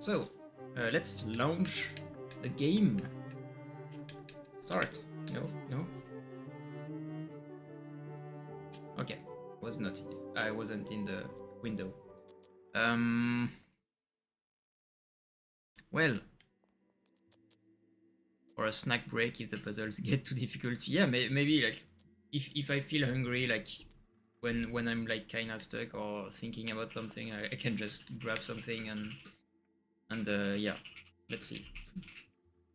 So, let's launch the game. Start. No, no. Okay, I wasn't in the window. Well, for a snack break if the puzzles get too difficult. Yeah, maybe like if I feel hungry, like when I'm like kind of stuck or thinking about something, I can just grab something and yeah, let's see.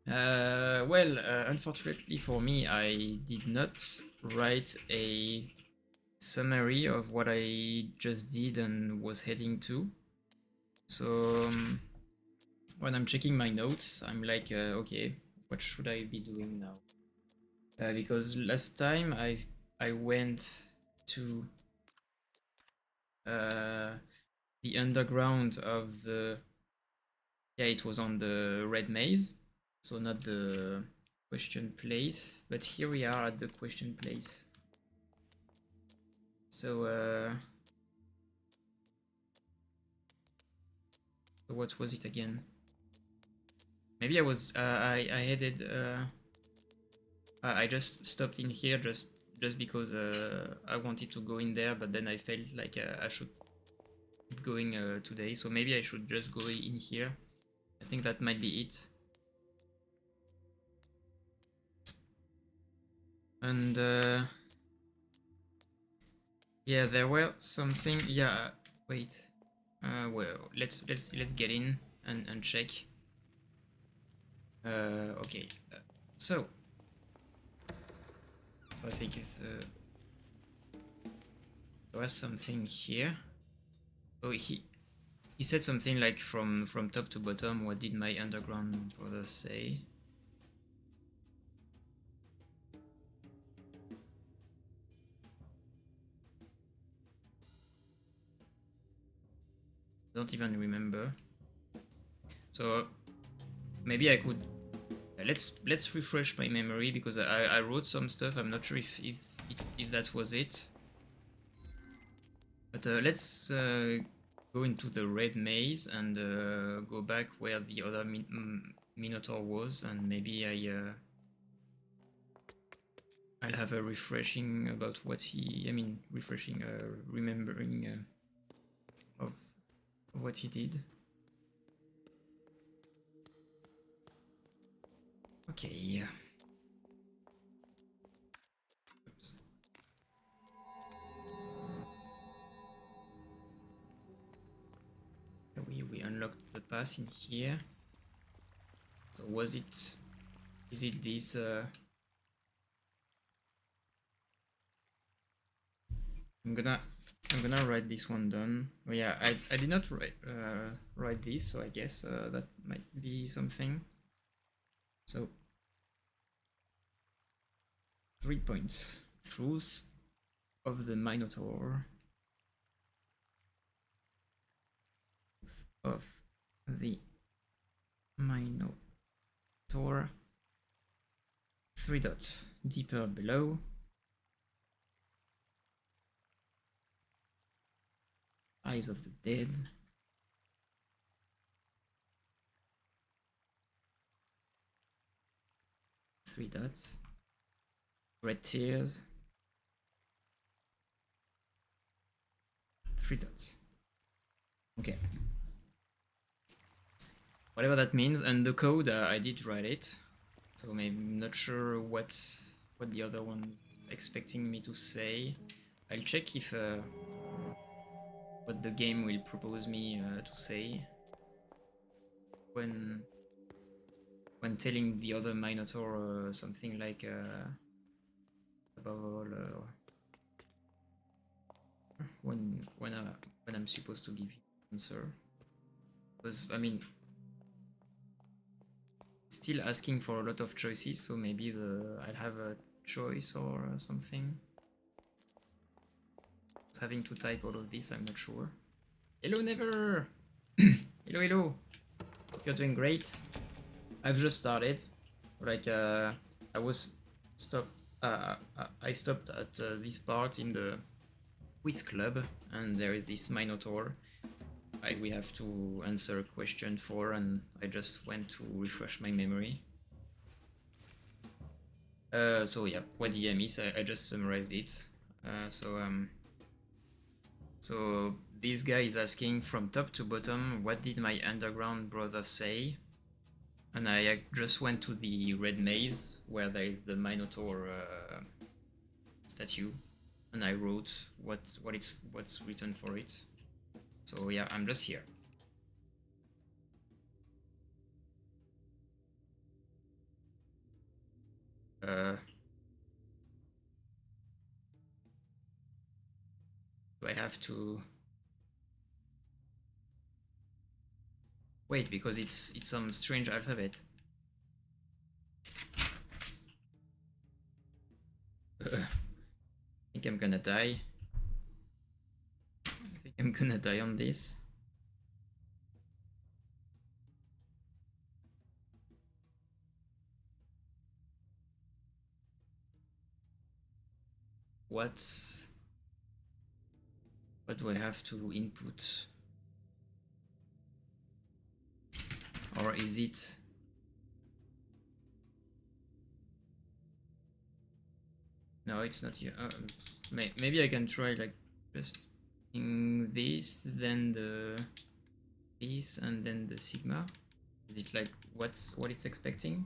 Well, unfortunately for me, I did not write a summary of what I just did and was heading to. So when I'm checking my notes, I'm like, okay, what should I be doing now? Because last time I went to the underground of the, yeah, it was on the red maze, so not the question place, but here we are at the question place. So what was it again? Maybe I headed I just stopped in here just because I wanted to go in there, but then I felt like I should keep going today, so maybe I should just go in here. I think that might be it. And yeah, there were something. Yeah, wait. Well, let's get in and check. Okay. So I think it's, there was something here. Oh, he said something like from top to bottom. What did my underground brother say? Don't even remember. So maybe I could let's refresh my memory because I wrote some stuff. I'm not sure if that was it. But let's go into the red maze and go back where the other Minotaur was, and maybe I'll have a refreshing about what he. I mean, refreshing, remembering of what he did. Okay. Oops. We unlocked the pass in here. So was it? Is it this? I'm gonna write this one down. Oh yeah, I did not write this, so I guess that might be something. So 3 points. Truth of the Minotaur. Of the Minotaur. 3 dots. Deeper below. Eyes of the Dead. Three dots. Red Tears. 3 dots. Okay. Whatever that means, and the code, I did write it. So maybe I'm not sure what the other one expecting me to say. I'll check if what the game will propose me to say when telling the other Minotaur something like above all when I'm supposed to give answer, because I mean still asking for a lot of choices, so maybe I'll have a choice or something. Having to type all of this, I'm not sure. Hello, Never. Hello, hello. Hope you're doing great. I've just started. Like I was stopped. I stopped at this part in the quiz club, and there is this Minotaur. we have to answer question 4, and I just went to refresh my memory. So yeah, what DM is, I just summarized it. So this guy is asking from top to bottom, what did my underground brother say? And I just went to the red maze where there is the Minotaur statue, and I wrote what's written for it. So yeah, I'm just here. Do I have to wait because it's some strange alphabet? I think I'm gonna die. I think I'm gonna die on this. What do I have to input? Or is it? No, it's not here. Maybe I can try like just this, then this, and then the sigma. Is it like what it's expecting?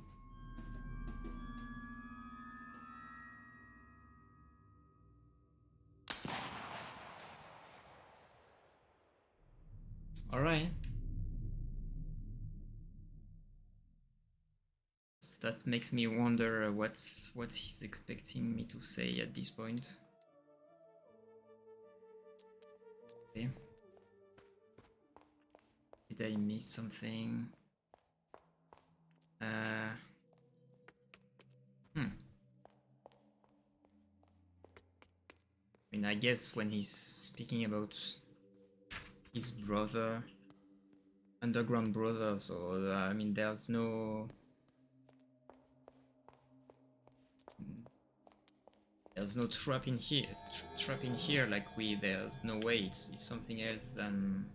All right. That makes me wonder what he's expecting me to say at this point. Okay. Did I miss something? I mean, I guess when he's speaking about his brother, underground brother, so I mean, there's no trap in here. Like there's no way it's something else than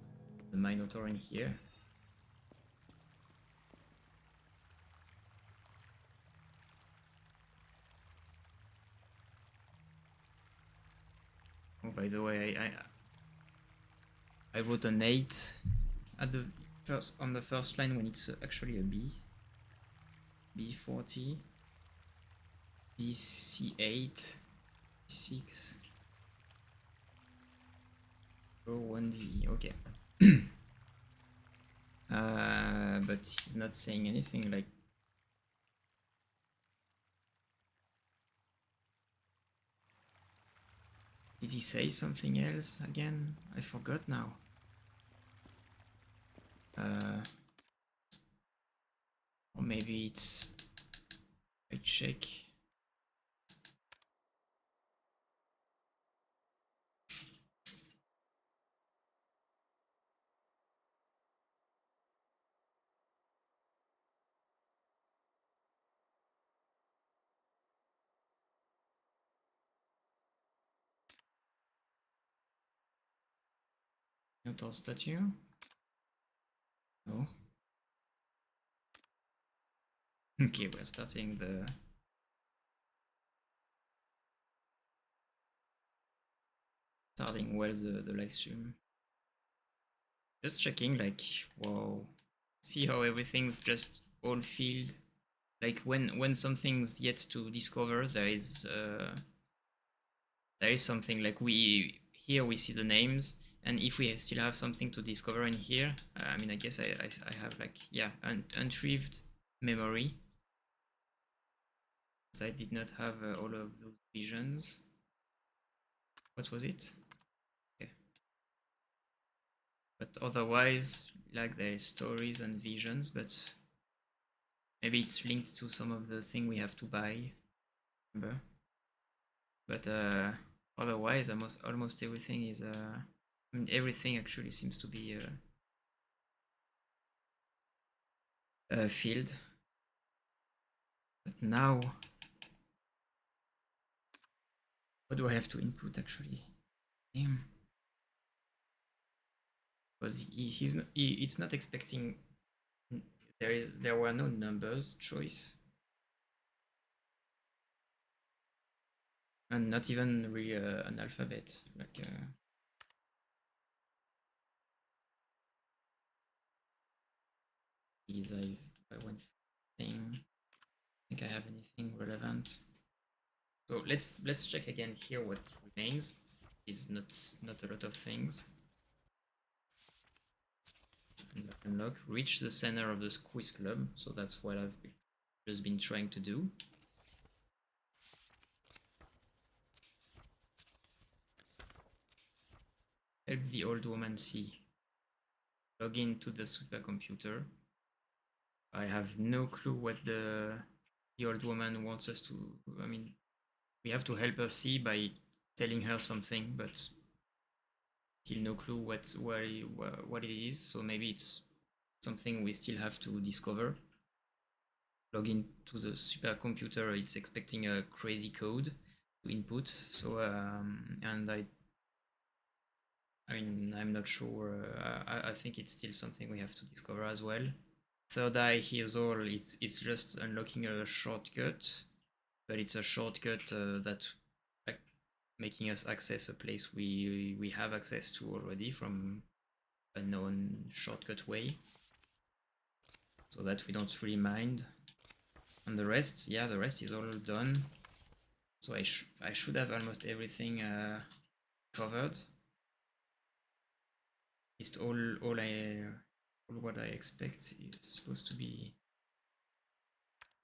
the Minotaur in here. Oh, by the way, I wrote an 8 at the on the first line when it's actually a B. B40, BC8, 6, 1D. Okay. But he's not saying anything like. Did he say something else again? I forgot now. Or maybe it's. I check. Minotaur statue? No. Okay, we're starting the. Starting well the live stream. Just checking, like, whoa. See how everything's just all filled. Like when something's yet to discover, there is something like we see the names, and if we still have something to discover in here, I mean, I guess I have like, yeah, unretrieved memory. I did not have all of those visions. What was it? Okay. But otherwise, like, there is stories and visions, but maybe it's linked to some of the thing we have to buy. Remember? But otherwise, almost everything is. I mean, everything actually seems to be filled. But now, what do I have to input actually? Damn. because it's not expecting. There were no numbers choice, and not even really an alphabet. Like is I went thing. I think I have anything relevant. So let's check again here what remains. Is not a lot of things. Unlock, reach the center of the quiz club. So that's what I've just been trying to do. Help the old woman see. Log into the supercomputer. I have no clue what the old woman wants us to. I mean, we have to help her see by telling her something, but still no clue what it is. So maybe it's something we still have to discover. Log into the supercomputer. It's expecting a crazy code to input. So and I mean, I'm not sure. I think it's still something we have to discover as well. Third eye hears all. It's just unlocking a shortcut, but it's a shortcut that like, making us access a place we have access to already from a known shortcut way, so that we don't really mind. And the rest, yeah, the rest is all done. So I should have almost everything covered. Just all what I expect is supposed to be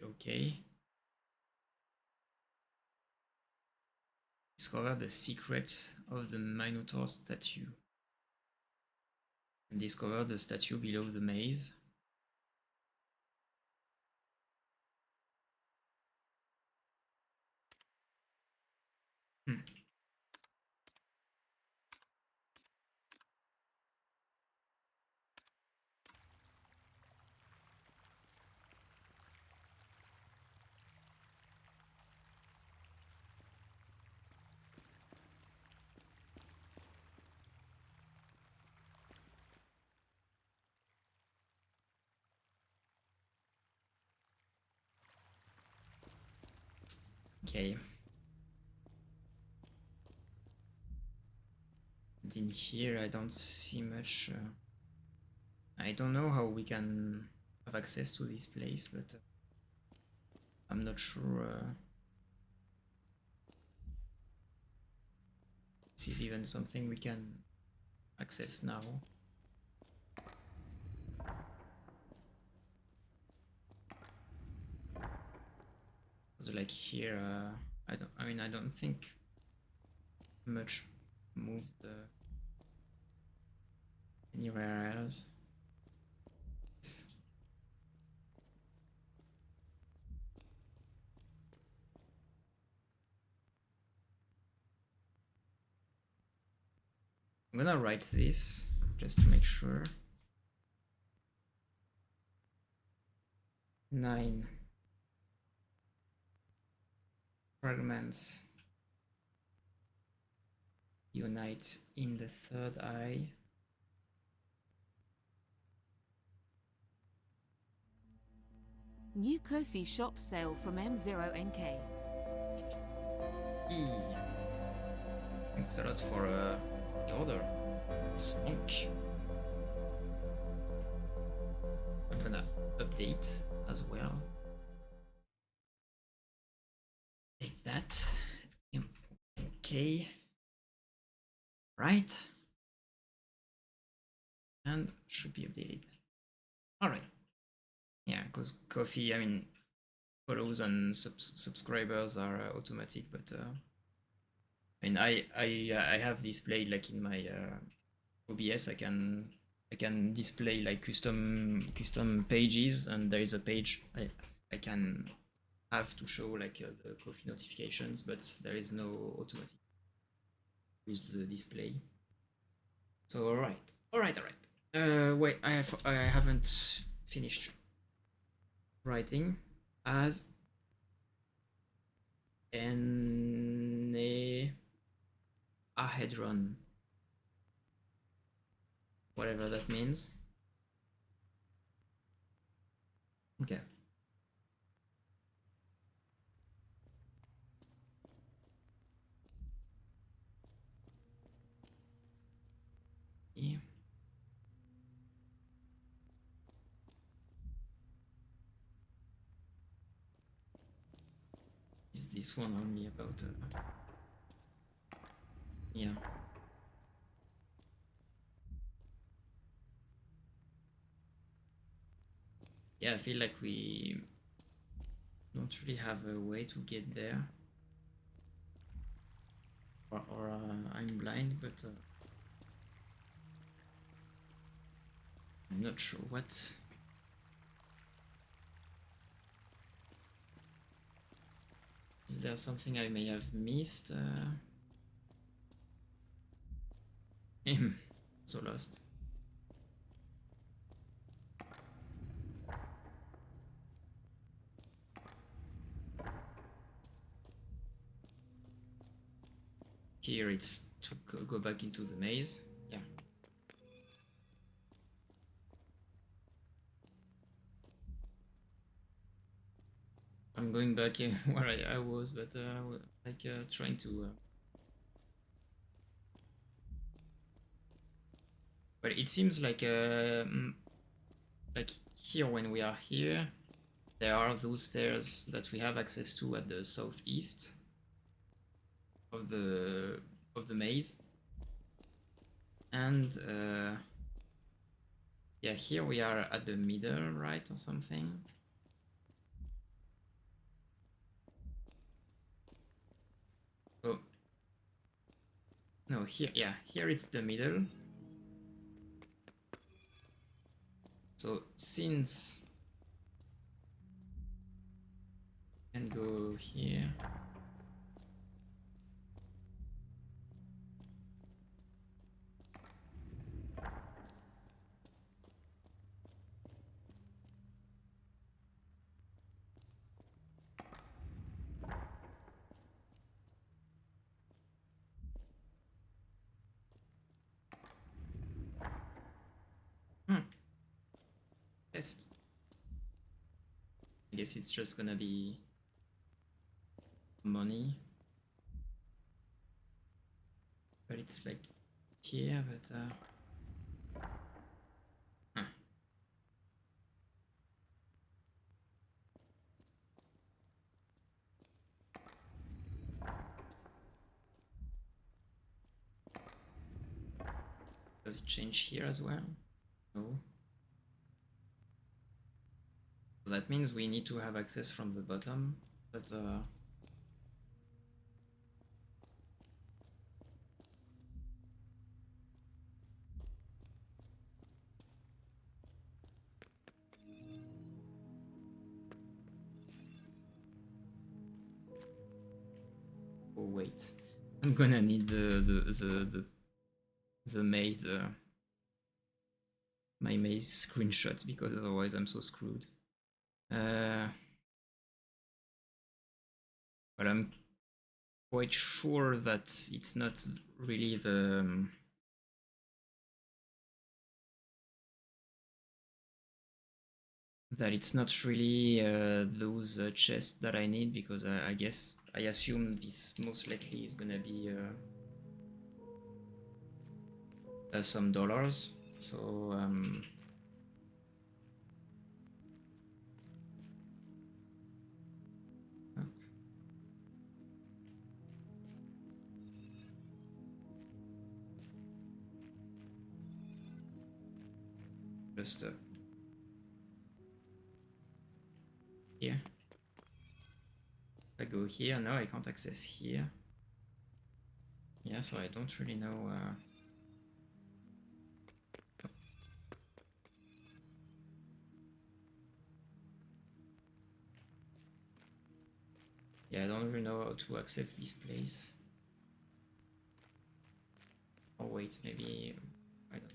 okay. Discover the secret of the Minotaur statue. And discover the statue below the maze. Hmm. Okay. And in here, I don't see much. I don't know how we can have access to this place, but I'm not sure this is even something we can access now. So like here, I don't think much moved anywhere else. I'm gonna write this just to make sure. 9 fragments unite in the third eye. New coffee shop sale from M0NK. Thanks a lot for the order. Slunk. I'm gonna update as well. Take that. Okay. Right. And should be updated. Alright. Yeah, because coffee, I mean, follows and subscribers are automatic, but I mean, I have displayed like in my OBS, I can display like custom pages, and there is a page I can have to show like the coffee notifications, but there is no automatic with the display. So all right. Wait, I haven't finished writing as an ahedron. whatever that means. Okay. Yeah. Is this one only about yeah. Yeah, I feel like we don't really have a way to get there. Or I'm blind, but I'm not sure what. Is there something I may have missed? So lost. Here it's to go back into the maze. Yeah. I'm going back where I was, but like trying to. But it seems like here when we are here, there are those stairs that we have access to at the southeast of the maze, and yeah, here we are at the middle, right, or something. Oh no, here, yeah, here it's the middle. So since I can go here. Test. I guess it's just gonna be money. But it's like here, but does it change here as well? No. So that means we need to have access from the bottom, but oh wait, I'm gonna need the maze my maze screenshots because otherwise I'm so screwed. But I'm quite sure that it's not really that it's not really those chests that I need, because I guess I assume this most likely is gonna be some dollars. So just here. If I go here, no, I can't access here. Yeah, so I don't really know. Yeah, I don't really know how to access this place. Oh wait, maybe I don't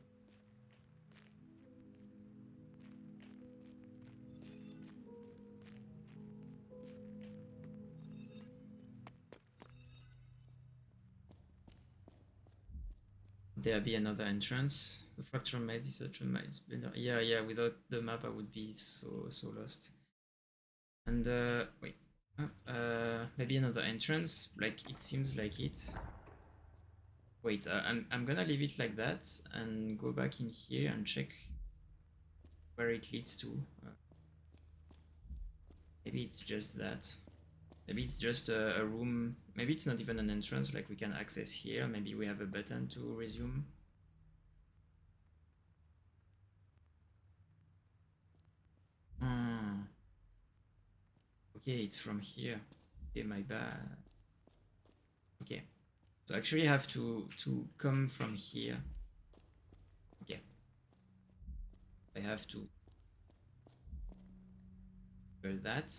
know. there be another entrance? The fracture maze is such a maze. Yeah, yeah, without the map I would be so lost. And wait. Maybe another entrance? Like it seems like it. Wait, I'm gonna leave it like that and go back in here and check where it leads to. Maybe it's just that. Maybe it's just a room. Maybe it's not even an entrance, like we can access here. Maybe we have a button to resume. Hmm. Okay, it's from here. Okay, my bad. Okay. So actually I have to come from here. Okay. I have to build that.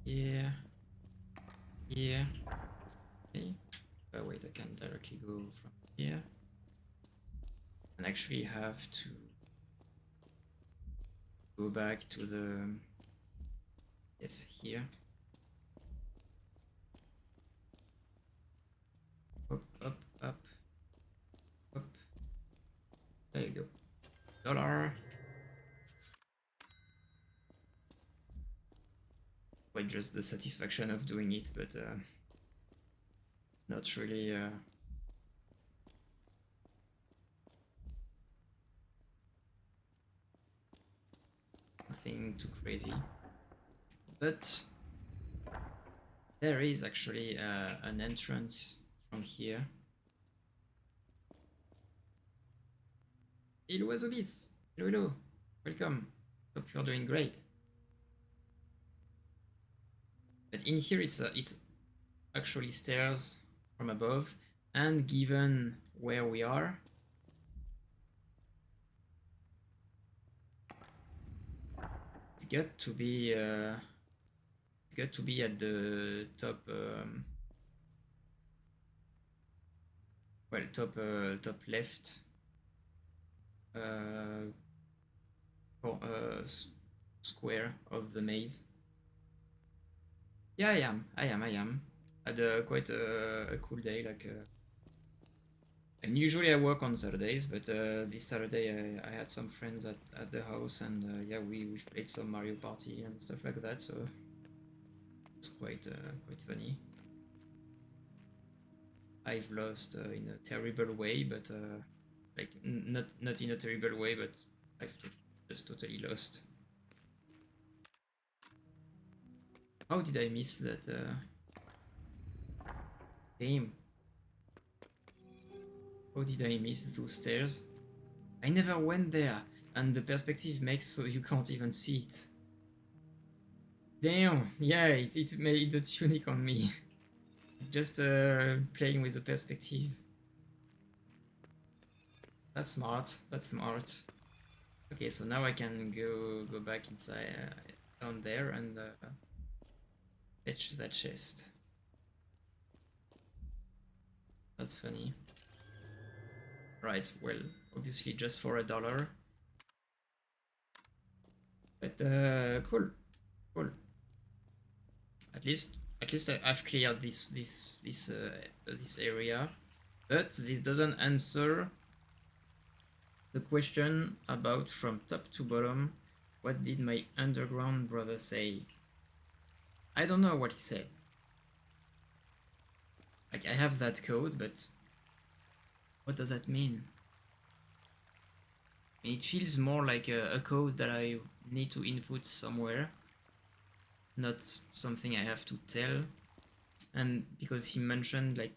Here. Here. Okay. Wait, I can directly go from here. And actually have to go back to the... Yes, here. Up, up, up. Up. There you go. Dollar. Quite just the satisfaction of doing it, but not really nothing too crazy. But there is actually an entrance from here. Hello Azobis! Hello, hello! Welcome! Hope you're doing great. But in here it's actually stairs from above, and given where we are, it's got to be at the top well, top left square of the maze. Yeah, I am. Had quite a cool day, like and usually I work on Saturdays, but this Saturday I had some friends at the house, and yeah, we played some Mario Party and stuff like that, so it was quite funny. I've lost in a terrible way, but like not in a terrible way, but I've just totally lost. How did I miss that game? How did I miss those stairs? I never went there, and the perspective makes so you can't even see it. Damn, yeah, it made the tunic on me. Just playing with the perspective. That's smart, that's smart. Okay, so now I can go back inside down there and fetch that chest. That's funny. Right, well, obviously just for $1. But cool, cool. At least I've cleared this area, but this doesn't answer the question about from top to bottom. What did my underground brother say? I don't know what he said. Like, I have that code, but what does that mean? It feels more like a code that I need to input somewhere, not something I have to tell. And because he mentioned like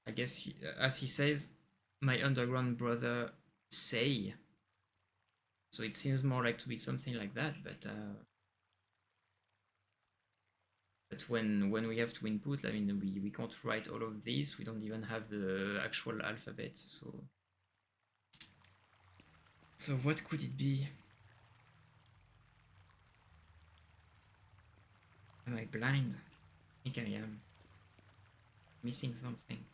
I guess as he says, my underground brother say. So it seems more like to be something like that, but when we have to input, I mean, we can't write all of this. We don't even have the actual alphabet. So what could it be? Am I blind? I think I am. Missing something.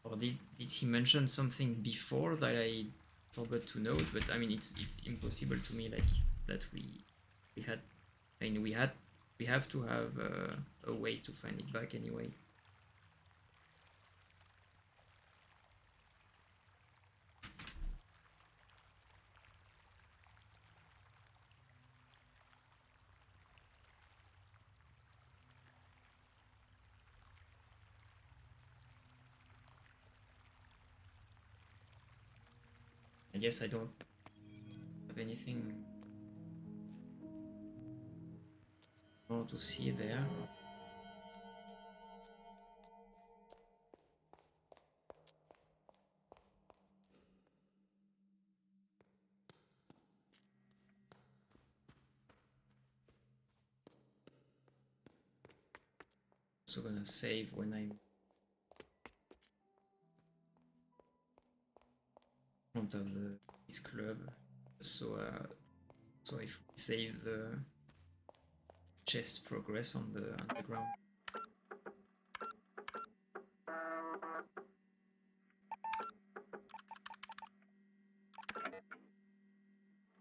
Or did he mention something before that I forgot to note? But I mean, it's impossible to me, like, that we had. I mean, we have to have a way to find it back anyway. I guess I don't have anything more to see there. So gonna save when I'm in front of this club. So so if we save the chest progress on the ground.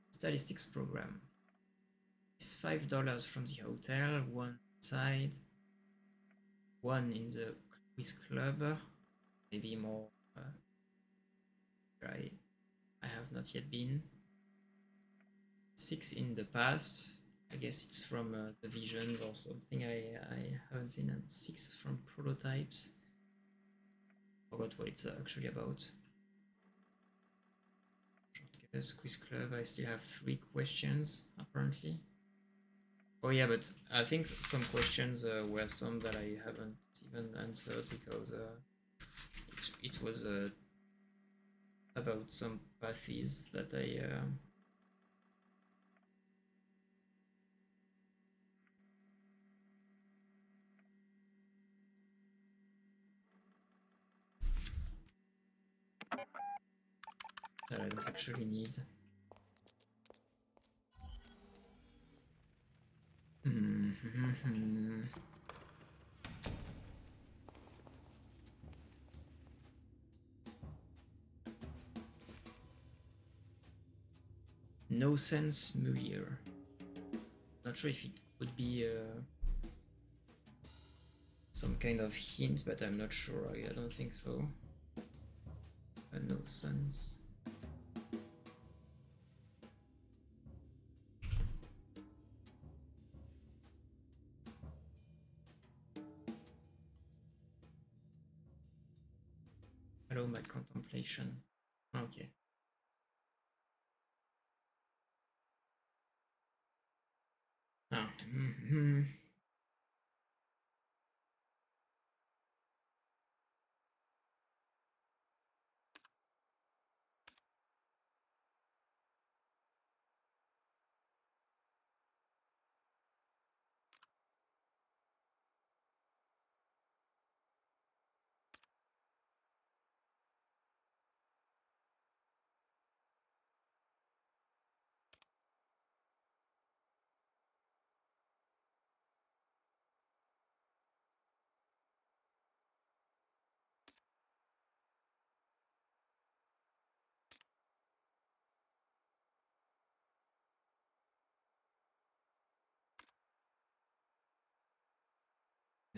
Statistics program. It's $5 from the hotel, one side, one in the quiz club, maybe more. I have not yet been. 6 in the past. I guess it's from the visions or something I haven't seen. And 6 from prototypes. Forgot what it's actually about. Shortcuts, quiz club. I still have 3 questions apparently. Oh yeah, but I think some questions were some that I haven't even answered because it was about some pathies that that I don't actually need. No sense Muir. Not sure if it could be some kind of hint, but I'm not sure. I don't think so. No sense. Hello, my contemplation. Okay. Ah.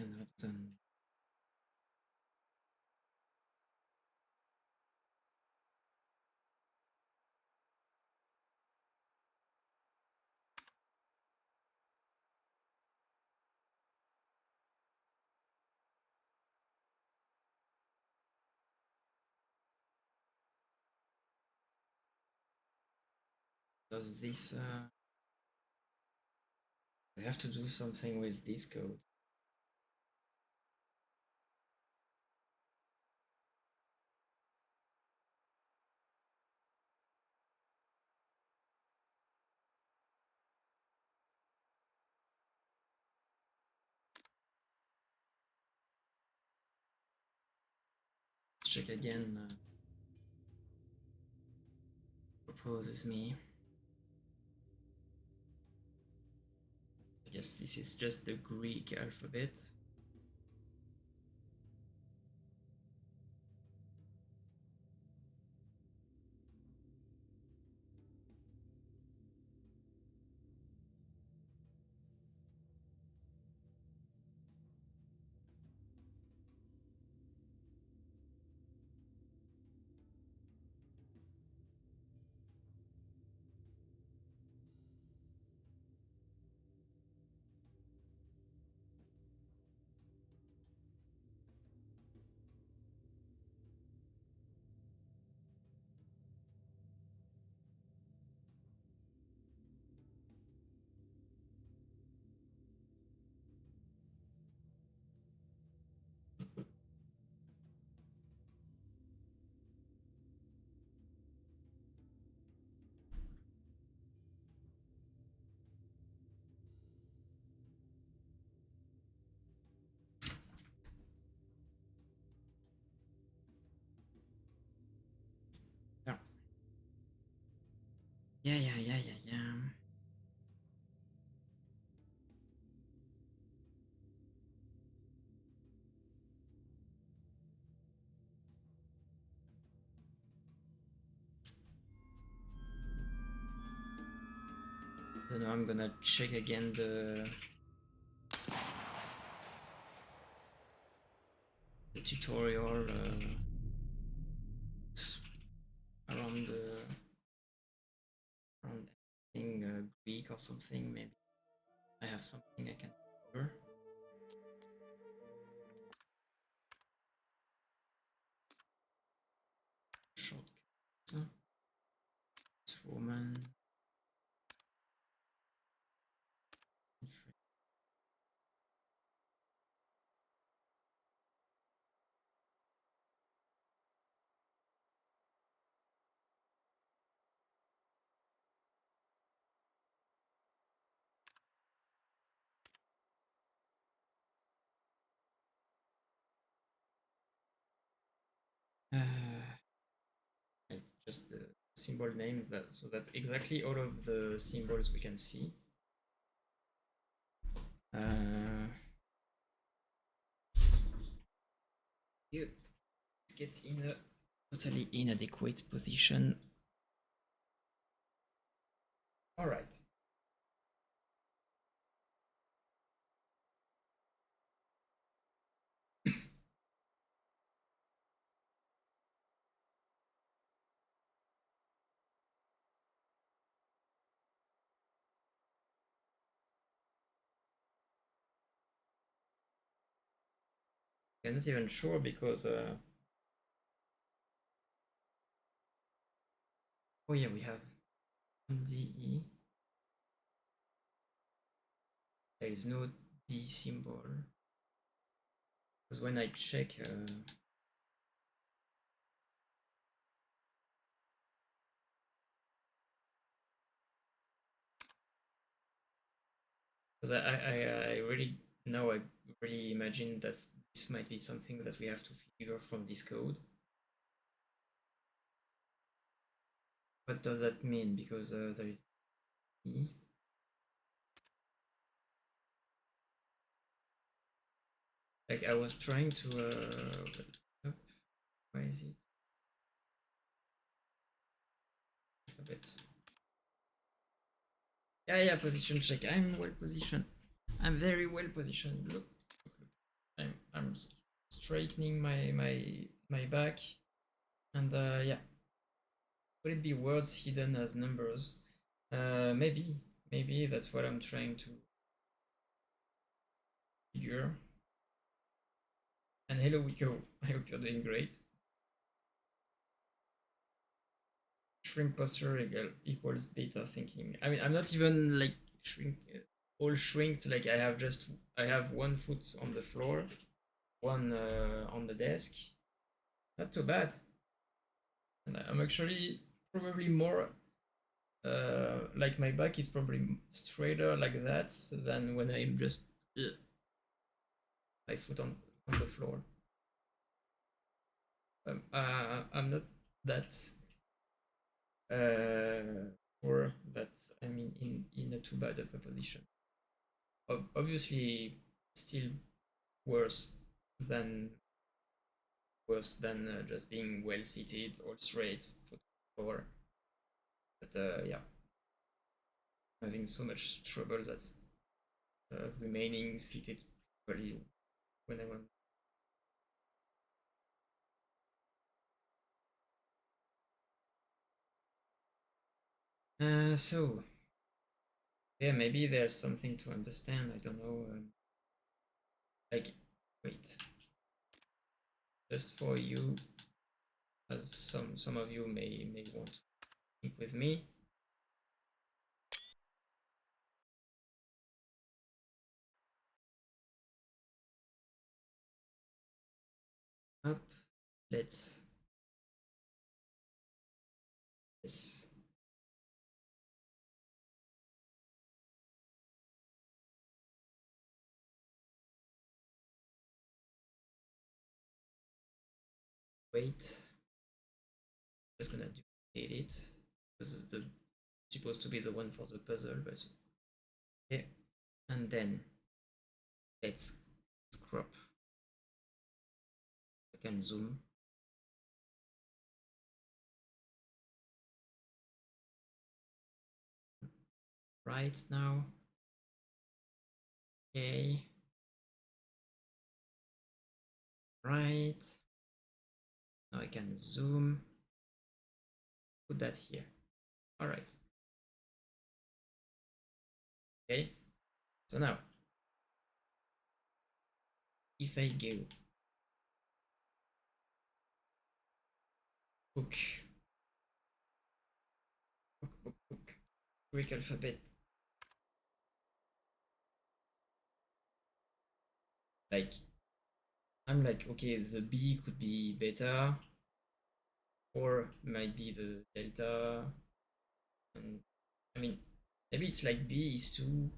And then does this we have to do something with this code. Let's check again. Proposes me. I guess this is just the Greek alphabet. Yeah. So now I'm gonna check again the tutorial around the around anything Greek or something. Maybe I have something I can cover. Shortcut. It's Roman. It's just the symbol names that so that's exactly all of the symbols we can see. You get in a totally inadequate position. All right. I'm not even sure because oh yeah, we have DE. There is no D symbol because when I check because I really now I really imagine that this might be something that we have to figure from this code. What does that mean? Because there is E. Like I was trying to where is it? Alphabet. Yeah, position check. I'm well positioned. I'm very well positioned. Look. I'm straightening my back, and yeah. Could it be words hidden as numbers? Maybe that's what I'm trying to figure. And hello, Wiko. I hope you're doing great. Shrink posture equals beta thinking. I mean, I'm not even like all shrinked. Like I have one foot on the floor, one on the desk. Not too bad. And I'm actually probably more like my back is probably straighter like that than when I'm just my foot on the floor. I'm not that sure that I'm in a too bad of a position. Obviously, still worse than just being well seated or straight foot on the floor. But yeah, I'm having so much trouble that's remaining seated properly when I want. So yeah, maybe there's something to understand. I don't know. Like, wait, just for you, as some of you may want to think with me. Up, let's yes. Wait, just gonna duplicate it. This is the supposed to be the one for the puzzle, but okay. And then let's crop. I can zoom. Right now. Okay. Right. Now I can zoom. Put that here. All right. Okay. So now, if I go book, book, Greek alphabet, like I'm like, okay, the B could be beta, or might be the delta, and I mean, maybe it's like B is 2,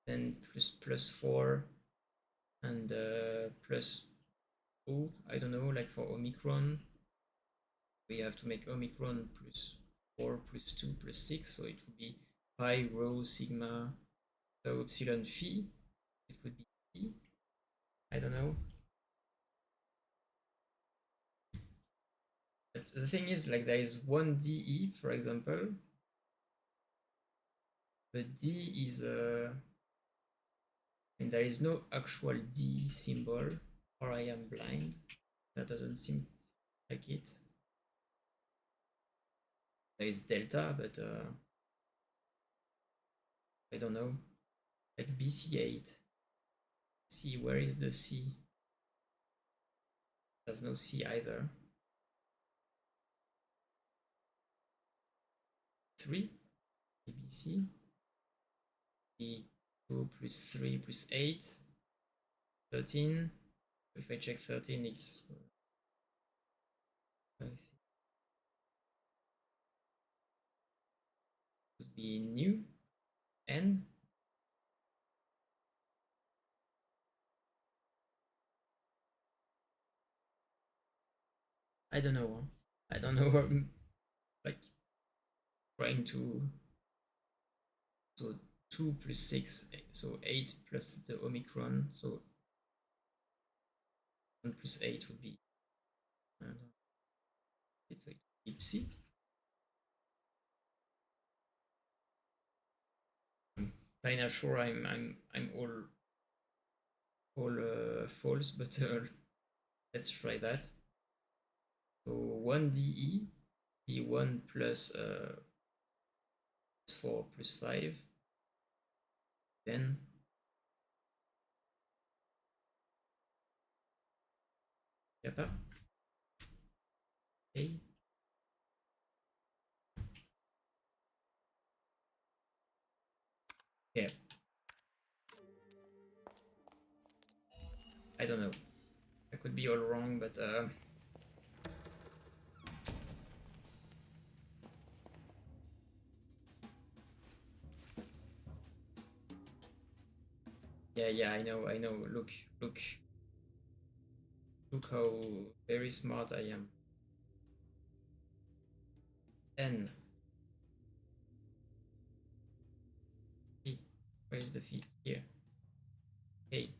then plus 4, and plus O, I don't know, like for Omicron, we have to make Omicron plus 4 plus 2 plus 6, so it would be pi rho sigma so epsilon phi, it could be P, I don't know. But the thing is, like, there is one DE, for example, but D is and there is no actual D symbol, or I am blind. That doesn't seem like it. There is delta, but I don't know. Like BC8. C, where is the C? There's no C either. 3, ABC. B2 plus 3 plus 8. 13. If I check 13, it's 5, 6. Could be new. N. I don't know. I don't know. I'm like trying to. So 2 plus 6, so 8 plus the Omicron, so 1 plus 8 would be. It's like Ipsy. I'm kinda sure I'm all false, but let's try that. So 1 DE, B1 plus 4 plus 5, 10. Kappa. A. Yeah. I don't know. I could be all wrong, but yeah, I know. Look, look how very smart I am. N. Phi. Where is the phi? Here. K.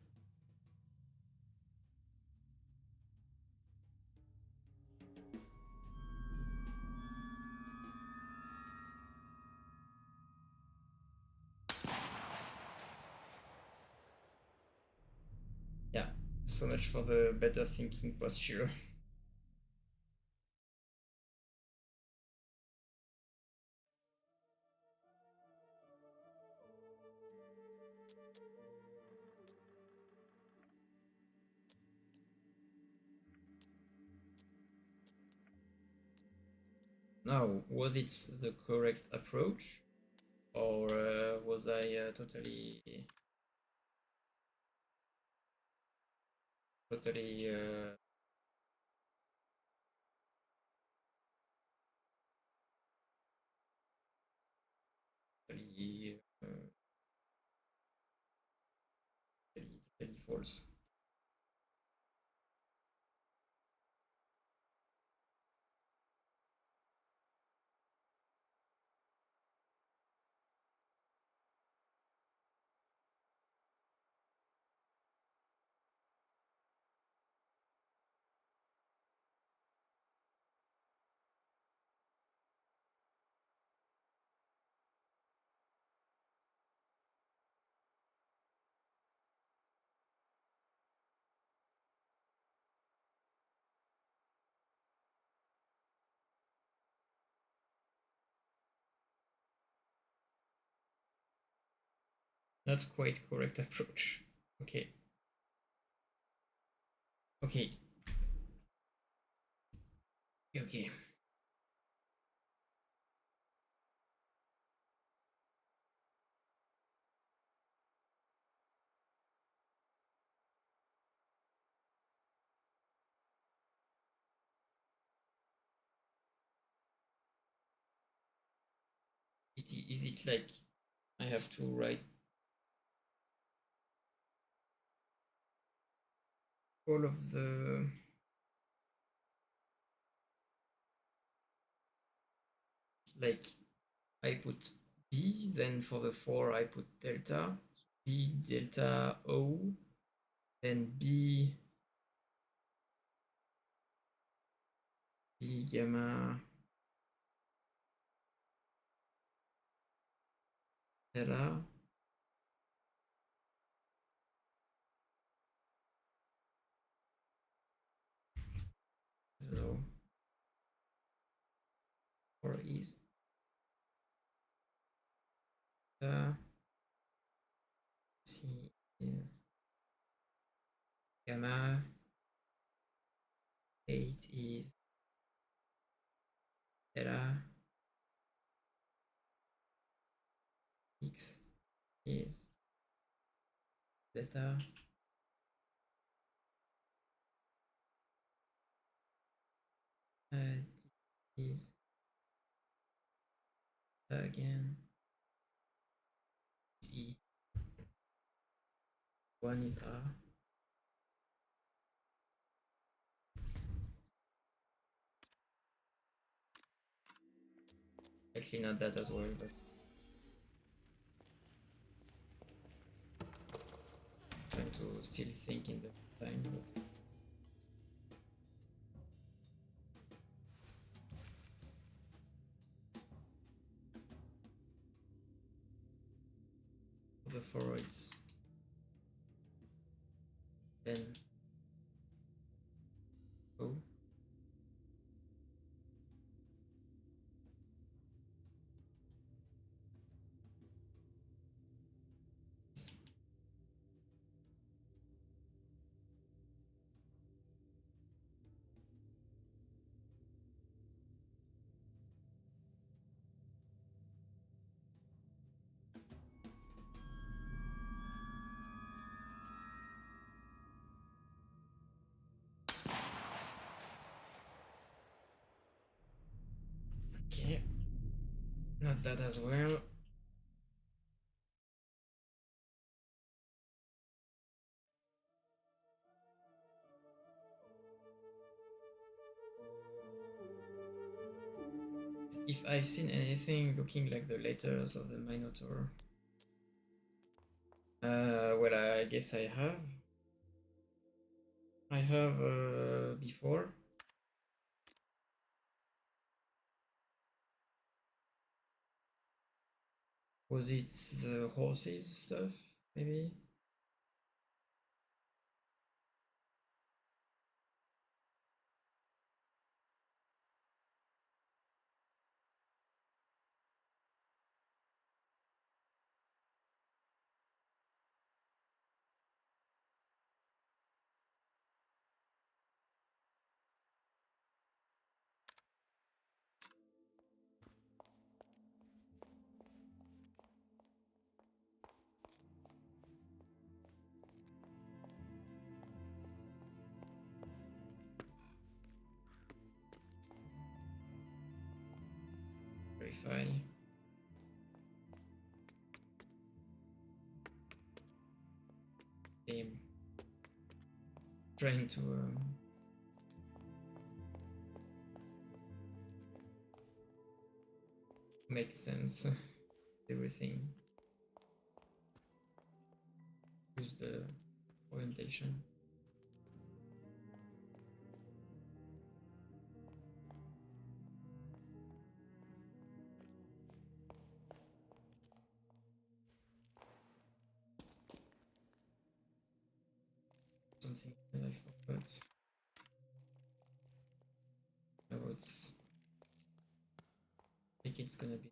Yeah. So much for the better thinking posture. Now, was it the correct approach, or was I totally totally, totally false? Not quite correct approach. Okay. Okay. Okay. Is it like I have to write all of the like I put B, then for the 4 I put delta, B delta O, then B gamma theta, so 4 is C is gamma, 8 is theta, X is zeta, D is theta again, E, 1 is R. I clean out that as well, but trying to still think in the time. But the forwards, then O. Okay, not that as well. If I've seen anything looking like the letters of the Minotaur, well, I guess I have. I have before. Was it the horses stuff, maybe? Verify. Game. Trying to make sense everything. Use the orientation. Something else I forgot. No, it's. I think it's gonna be.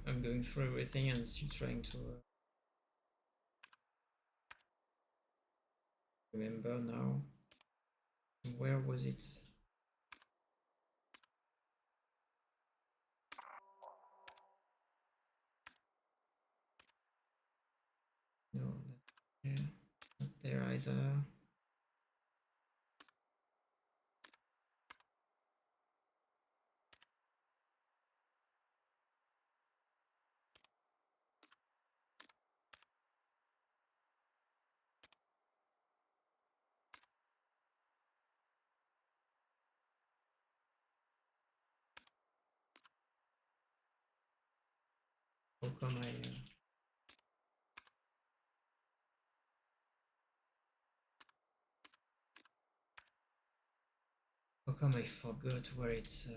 I'm going through everything and still trying to remember now. Where was it? No, not there. Not there either. How come I forgot where it's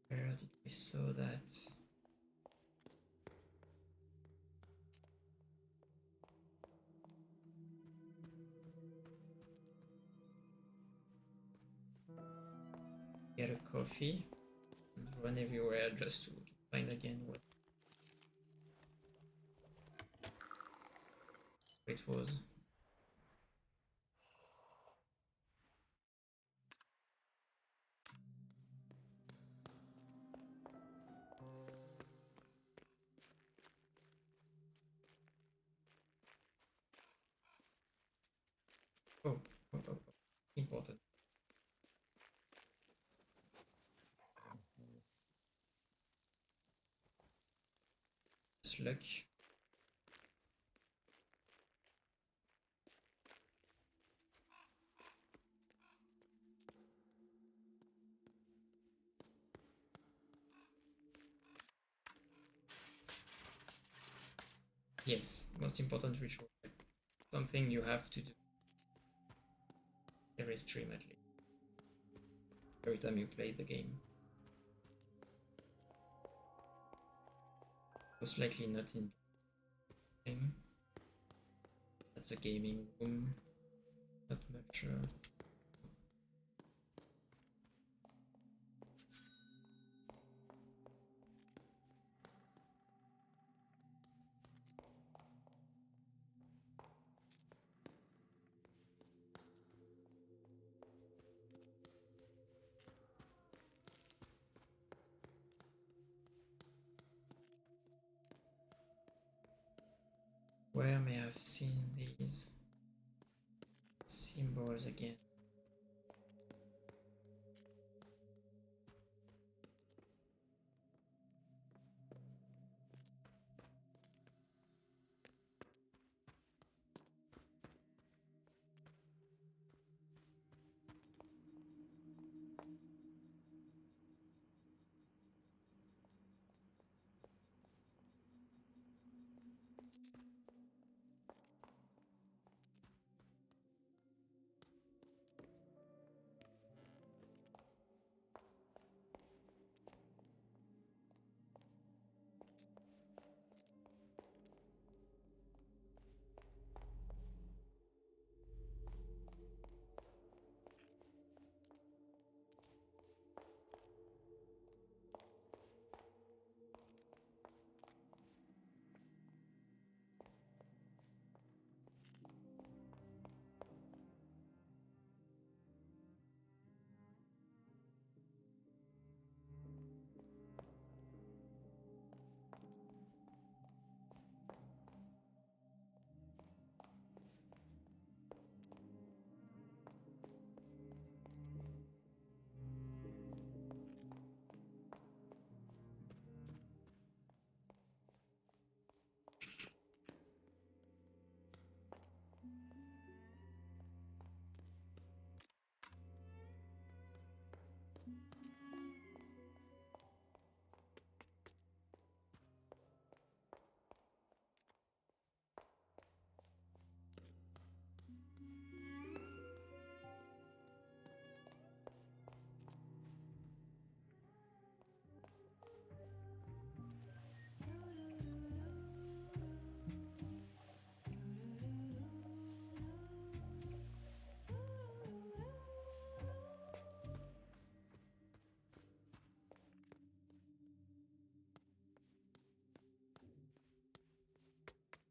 where did I saw that? Get a coffee and run everywhere just to find again what it was. Oh, important. It's luck. Yes, most important ritual. Something you have to do every stream at least. Every time you play the game. Most likely not in game. That's a gaming room. Not much. Where may I have seen these symbols again?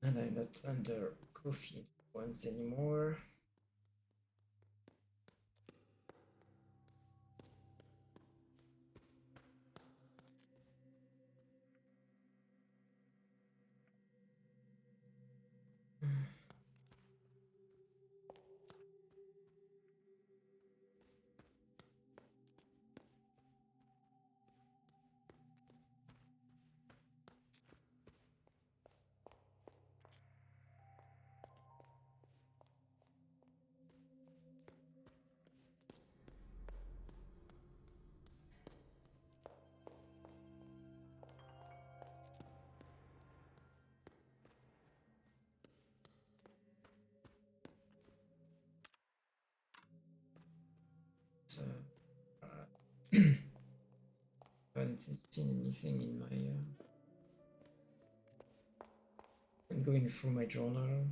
And I'm not under coffee influence anymore. So, haven't seen anything in my. I'm going through my journal.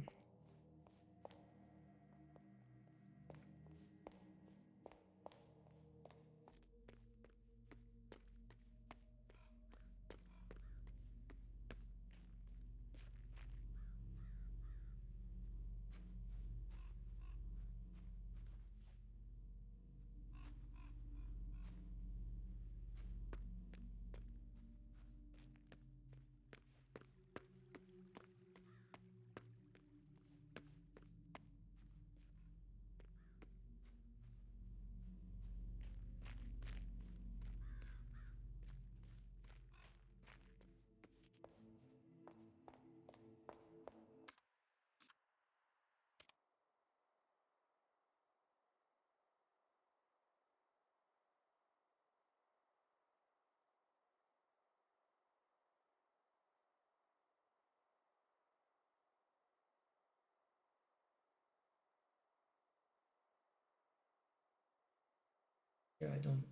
Yeah, I don't.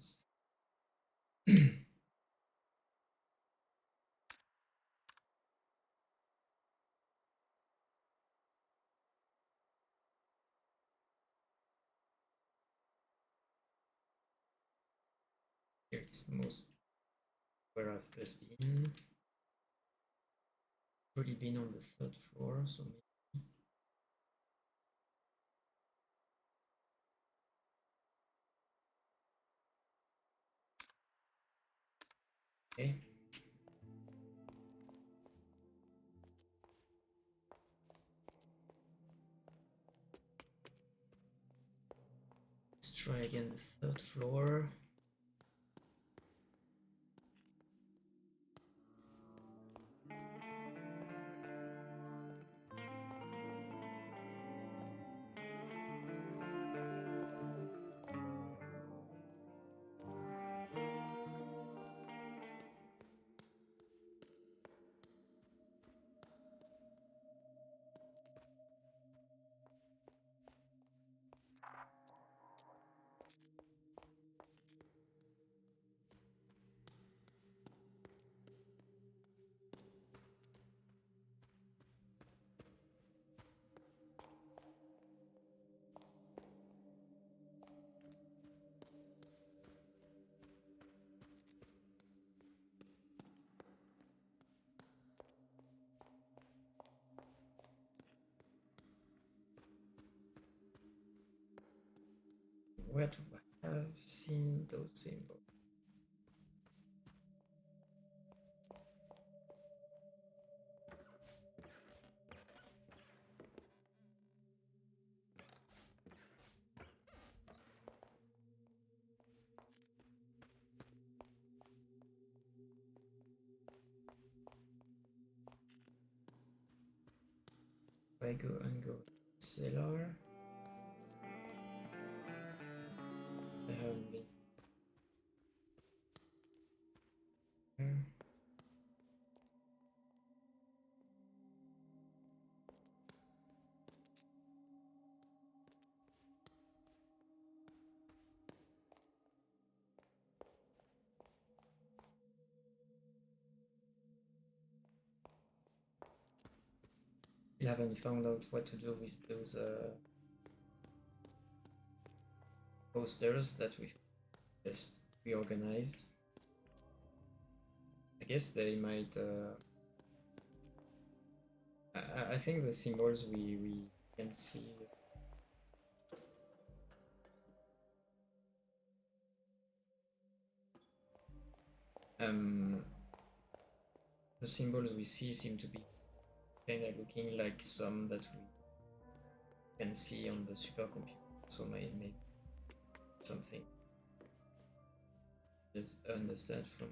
Here it's most where I've just been. Already been on the third floor, so maybe. Okay. Let's try again the third floor. Where do I have seen those symbols? I go and go cellar. I haven't been there. Still haven't found out what to do with those posters that we've just reorganized. I guess they might. I think the symbols we can see. The symbols we see seem to be kind of looking like some that we can see on the supercomputer. So maybe something just understand from.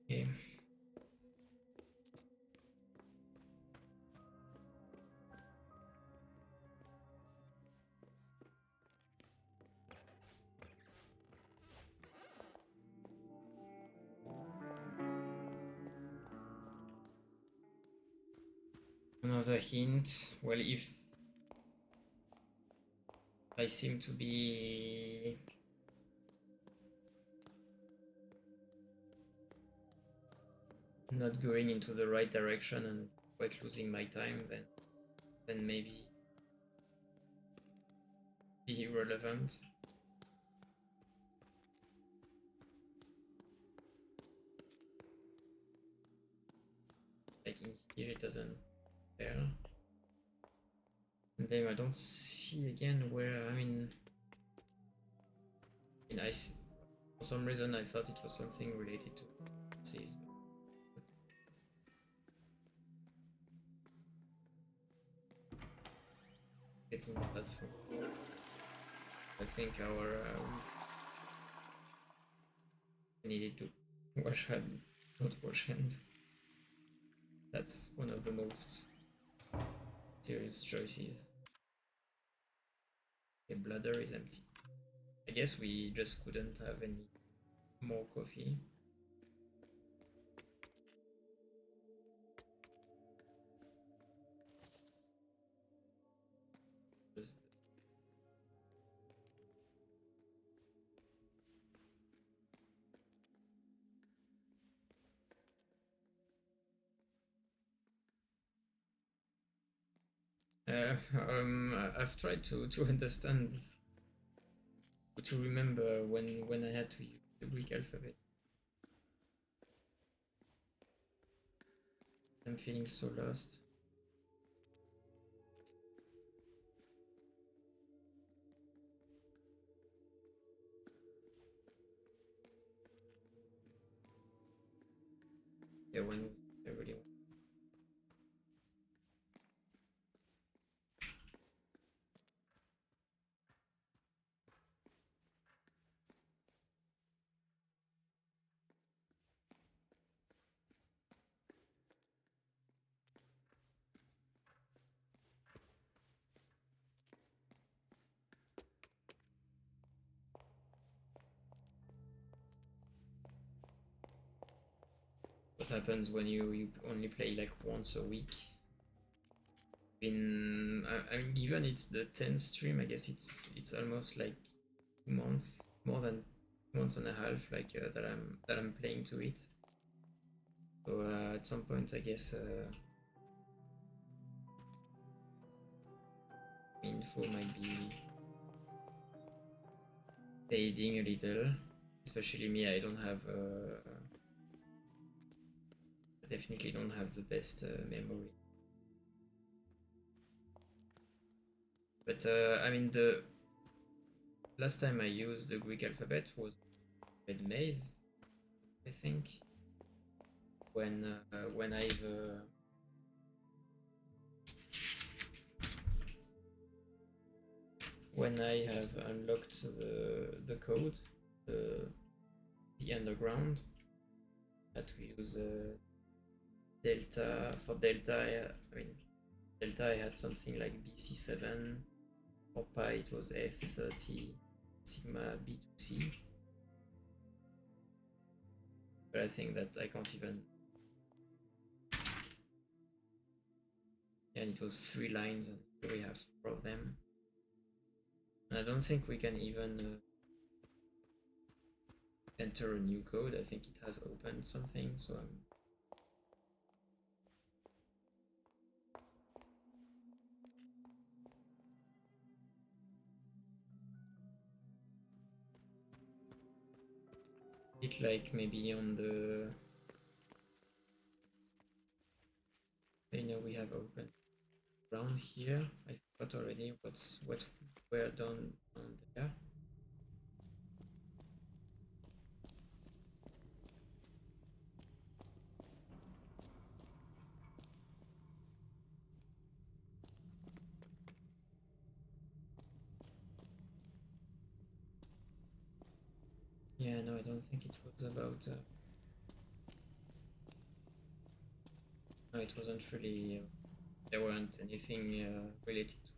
Okay. Another hint. Well, if I seem to be not going into the right direction and quite losing my time, then maybe be irrelevant. Like in here, it doesn't there. And then I don't see again where, for some reason I thought it was something related to C's. Getting the pass from. I think our needed to wash hand, not wash hand. That's one of the most serious choices. The bladder is empty. I guess we just couldn't have any more coffee. Just I've tried to understand, to remember when I had to use the Greek alphabet. I'm feeling so lost. Yeah, when was I really? What happens when you only play like once a week? I mean, given it's the 10th stream, I guess it's almost like 2 months, more than 2 months and a half, like that I'm playing to it. So at some point, I guess info might be fading a little. Especially me, I don't have. I definitely don't have the best memory. But I mean, the last time I used the Greek alphabet was Red Maze, I think. When I've when I have unlocked the code, the underground, that we use Delta. For Delta, I mean, Delta I had something like BC7. For Pi it was F30 Sigma B2C. But I think that I can't even. And it was 3 lines, and here we have 4 of them. And I don't think we can even enter a new code. I think it has opened something, so I'm. it like maybe on the... I know we have open around here. I forgot already what were done on there. Yeah, no, I don't think it was about... no, it wasn't really... there weren't anything related to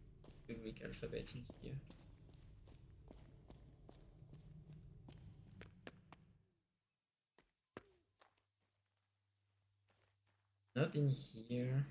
the Greek alphabet in here. Not in here.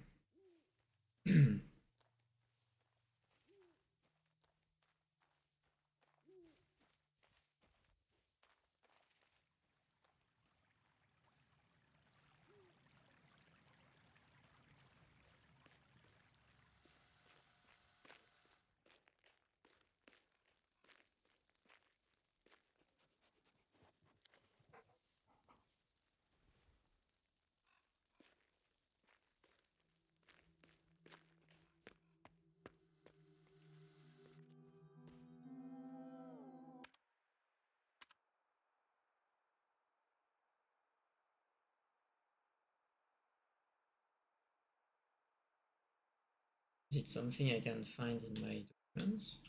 Is it something I can find in my documents?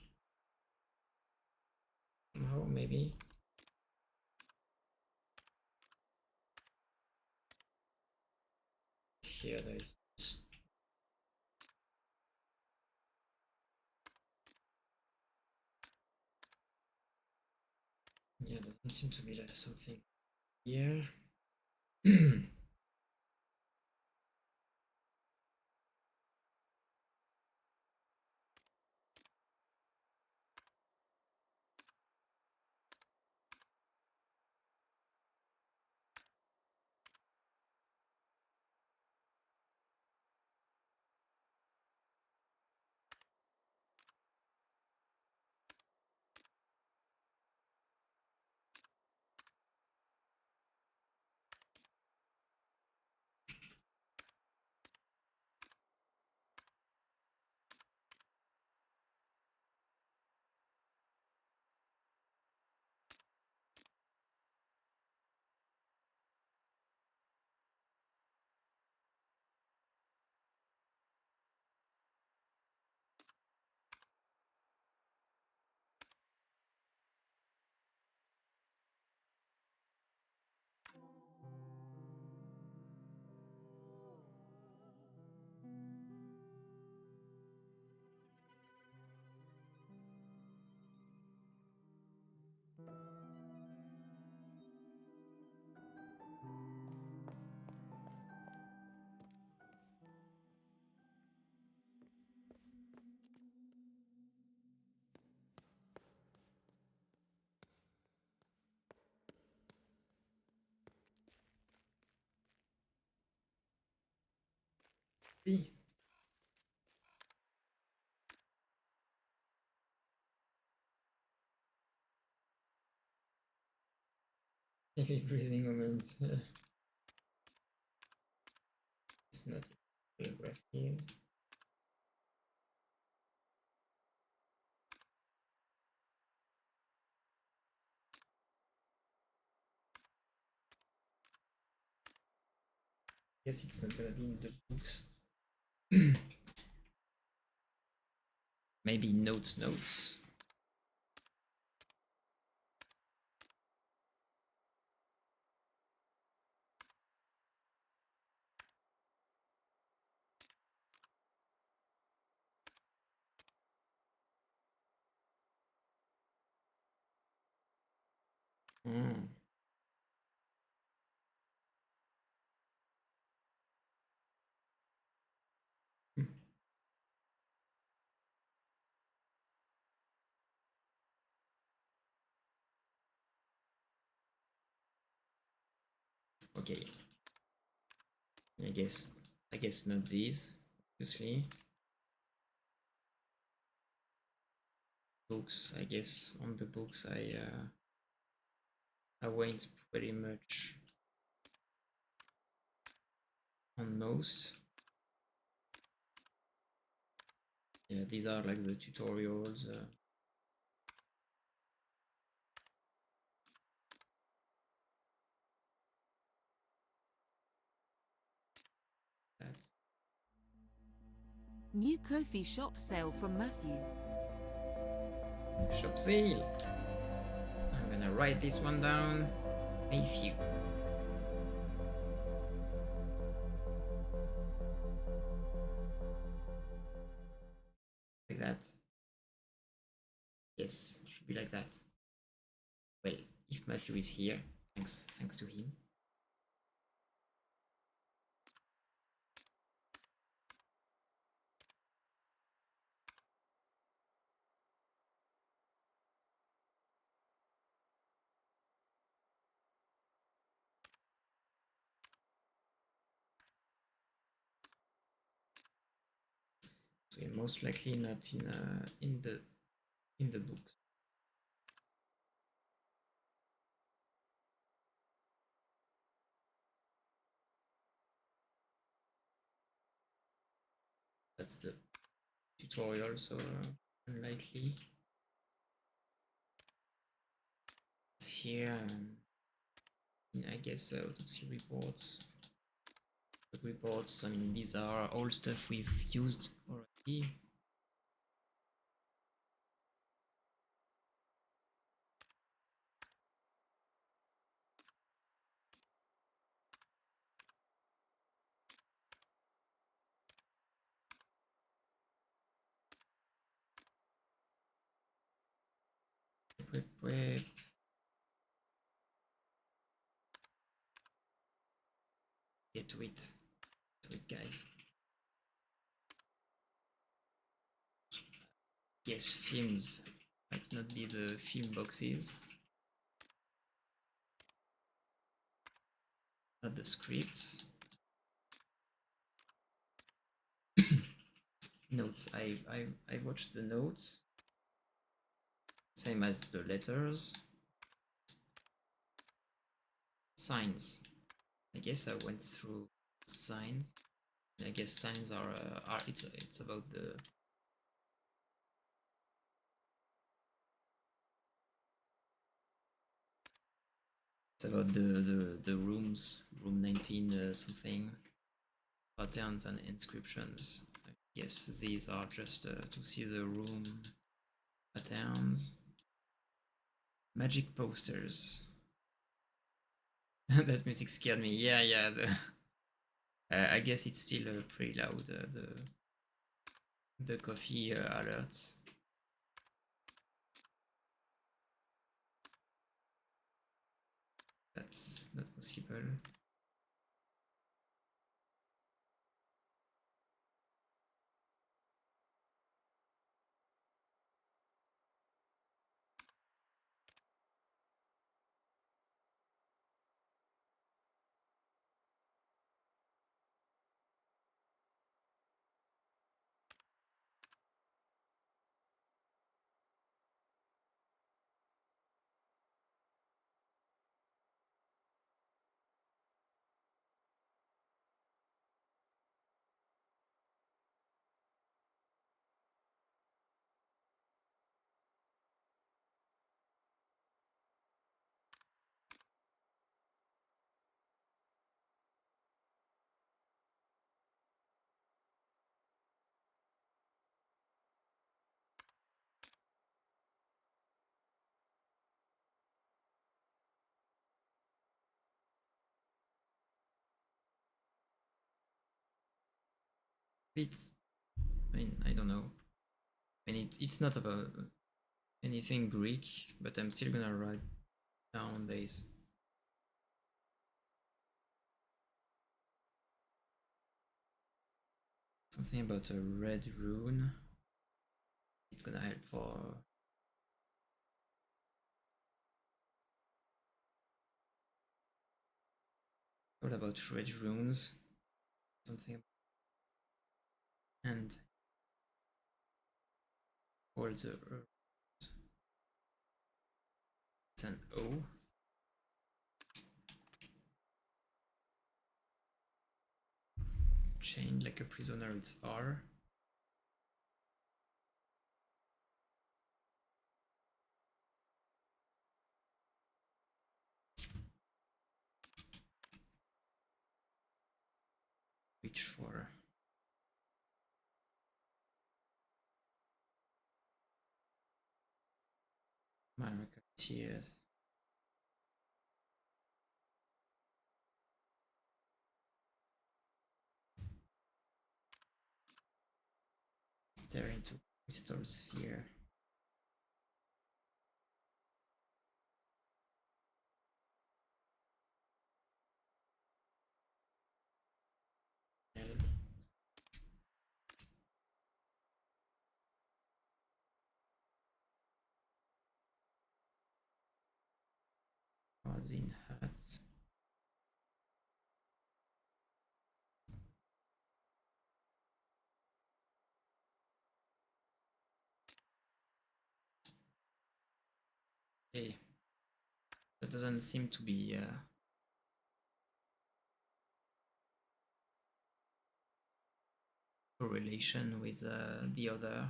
Somehow, maybe? Here there is... yeah, doesn't seem to be like something here. B. Heavy breathing moment. It's not geographies. Guess it's not gonna be in the books. Maybe notes. Mm. Hmm. Okay. I guess not these, obviously. Books, I guess on the books I I went pretty much on most. Yeah, these are like the tutorials. That New coffee shop sale from Matthew. shop sale. I'm gonna write this one down. Matthew. Like that. Yes, should be like that. Well, if Matthew is here, thanks to him. So yeah, most likely not in the book. That's the tutorial, so unlikely. It's here. I guess autopsy reports. Reports. I mean, these are all stuff we've used already. Prep. Get to it. Guys. Yes, films. Might not be the film boxes. Not the scripts. Notes. I've watched the notes. Same as the letters. Signs. I guess I went through signs. I guess signs are it's about the rooms, room 19 something, patterns and inscriptions. I guess these are just to see the room patterns. Magic posters. That music scared me. Yeah. I guess it's still pretty loud. The coffee alerts. That's not possible. It's, I mean, I don't know. I mean, it's not about anything Greek, but I'm still gonna write down this. Something about a red rune. It's gonna help for. What about red runes? Something. And all the. It's an O. chained like a prisoner, it's R. Reach for my record tears. Stare into crystal sphere. In hats. Okay, that doesn't seem to be correlation with the other.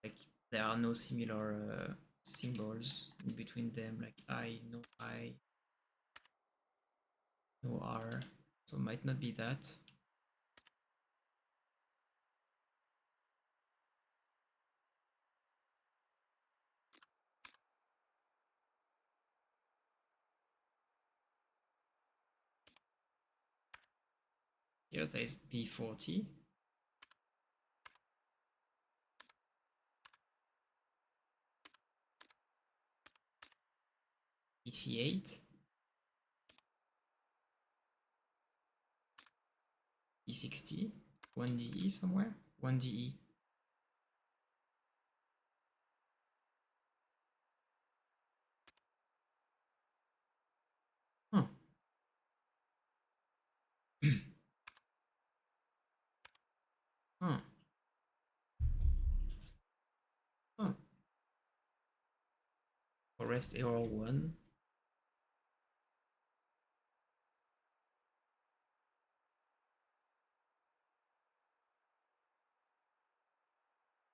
Like there are no similar symbols in between them, like I, no R, so it might not be that. Here there is B40. EC8. E60. 1DE somewhere. 1DE. Huh. Huh. Huh. Forest error 1.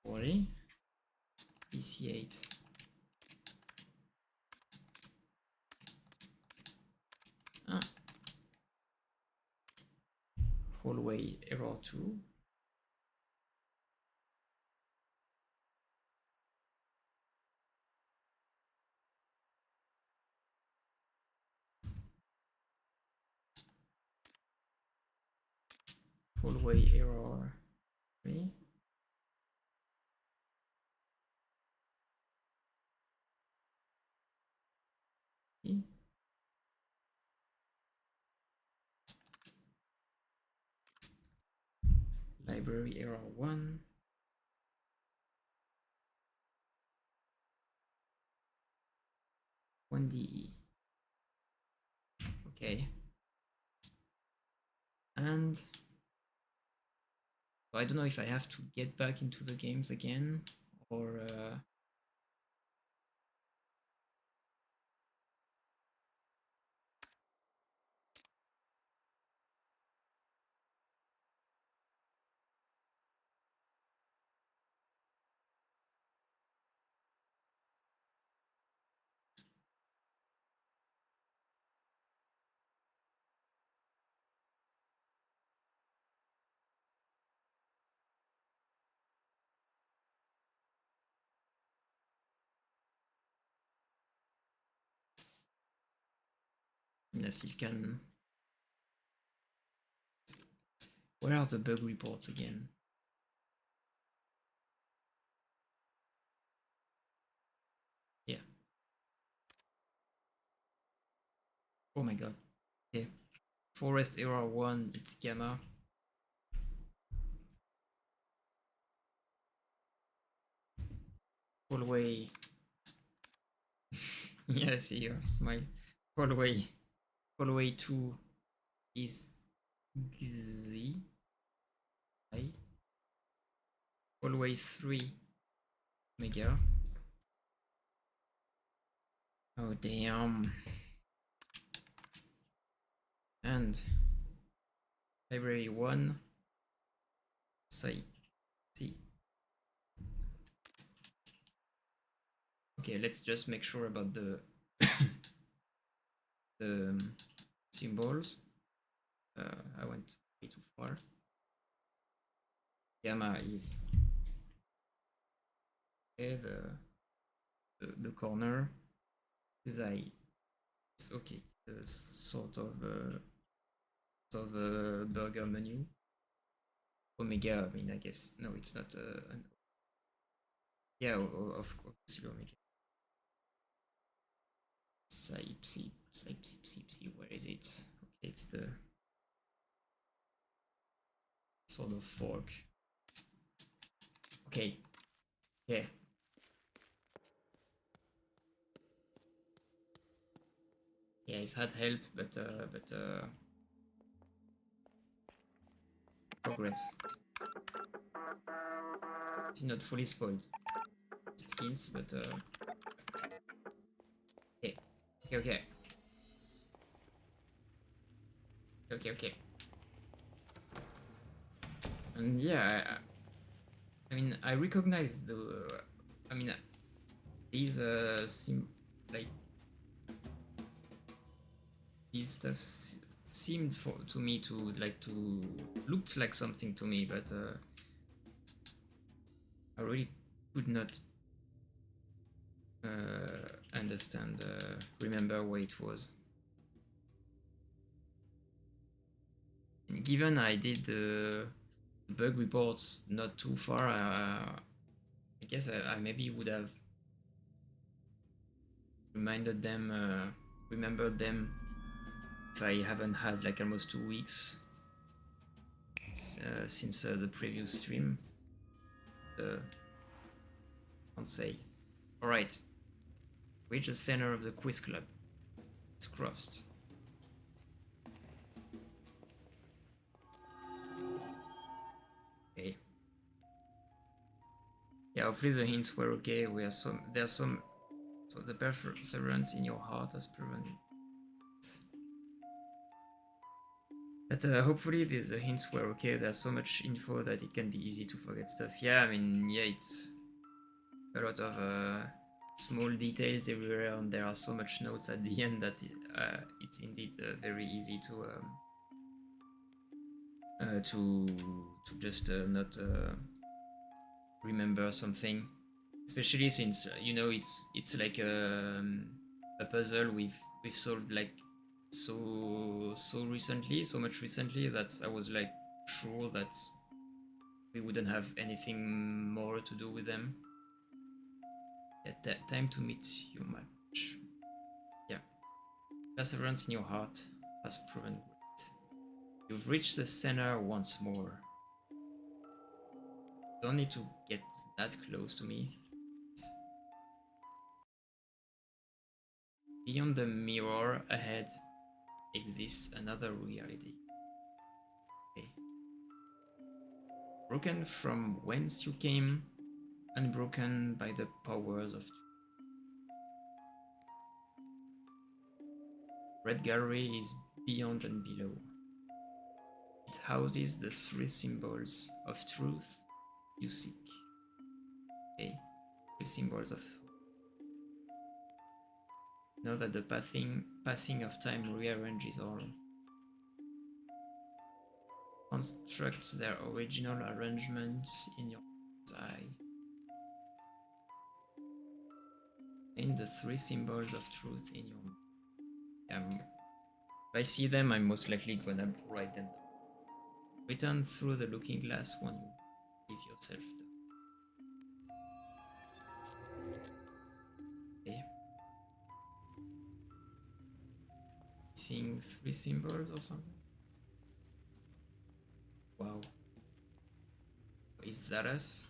Worry. EC8. Ah. Hallway error 2. Hallway error 3. Library error 1. One DE. Okay. And so I don't know if I have to get back into the games again or unless it can. Where are the bug reports again? Yeah. Oh my god. Yeah. Forest error 1, it's gamma. Hallway. Yeah, I see your smile. Hallway. Hallway 2 is Z. Hallway 3 Mega. Oh damn. And Library 1. Say. See. Okay, let's just make sure about the the symbols. I went way too far. Gamma is okay, the corner. Xi is okay, it's the sort of burger menu. Omega, I mean, I guess no, it's not an yeah, of course, Omega. Psi, where is it? Okay, it's the sort of fork. Okay, yeah. Yeah, I've had help, but progress. It's not fully spoiled. Just hints, but okay, okay. And yeah, I mean, I recognize the. I mean, these like these stuff seemed to me to looked like something to me, but I really could not understand, remember where it was. And given I did the bug reports not too far, I guess I maybe would have remembered them if I haven't had like almost 2 weeks since the previous stream. Can't say. All right, reach the center of the quiz club. It's crossed. Okay. Yeah, hopefully the hints were okay. There's some. So the perseverance in your heart has proven it. But hopefully the hints were okay. There's so much info that it can be easy to forget stuff. Yeah, I mean, yeah, it's a lot of small details everywhere, and there are so much notes at the end that it's indeed very easy to just not remember something, especially since it's like a puzzle we've solved like so recently, so much recently, that I was like sure that we wouldn't have anything more to do with them. At that time to meet you much. Yeah. Perseverance in your heart has proven great. You've reached the center once more. Don't need to get that close to me. Beyond the mirror ahead exists another reality. Okay. Broken from whence you came, unbroken by the powers of truth. Red Gallery is beyond and below. It houses the three symbols of truth you seek. Okay, three symbols of. Know that the passing of time rearranges all. Construct their original arrangement in your eye. In the three symbols of truth in your. If I see them, I'm most likely gonna write them down. Return through the looking glass when you leave yourself down. Okay. Seeing three symbols or something? Wow. Is that us?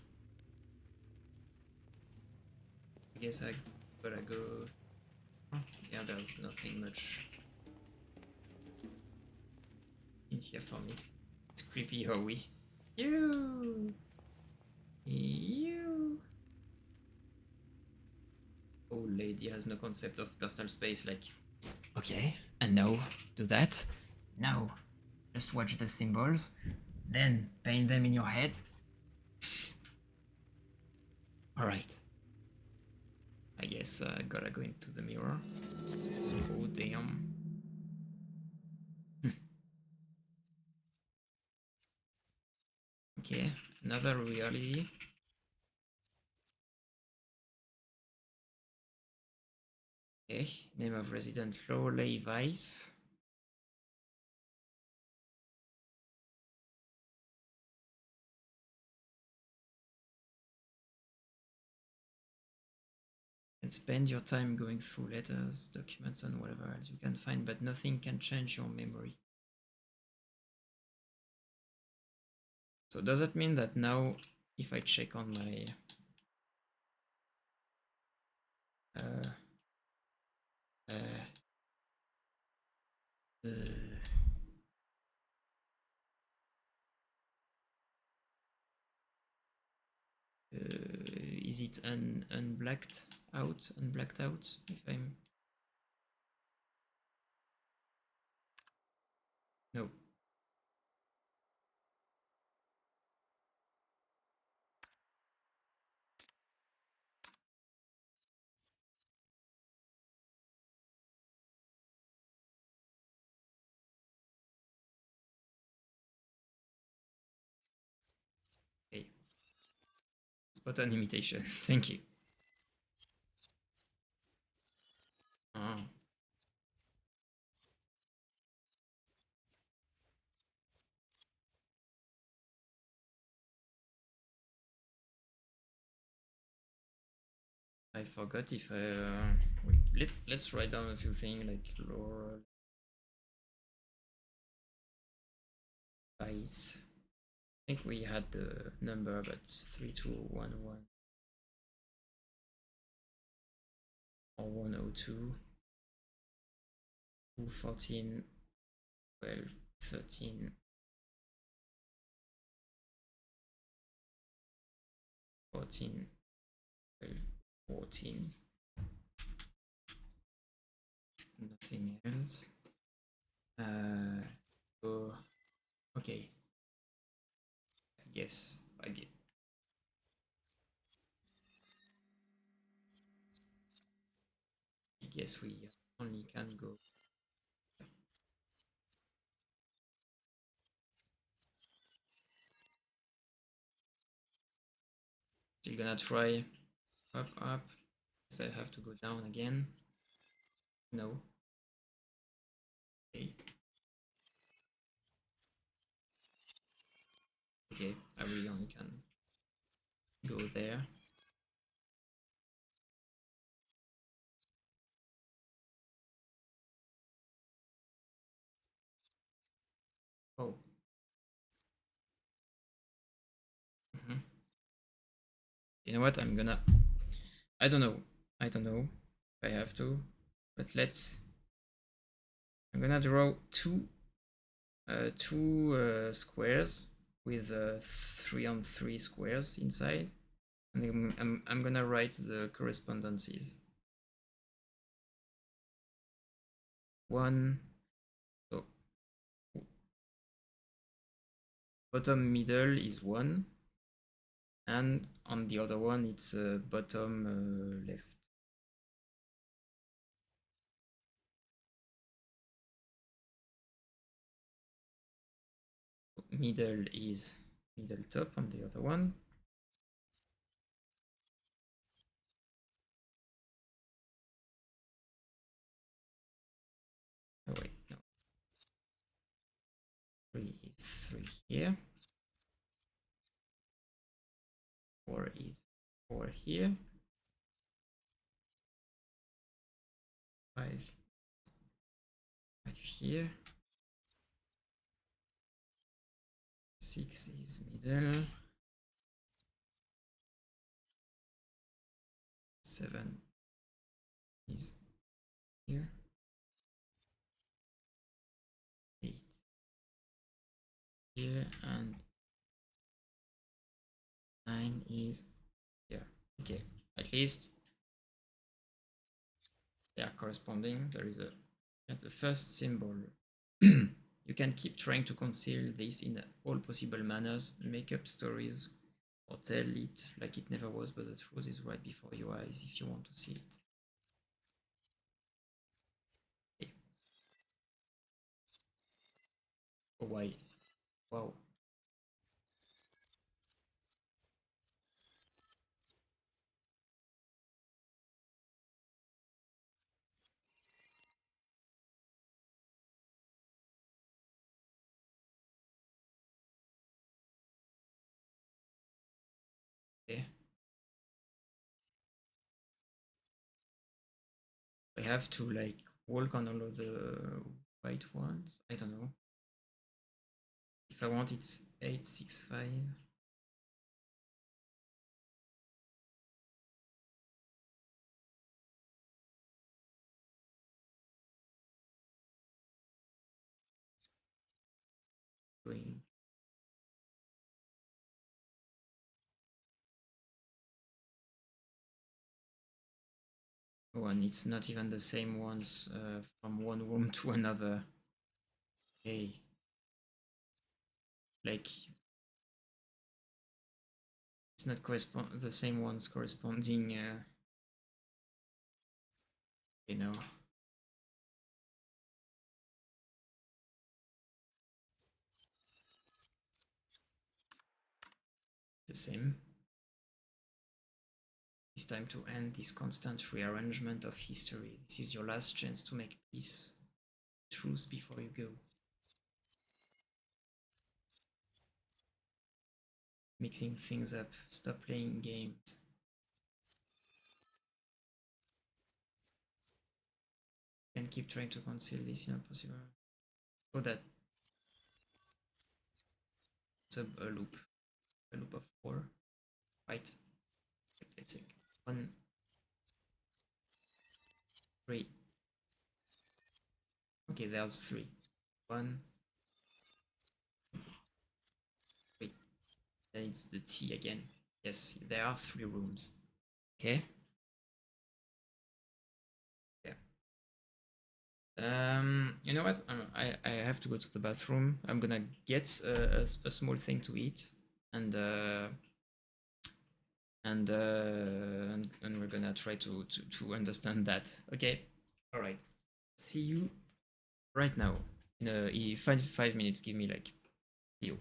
I guess I gotta go. Yeah, there's nothing much in here for me. It's creepy, Howie. You. Old lady has no concept of personal space. Like, okay, and now do that. No. Just watch the symbols, then paint them in your head. Alright. I guess I gotta go into the mirror. Oh damn. Okay, another reality. Okay, name of resident Lorelei Vice. And spend your time going through letters, documents, and whatever else you can find, but nothing can change your memory. So does that mean that now, if I check on my uh, uh, uh, is it unblacked out? Unblacked out? If I'm no. Okay. Spot on imitation. Thank you. Oh. I forgot if I wait, let's write down a few things like Laurel Ice. I think we had the number, but 3211 or 102, 214, 12, 13, 14, 12, 14. Nothing else. Oh, okay. I guess we only can go. Still gonna try up. So I have to go down again. No. Okay. Okay, I really only can go there. Oh. You know what? I don't know. I don't know if I have to, but I'm gonna draw two squares with 3 on 3 squares inside, and I'm gonna write the correspondences. One, so bottom middle is 1, and on the other one it's bottom left. Middle is middle top on the other one. Oh wait, no. 3 is 3 here. 4 is 4 here. 5 here. 6 is middle. 7 is here. 8 here, and 9 is here. Okay, at least they are corresponding. There is a at the first symbol You can keep trying to conceal this in all possible manners, make up stories, or tell it like it never was, but the truth is right before your eyes if you want to see it. Okay. Oh, why? Wow. Okay. I have to like walk on all of the white ones. I don't know. If I want, it's 865. Going. Oh, and it's not even the same ones from one room to another. Hey, like it's not correspond the same ones corresponding. You know, the same. It's time to end this constant rearrangement of history. This is your last chance to make peace, truth before you go. Mixing things up. Stop playing games. And keep trying to conceal this in a possible. Oh, that's a loop. A loop of 4. Right. Let's take 1, 3. Okay, there's 3. 1, 3. Then it's the T again. Yes, there are 3 rooms. Okay. Yeah. You know what? I have to go to the bathroom. I'm gonna get a small thing to eat, and and we're gonna try to understand that. Okay. All right. See you right now. In 5 minutes. Give me like you.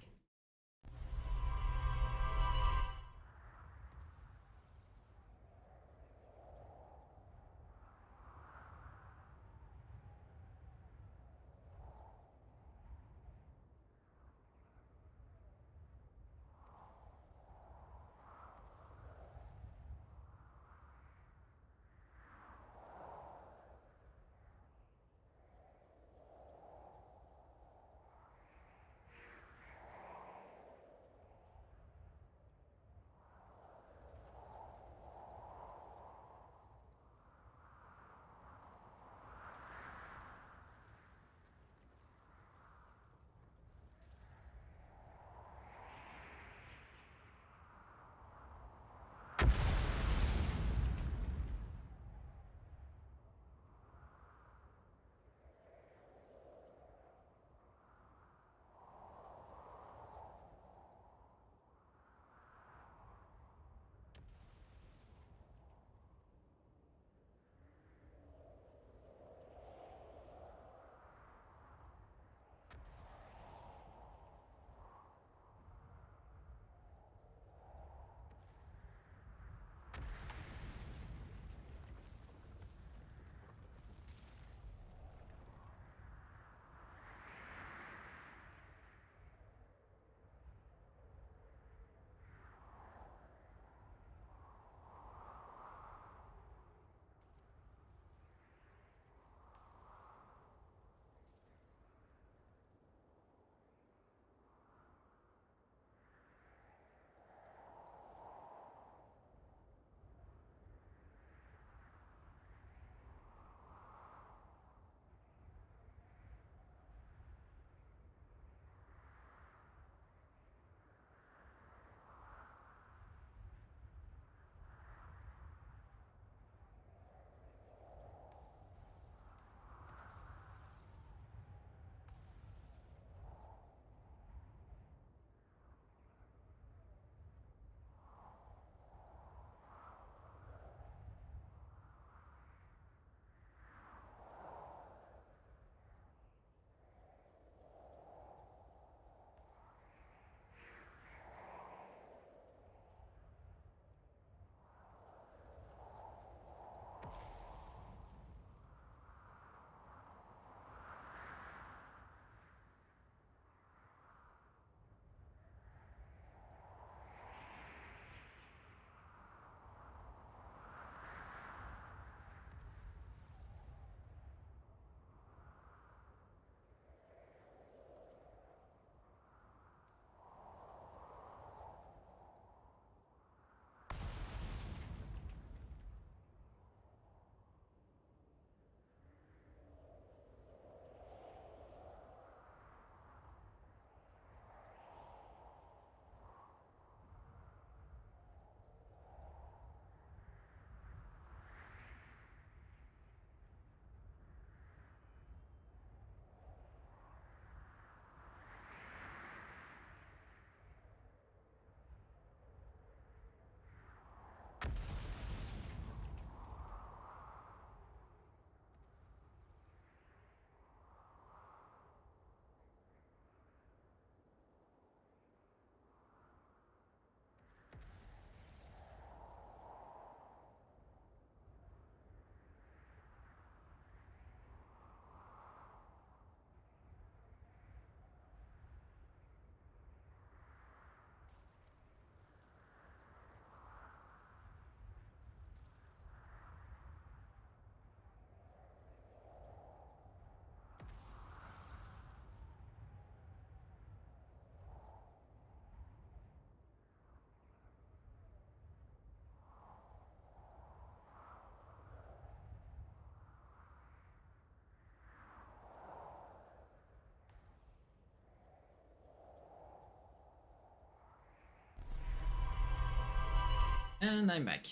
And I'm back.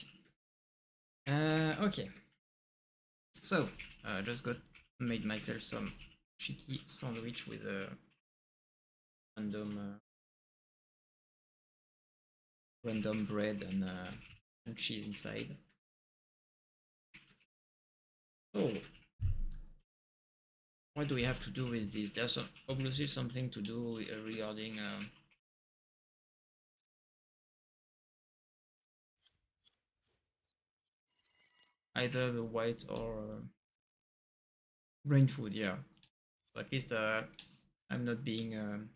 Okay. So, just got made myself some cheeky sandwich with a random random bread and cheese inside. Oh, what do we have to do with this? There's obviously something to do regarding either the white or brain food. Yeah, so at least I'm not being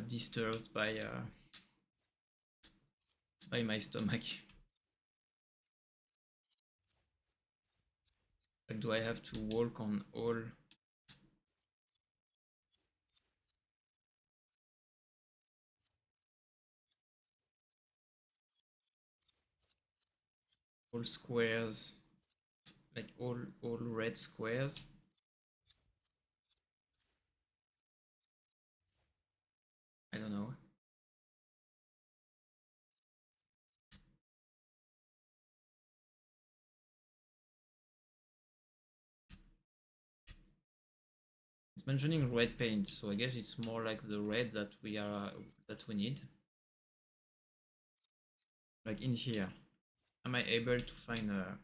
disturbed by my stomach. Like, do I have to walk on all squares, like all red squares? I don't know. It's mentioning red paint, so I guess it's more like the red that we need. Like in here, am I able to find a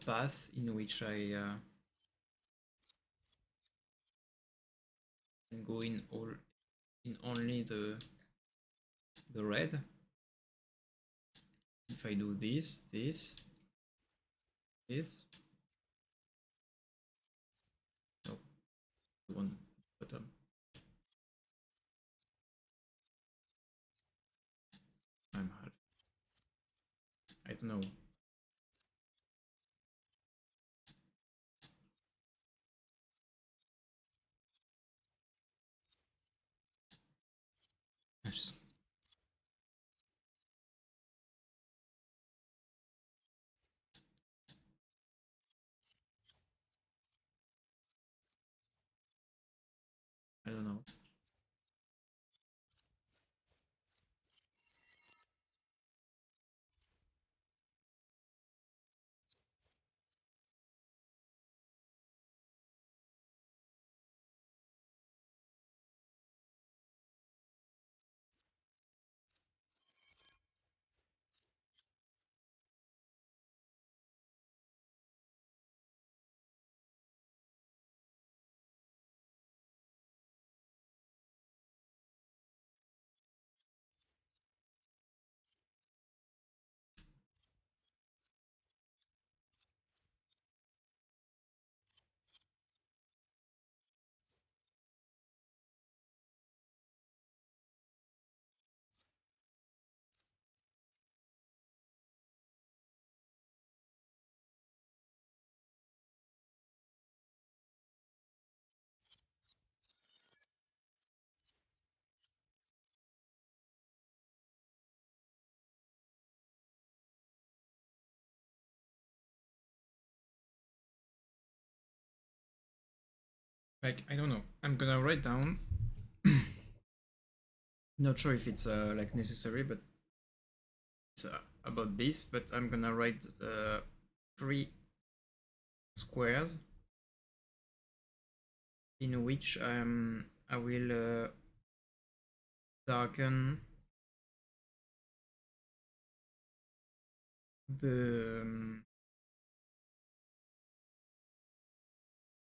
path in which I can go in only the red? If I do this, no, the one bottom. I'm half. I don't know. I just, I don't know. Like, I don't know. I'm gonna write down. Not sure if it's like necessary, but it's about this. But I'm gonna write 3 squares in which I will darken the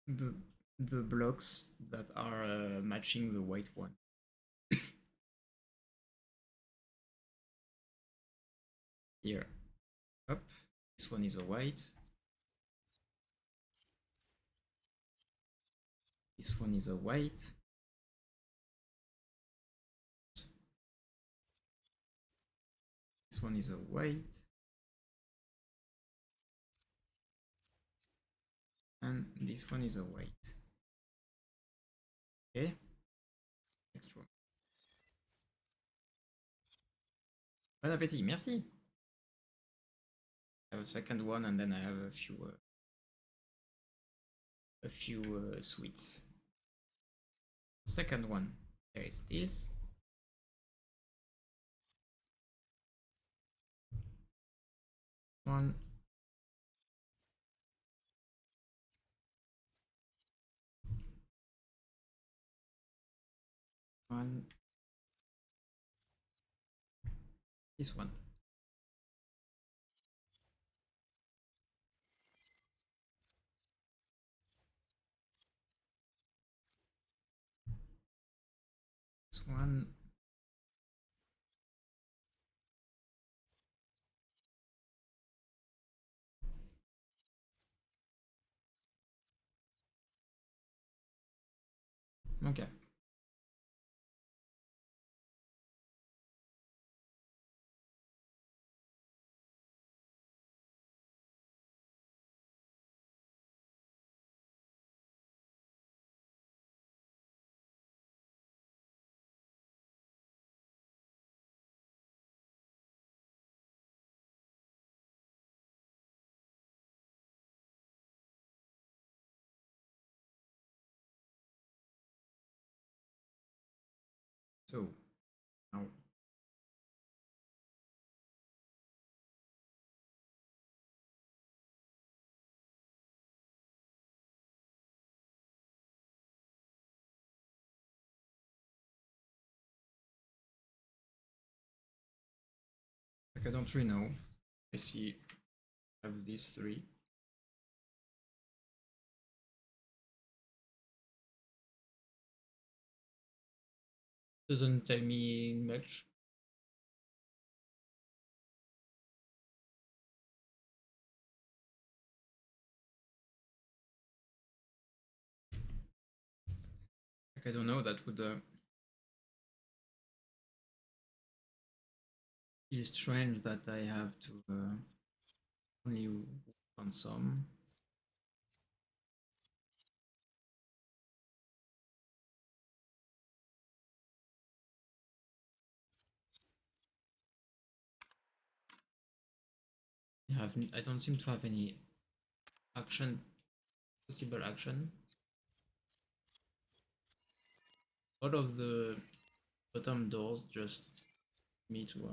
the the blocks that are matching the white one. Here, up. This one is a white. This one is a white. This one is a white. And this one is a white. Okay. Next row. Bon appétit, merci. I have a second one, and then I have a few sweets. Second one, there is this. One. One. This one. This one. Okay. So now like I don't really know. I see I have these three. Doesn't tell me much. Like I don't know, that would feel strange that I have to only work on some. I don't seem to have any action, possible action. All of the bottom doors just me to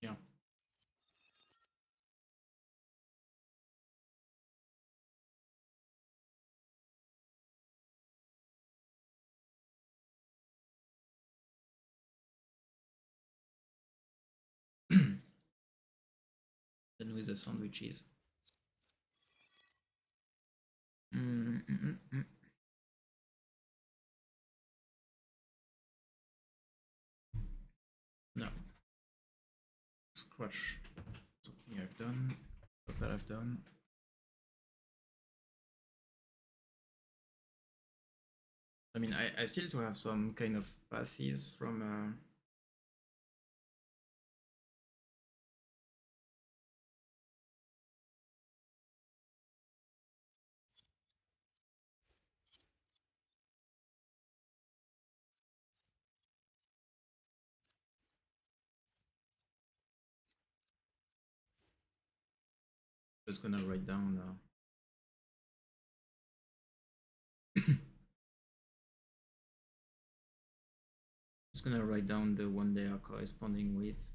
yeah. Then with the sandwiches. Mm, mm, mm, mm. No. Scratch something I've done. Stuff that I've done. I mean, I still do have some kind of pathies from just gonna write down just gonna write down the one they are corresponding with.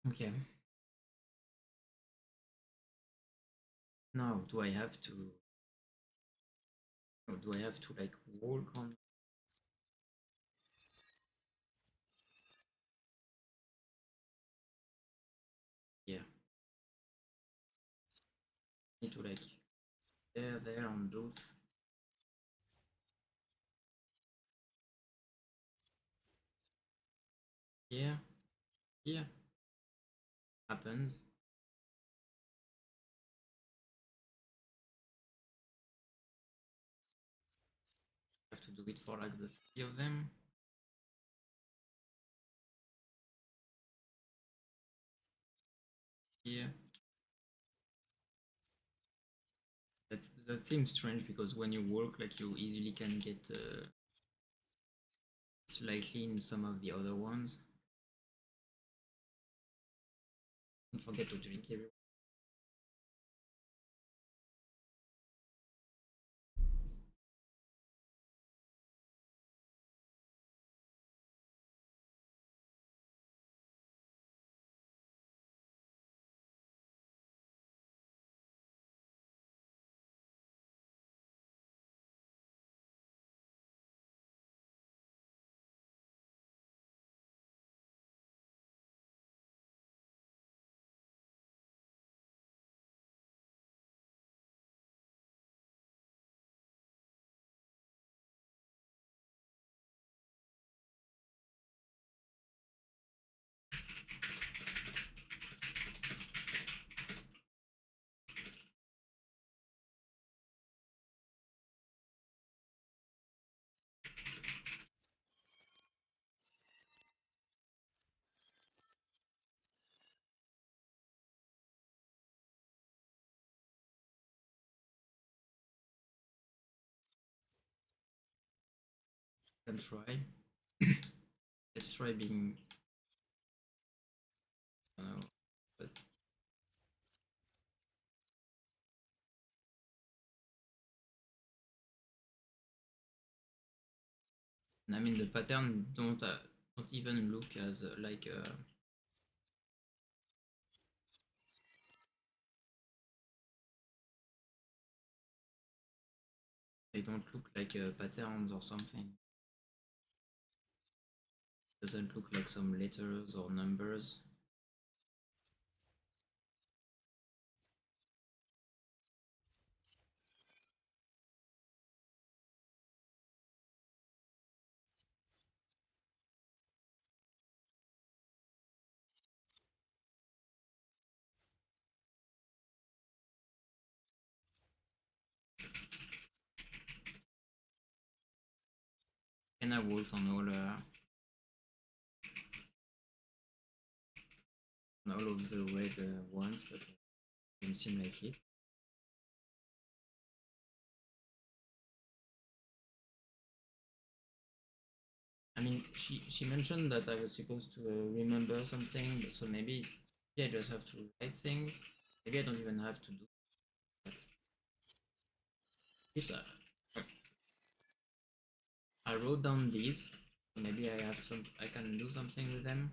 Okay. Now, do I have to? Or do I have to like walk on? Yeah. Need to like there on both. Yeah, yeah, happens. Have to do it for like the three of them. Yeah, that seems strange because when you work, like you easily can get slightly in some of the other ones. Don't forget to drink everyone. Can try. Let's try being. But I mean the pattern don't even look as like they don't look like patterns or something. Doesn't look like some letters or numbers. And I worked on all of the red ones, but it didn't seem like it. I mean, she mentioned that I was supposed to remember something, so maybe I just have to write things. Maybe I don't even have to do that. This, I wrote down these. Maybe I have some. I can do something with them.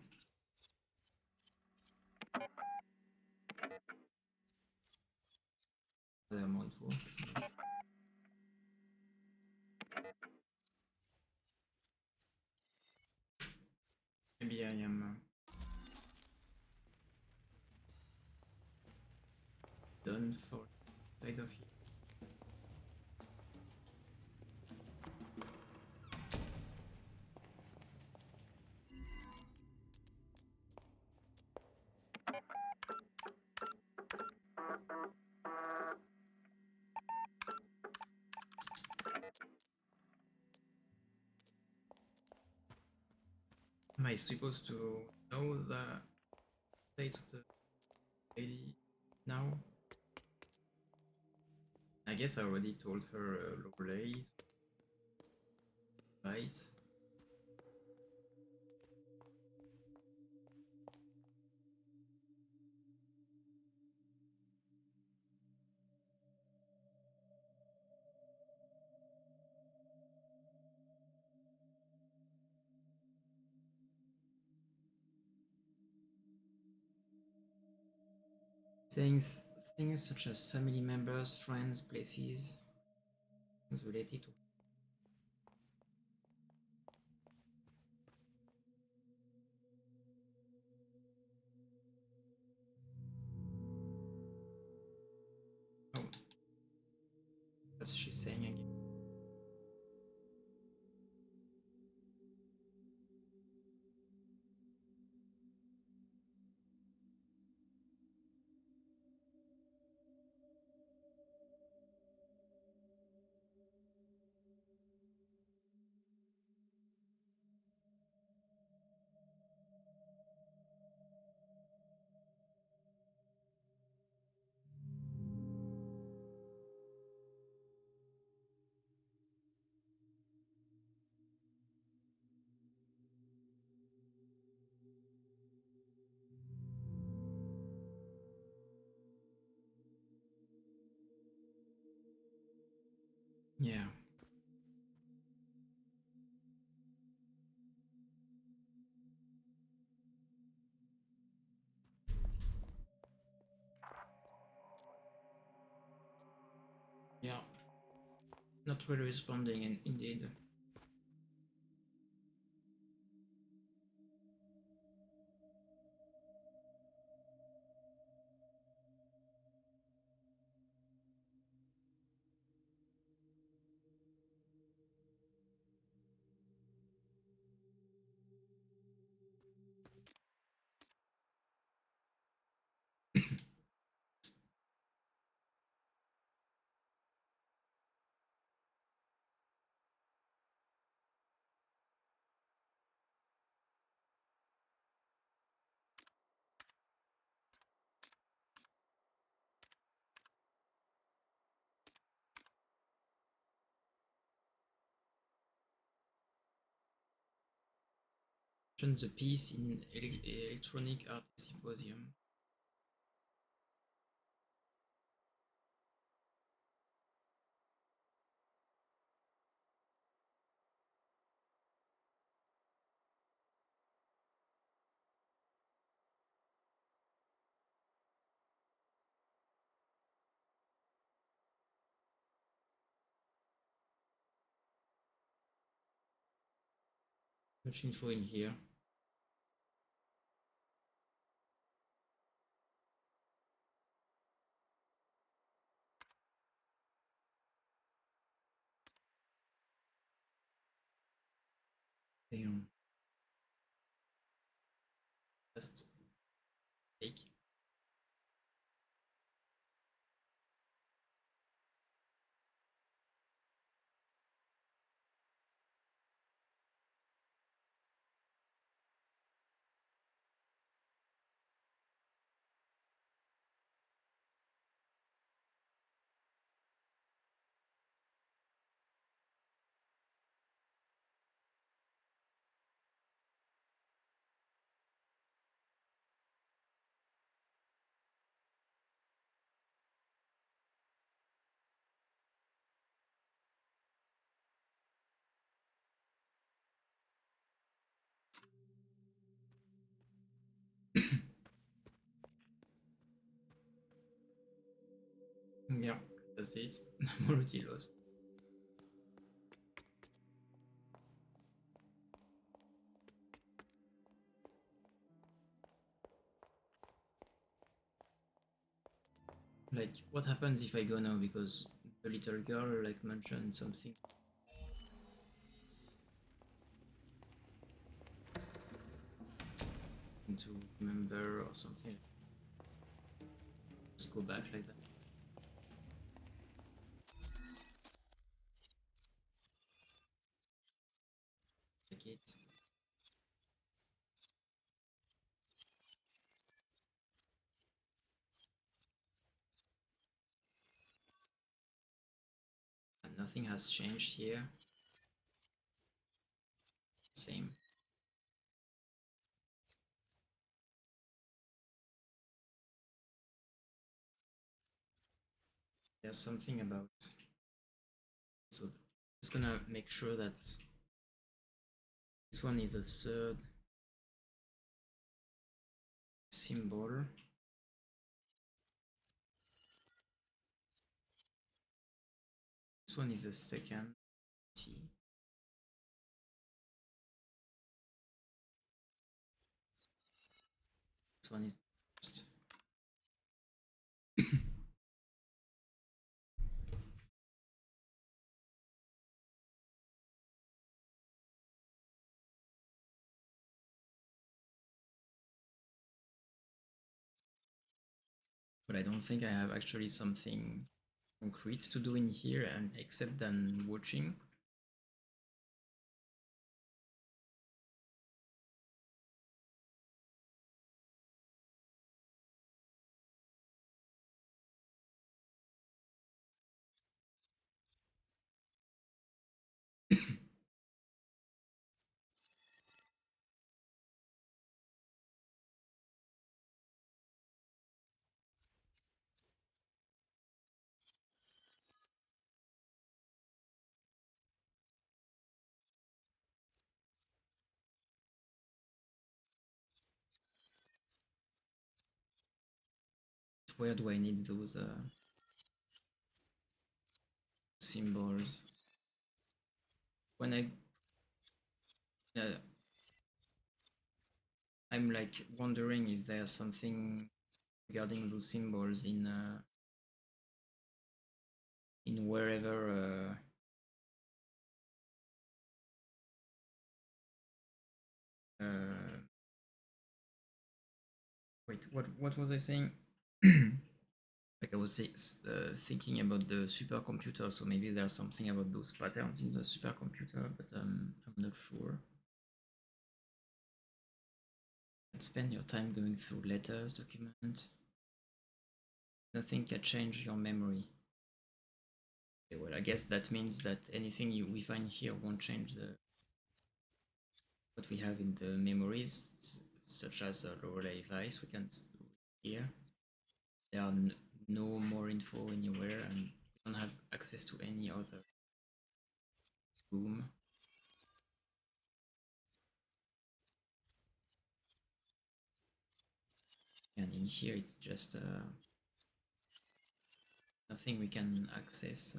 They're mindful. Maybe I am done for side of here. Am I supposed to know the state of the lady now? I guess I already told her Lorelei advice. Saying things such as family members, friends, places, things related to. Oh, that's she's saying again. Yeah. Yeah. Not really responding, indeed. The piece in Electronic Art Symposium. Much info in here. Damn. Just take. Yeah, that's it. I'm already lost. Like, what happens if I go now? Because the little girl like mentioned something to remember or something. Just go back like that. Like it. And nothing has changed here. Same. There's something about. So just gonna make sure that this one is the third symbol. This one is the second T. This one is the first. But I don't think I have actually something concrete to do in here, and except than watching. where do I need those symbols? When I'm like wondering if there's something regarding those symbols in wherever wait, what was I saying? Like I was thinking about the supercomputer, so maybe there's something about those patterns in the supercomputer, but I'm not sure. Spend your time going through letters, document. Nothing can change your memory. Okay, well, I guess that means that anything we find here won't change what we have in the memories, such as a Lorelei Vice. We can here. There are no more info anywhere, and we don't have access to any other room. And in here, it's just nothing we can access.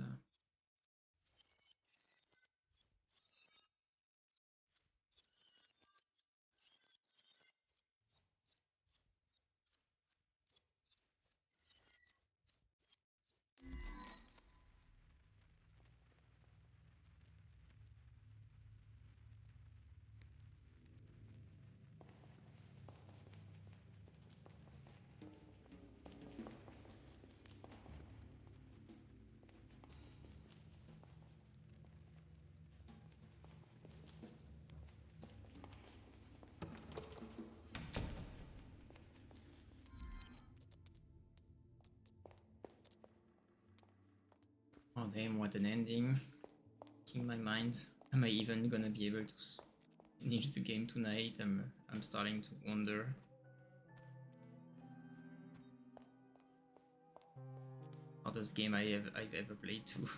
Oh damn, what an ending. In my mind, am I even gonna be able to finish the game tonight? I'm starting to wonder. Hardest game I've ever played too.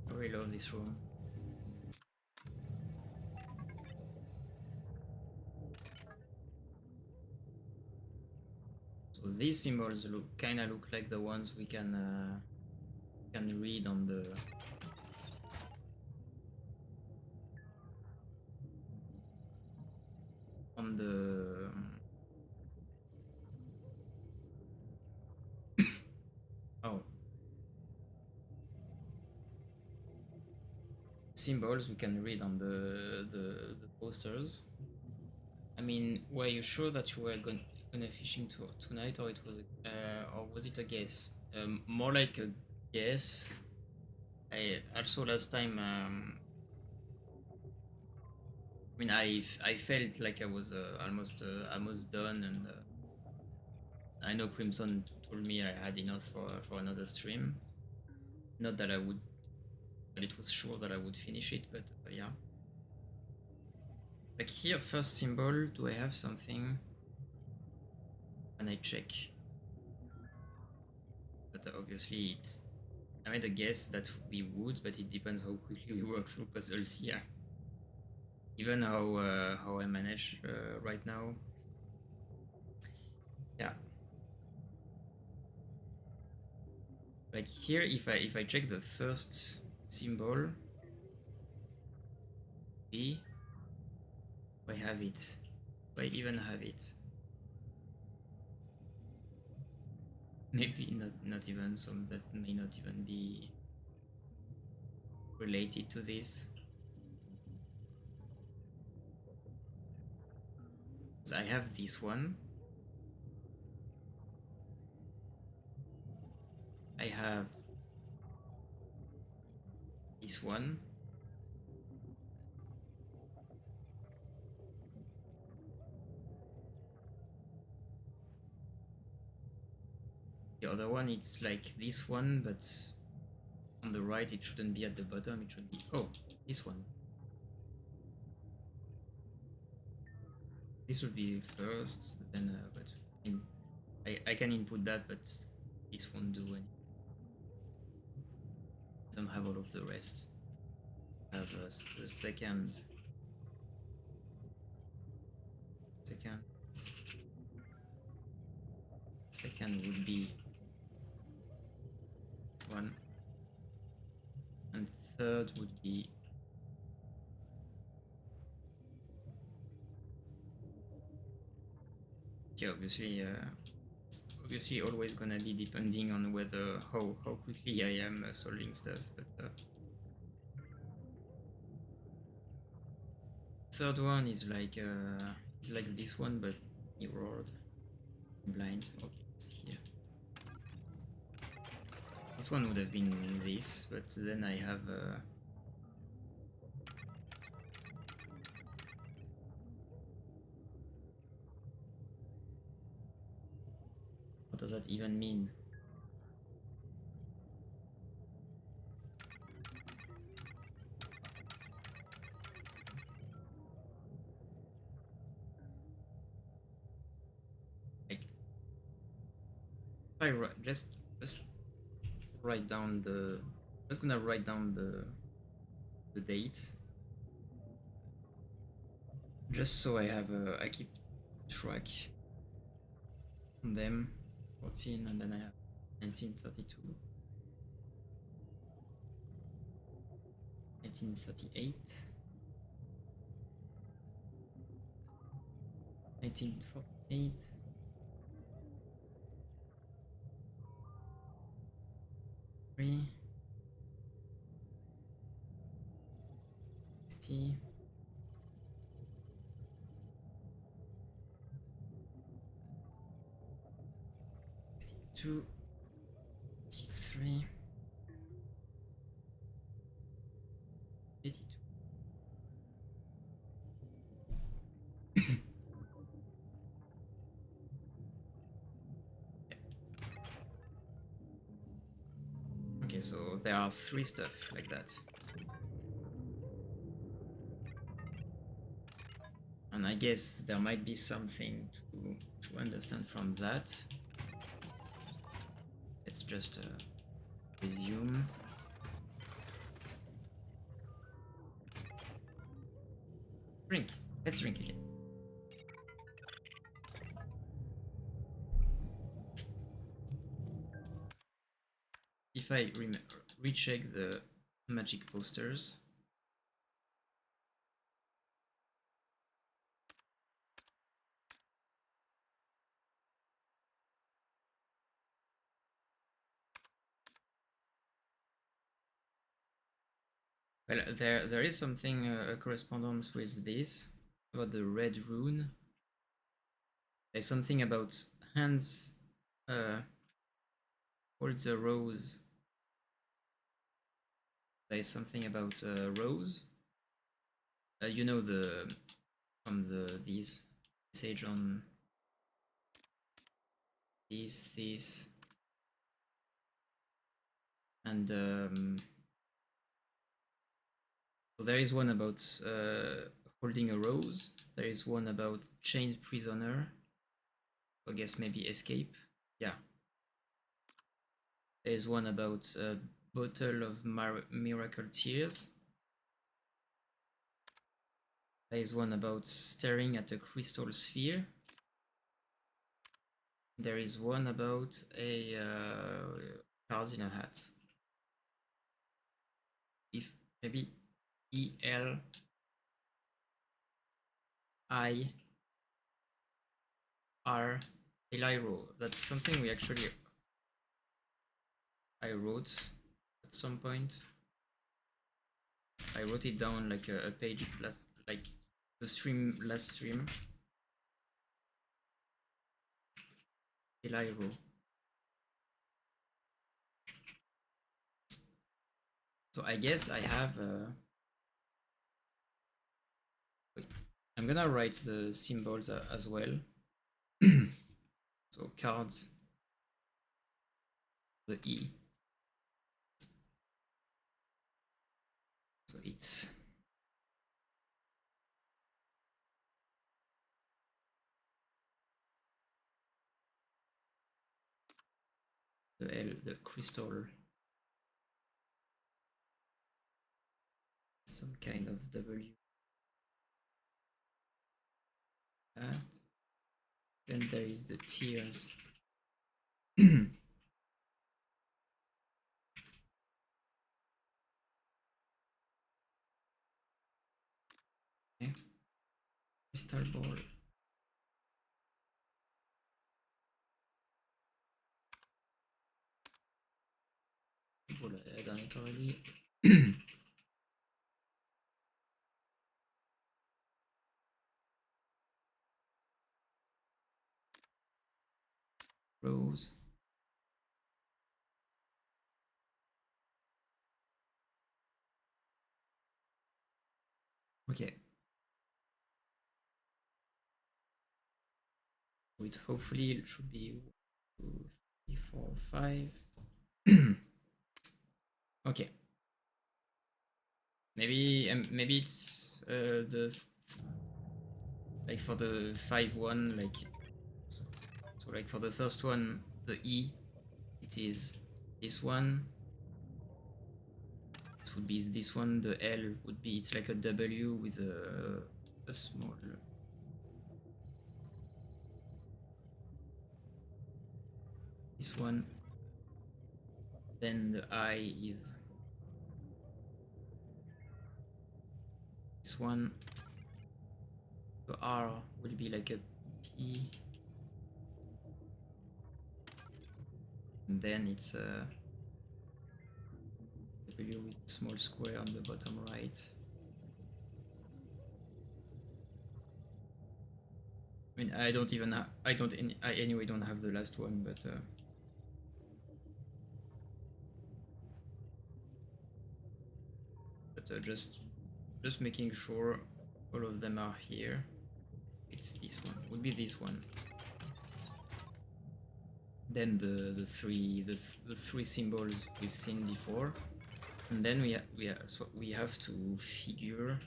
I really love this room. So these symbols kinda look like the ones we can read on the on the oh, symbols we can read on the posters. I mean, were you sure that you were gonna fishing tonight, or or was it a guess? More like a guess. I also last time. I mean, I felt like I was almost done, and I know Crimson told me I had enough for another stream. Not that I would, that it was sure that I would finish it, but yeah. Like here, first symbol. Do I have something? And I check, but obviously it's. I made a guess that we would, but it depends how quickly we work through puzzles here. Even how I manage right now. Yeah. Like here, if I check the first symbol, B, I have it. Do I even have it? Maybe not even. So that may not even be related to this. So I have this one. I have this one. The other one, it's like this one, but on the right, it shouldn't be at the bottom. It should be, oh, this one. This would be first, then, but I mean, I can input that, but this won't do anything. I don't have all of the rest. I have the second would be this one, and third would be yeah, obviously always gonna be depending on whether how quickly I am solving stuff, but third one is like this one but mirrored blind. Okay, it's here. This one would have been this, but then I have what does that even mean? Like, if I just write down the, I'm just gonna write down the dates, just so I have I keep track on them. 14, and then I have 1932, 1938, 1948, 3, 60, 62, 63, 82. Okay, so there are 3 stuff like that. And I guess there might be something to understand from that. Let's just resume. Drink. Let's drink again. If I recheck the magic posters, well, there is something a correspondence with this about the red rune. There's something about hands hold the rose. There is something about rose. You know, the from these message on this and so there is one about holding a rose. There is one about chained prisoner. I guess maybe escape. Yeah. There is one about a bottle of miracle tears. There is one about staring at a crystal sphere. There is one about a card in a hat. If maybe ELIRO. Eliro. That's something we actually I wrote at some point. I wrote it down like a page last, like the last stream. Eliro. So I guess I have wait, I'm gonna write the symbols as well. So cards, the E. So it's the crystal, some kind of W. That. Then there is the tears. Okay. Crystal ball. Ball, I done it already. Rose. Okay. Wait, hopefully it should be 1, 2, 3, 4, 5. Okay. Maybe it's the like for the 5-1, like so, so like for the first one, the E, it is this one. It would be this one. The L would be, it's like a W with a small. This one. Then the I is this one. The R will be like a P. And then it's a W with a small square on the bottom right. I mean, I don't even have, I anyway don't have the last one, but just making sure all of them are here. It's this one. Would be this one. Then the three symbols we've seen before, and then we have to figure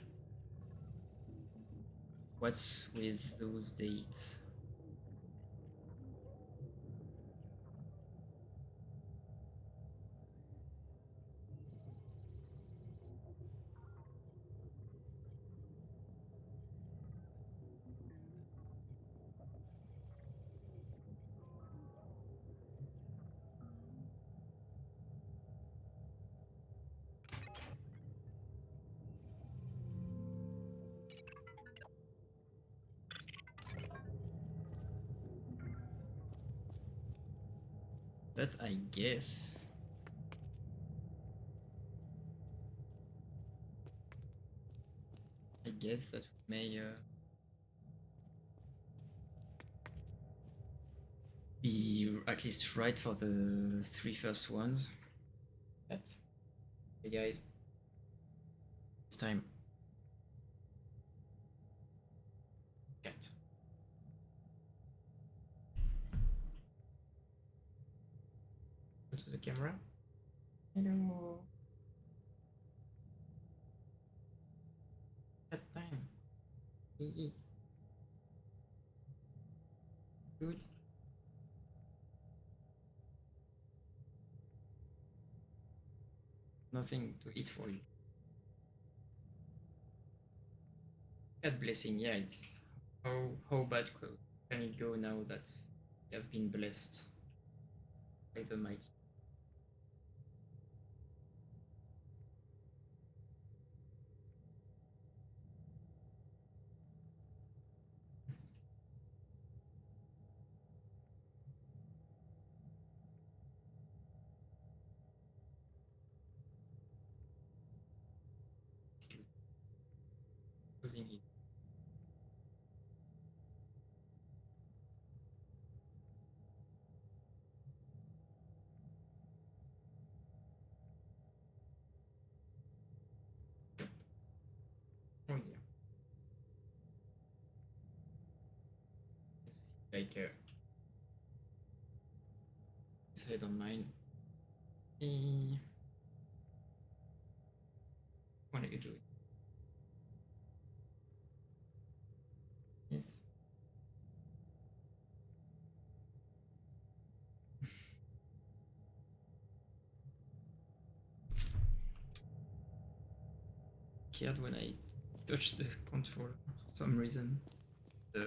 what's with those dates. But I guess that we may be at least right for the 3 first ones. But, hey guys, it's time. Cat. Go to the camera. Hello. Cat time. Easy. Good. Nothing to eat for you. Cat blessing, yeah, it's how bad can it go now that you have been blessed by the mighty? Losing it. Oh yeah. Like his head on mine. What are you doing? Yes. scared when I touch the controller for some reason. I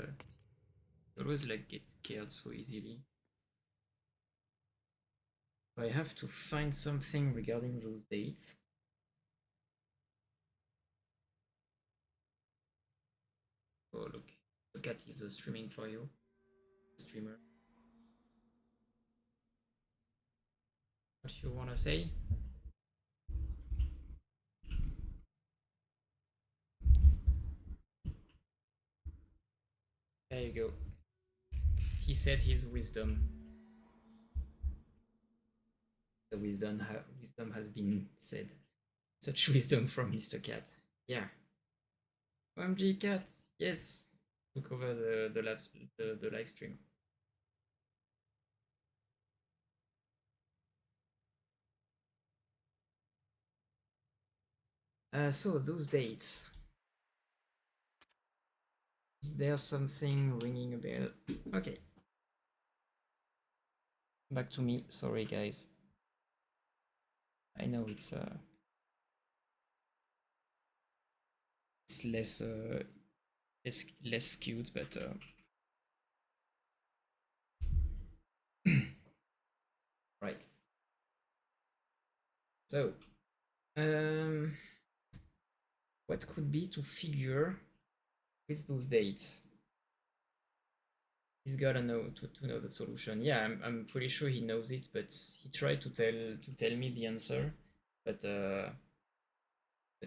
always like get scared so easily. So I have to find something regarding those dates. Oh look, the cat is streaming for you, streamer. What you wanna say? There you go. He said his wisdom. The wisdom has been said. Such wisdom from Mr. Cat. Yeah. OMG Cat. Yes. Took over the live stream. So those dates. Is there something ringing a bell? Okay. Back to me. Sorry guys. I know it's less skewed, but right. So what could be to figure with those dates? He's gotta know to know the solution. Yeah, I'm pretty sure he knows it, but he tried to tell me the answer, but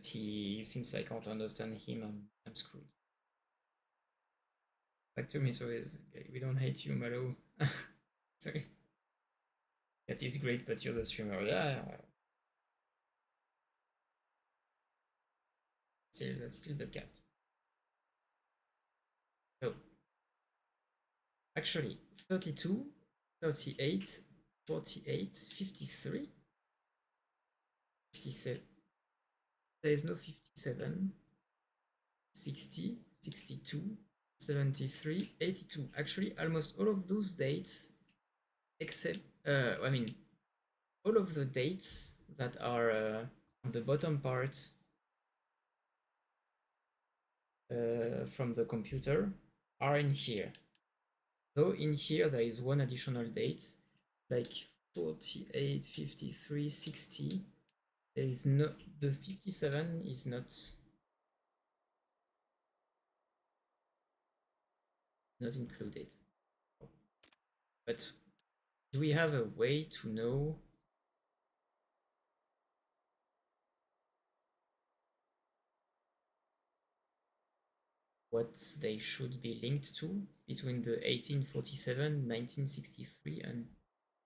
he since I can't understand him, I'm screwed. Back to me, so is we don't hate you, Malo. Sorry. That is great, but you're the streamer. Yeah, that's still the cat. So actually 32, 38, 48, 53, 57. There is no 57. 60, 62, 73, 82. Actually, almost all of those dates, except, I mean, all of the dates that are on the bottom part from the computer are in here. Though in here there is one additional date, like 48, 53, 60. There is no, the 57 is not included. But do we have a way to know what they should be linked to between the 1847, 1963, and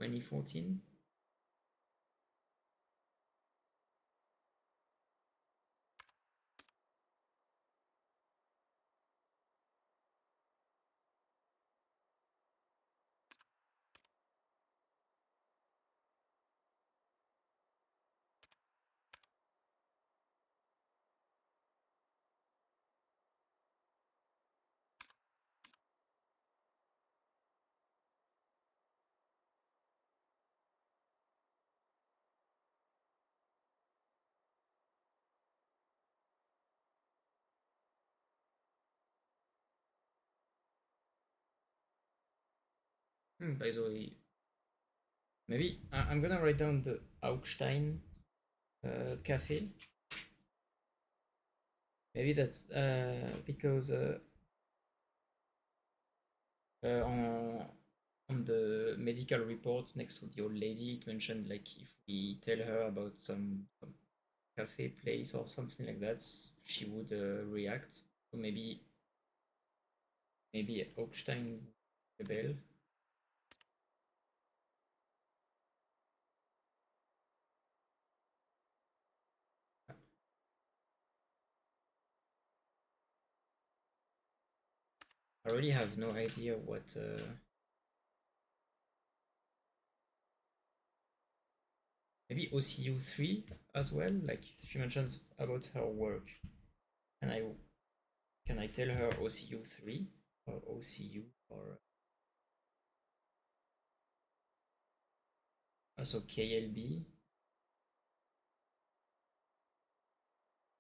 2014? By the way, maybe I'm gonna write down the Augstein cafe. Maybe that's because on the medical report next to the old lady, it mentioned like if we tell her about some cafe place or something like that, she would react. So maybe Augstein Bell. I really have no idea what. Maybe OCU3 as well. Like she mentions about her work, and can I tell her OCU3 or OCU or also KLB?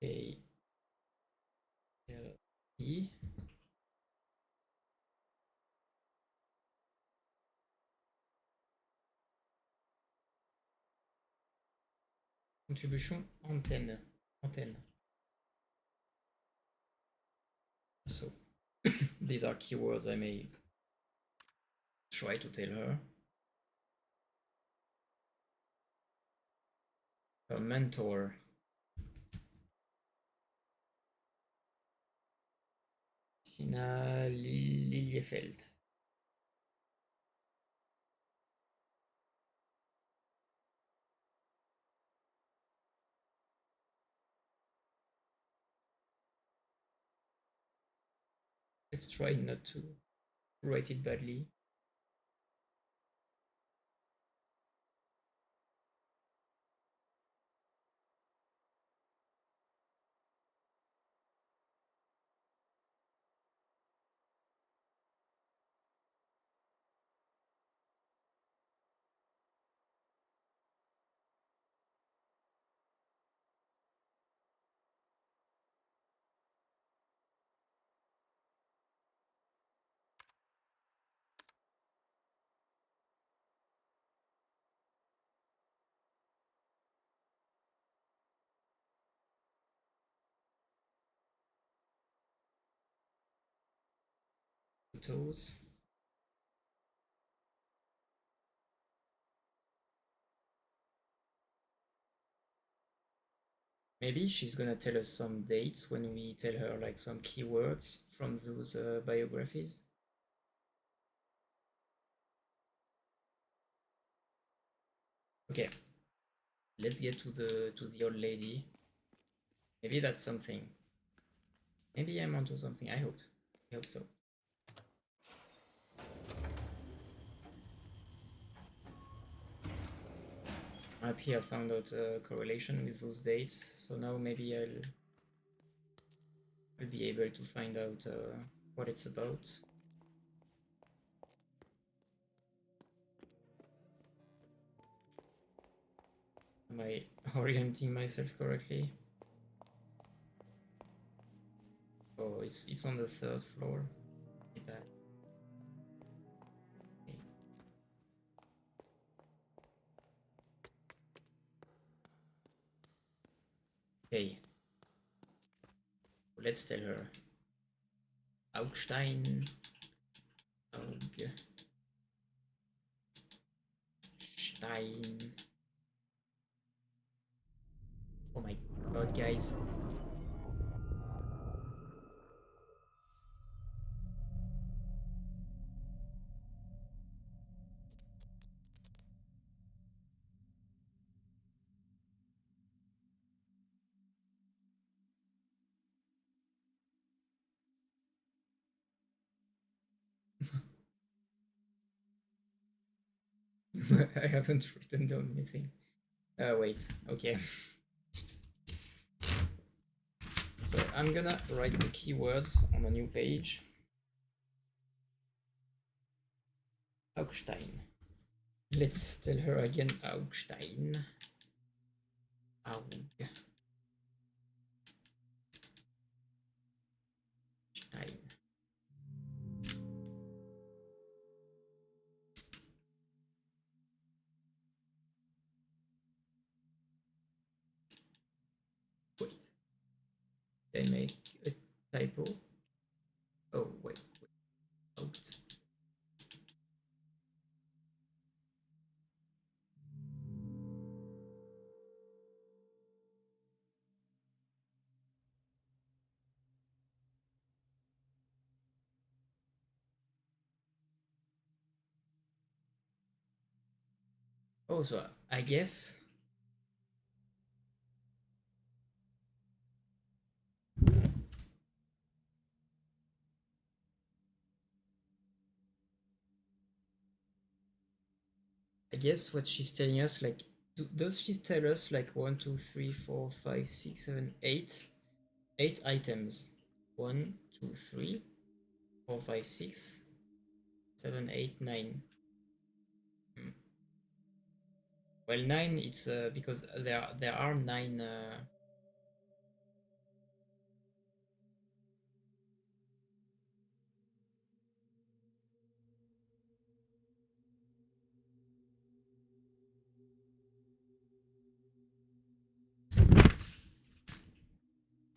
Okay. E. Contribution antenne. Antenne. So these are keywords I may try to tell her. Her mentor. Tina Liliefeld. Let's try not to write it badly. Photos. Maybe she's gonna tell us some dates when we tell her like some keywords from those biographies. Okay, let's get to the old lady. Maybe that's something. Maybe I'm onto something. I hope. I hope so. I'm happy I found out a correlation with those dates. So now maybe I'll be able to find out what it's about. Am I orienting myself correctly? Oh, it's on the 3rd floor. Okay. Okay. Let's tell her. Augstein. Augstein. Oh my god, guys. I haven't written down anything. Wait, okay. So I'm gonna write the keywords on a new page. Augstein. Let's tell her again. Augstein. Augstein. Wait. Did I make a typo? Oh, wait. Out. Oh, so I guess what she's telling us, like, does she tell us like 1, 2, 3, 4, 5, 6, 7, 8, 8 items? 1, 2, 3, 4, 5, 6, 7, 8, 9. Well, 9. It's because there are 9.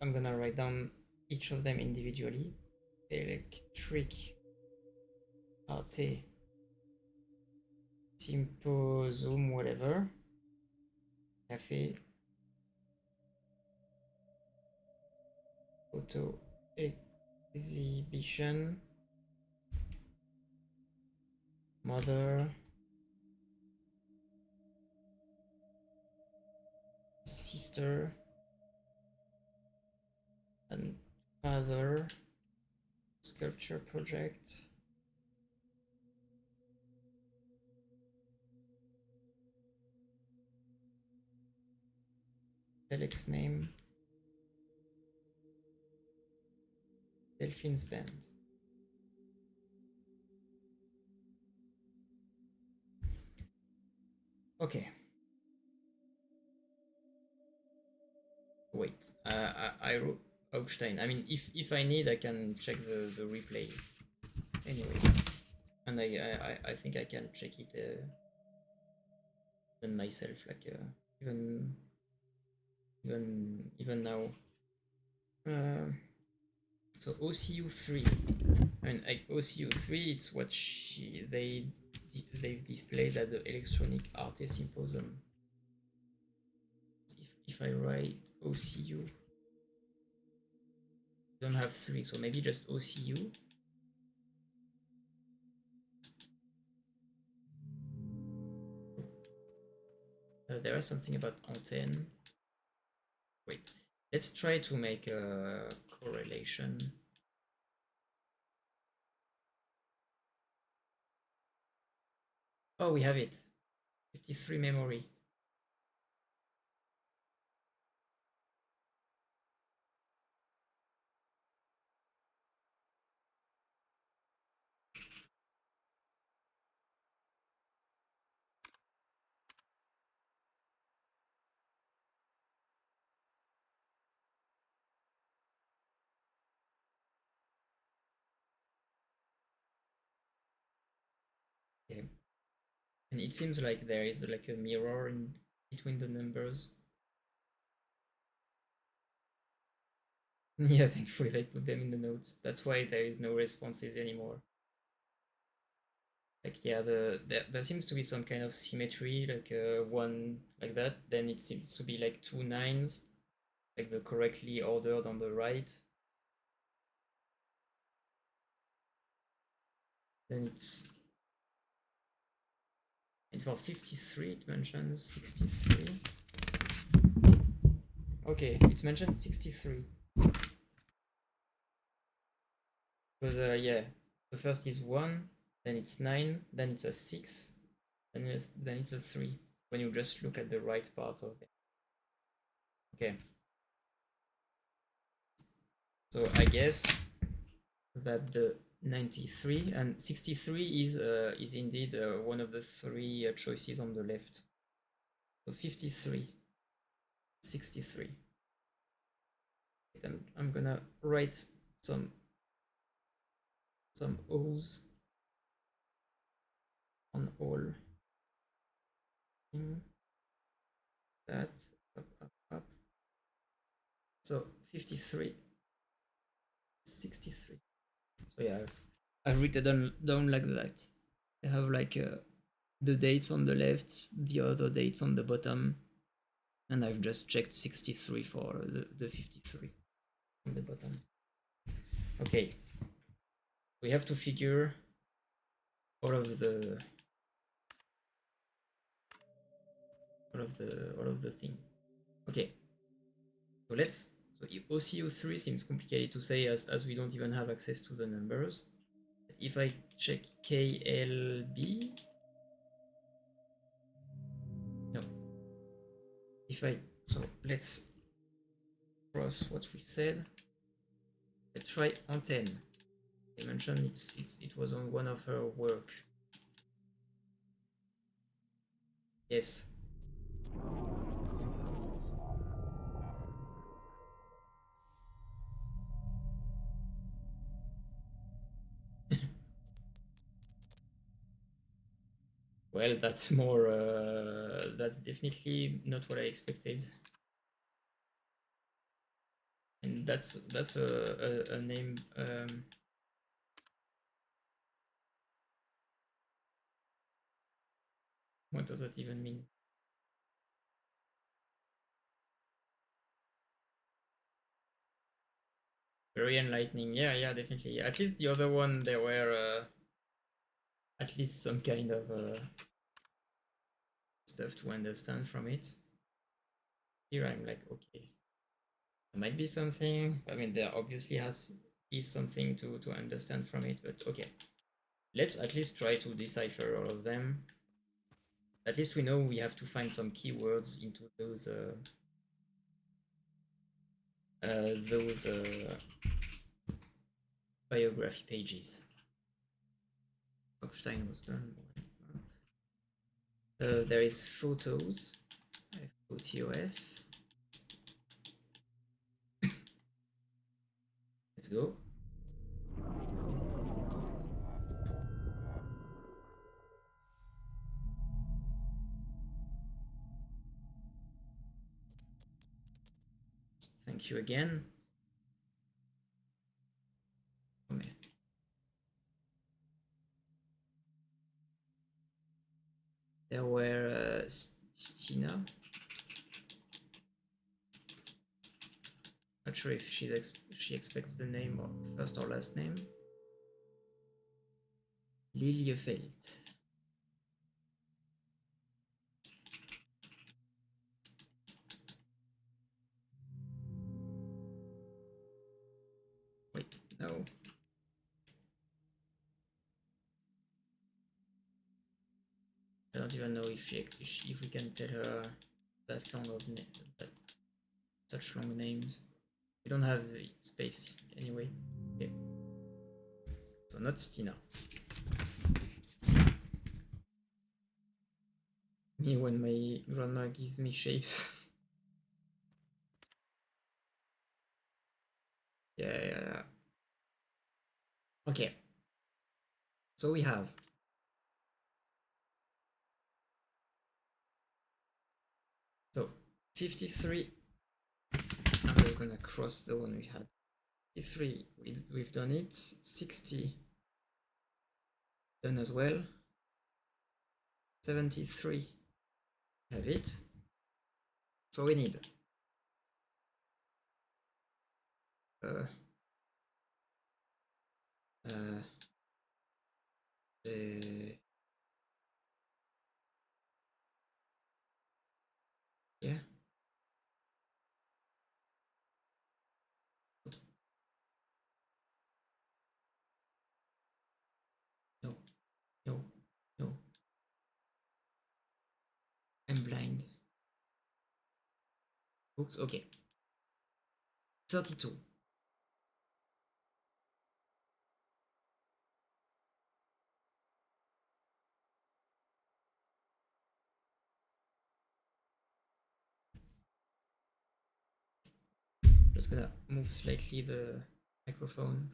I'm gonna write down each of them individually. Electric, Arte, Symposium, whatever, Cafe, Photo, Exhibition, Mother, Sister, and Father, Sculpture Project, Telex name, Delphine's Band. Okay. Wait, I wrote Augstein. I mean, if I need, I can check the replay anyway, and I think I can check it even myself, like even even now. Uh, so OCU3. I mean, like OCU3, it's what they've displayed at the Electronic Arts Symposium. If I write OCU, don't have 3, so maybe just OCU. There is something about antenne. Wait, let's try to make a correlation. Oh, we have it. 53 memory. Okay. And it seems like there is like a mirror in between the numbers. Yeah, thankfully they put them in the notes. That's why there is no responses anymore. Like, yeah, there seems to be some kind of symmetry, like one like that. Then it seems to be like 2 nines, like the correctly ordered on the right. Then it's, and for 53 it mentions 63. Okay, it's mentioned 63. Because yeah, the first is 1, then it's 9, then it's a 6, then it's a 3. When you just look at the right part of it. Okay. So I guess that the 93 and 63 is indeed one of the 3 choices on the left. So 53, 63. I'm gonna write some O's on all. That up, up, up. So 53, 63. So yeah, I've written down like that. I have like the dates on the left, the other dates on the bottom, and I've just checked 63 for the 53 on the bottom. Okay, we have to figure all of the thing. Okay, so let's. So OCU3 seems complicated to say as we don't even have access to the numbers. But if I check KLB, no. If I, so let's cross what we've said. Let's try antenne. I mentioned it was on one of her work. Yes. Well, that's more. That's definitely not what I expected. And that's a name. What does that even mean? Very enlightening. Yeah, yeah, definitely. At least the other one, there were at least some kind of stuff to understand from it. Here I'm like, okay, there might be something. I mean, there obviously is something to understand from it, but okay. Let's at least try to decipher all of them. At least we know we have to find some keywords into those biography pages. Hochstein was done. There is photos. Photos. Let's go. Thank you again. There were Stina. Not sure if she expects the name or first or last name. Liljefeld. Wait, no. I don't even know if we can tell her that long of such long names. We don't have space anyway. Okay. So not Stina. Me when my grandma gives me shapes. Yeah. Okay. So we have so 53. I'm just gonna cross the one we had. 53, we've done it. 60 done as well. 73 have it. So we need uh, yeah. No, no, no. I'm blind. Books, okay. 32. Just gonna move slightly the microphone.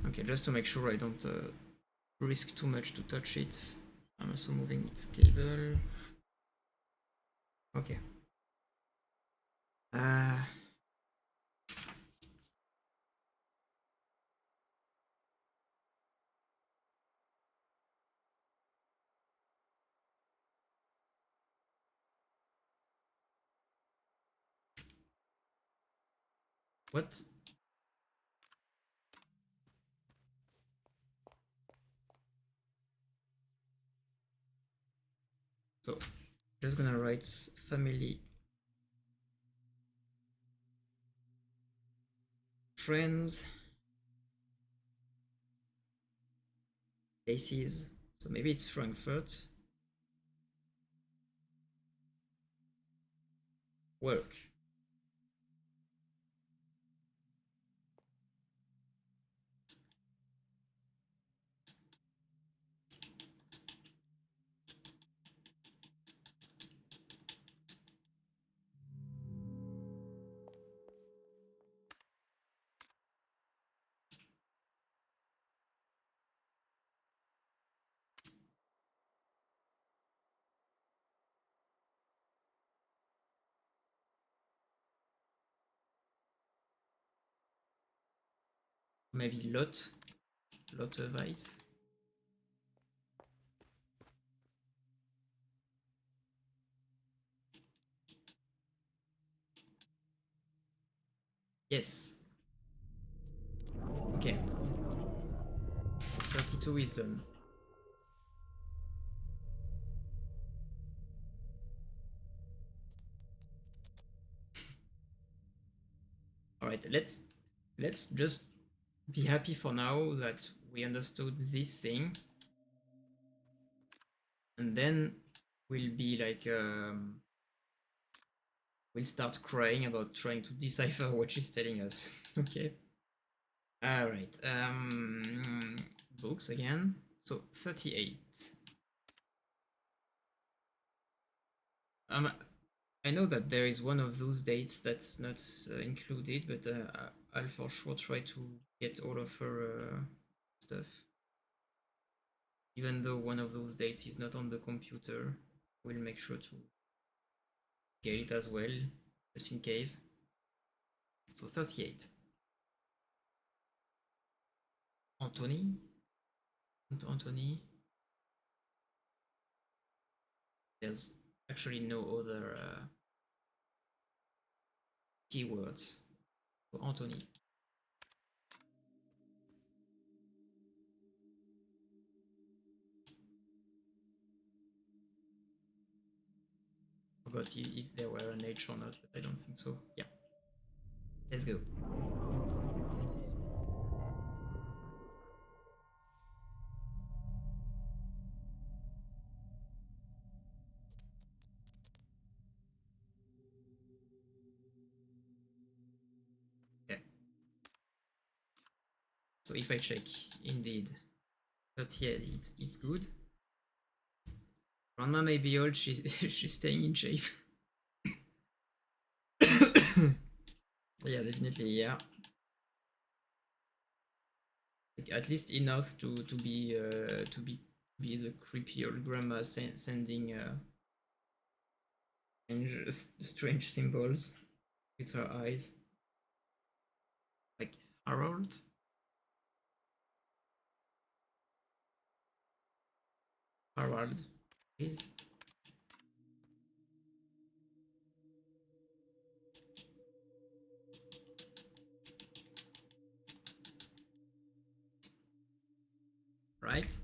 Okay, just to make sure I don't risk too much to touch it. I'm also moving its cable. Okay. What? So, just gonna write family, friends, places. So maybe it's Frankfurt. Work. maybe Weiss. Yes. Okay. 32 wisdom. Alright, let's just be happy for now that we understood this thing. And then we'll be like we'll start crying about trying to decipher what she's telling us. Okay. Alright. Books again. So 38. I know that there is one of those dates that's not included, but I'll for sure try to get all of her stuff. Even though one of those dates is not on the computer, we'll make sure to get it as well, just in case. So 38. Anthony? Anthony? There's actually no other keywords. So Anthony. Forgot if there were an H or not, but I don't think so. Yeah. Let's go. Okay. So if I check, indeed, 38 it's good. Grandma may be old, she's she's staying in shape. Yeah, definitely, yeah. Like, at least enough to be the creepy old grandma sending strange symbols with her eyes. Like Harold. Harold, please. Right.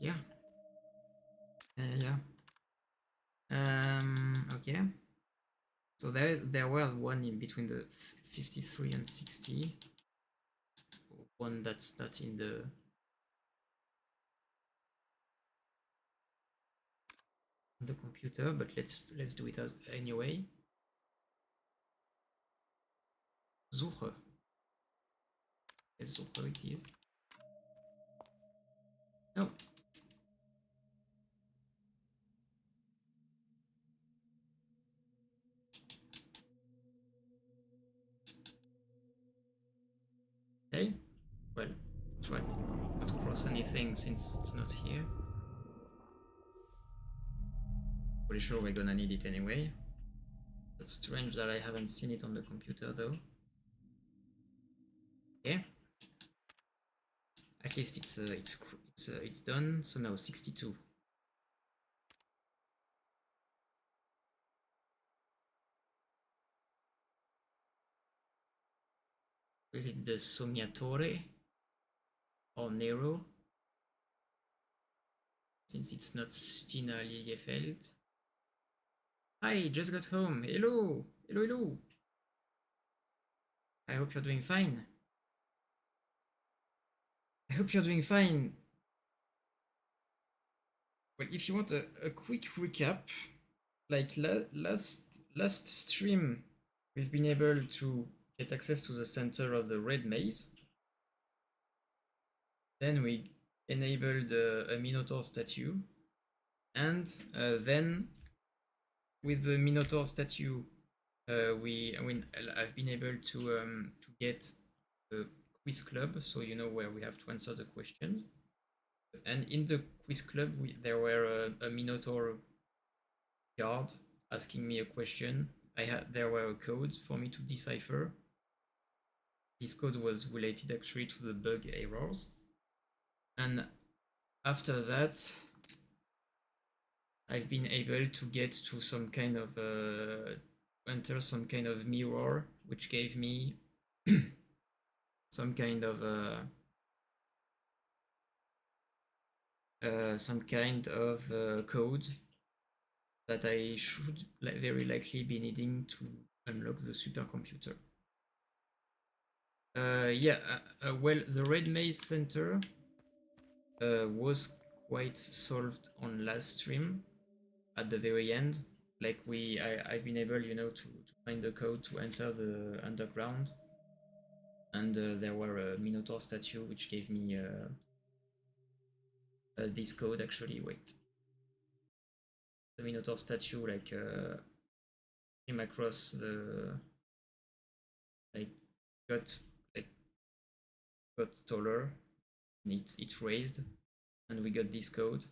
Yeah. Yeah. Okay. So there were one in between the 53 and 60. One that's not in the computer, but let's do it as anyway. Suche. Yes, Suche it is. No. Okay. Well, try not to cross anything since it's not here. Pretty sure we're gonna need it anyway. That's strange that I haven't seen it on the computer though. Okay. At least it's done. So now 62. Is it the Sognatore or Nero? Since it's not Stina Liliefeld. Hi, just got home. Hello, hello, hello. I hope you're doing fine. I hope you're doing fine. Well, if you want a quick recap, like last stream, we've been able to get access to the center of the red maze. Then we enabled a Minotaur statue, and then with the Minotaur statue, I've been able to get the quiz club, so you know where we have to answer the questions. And in the quiz club, there were a Minotaur card asking me a question. There were a code for me to decipher. This code was related actually to the bug errors. And after that, I've been able to get to some kind of enter some kind of mirror, which gave me some kind of code that I should very likely be needing to unlock the supercomputer. Yeah, well, the Red Maze Center was quite solved on last stream at the very end. Like I've been able, to find the code to enter the underground, and there were a Minotaur statue which gave me this code. Actually, wait, the Minotaur statue came across the like got like got taller, and it raised, and we got this code.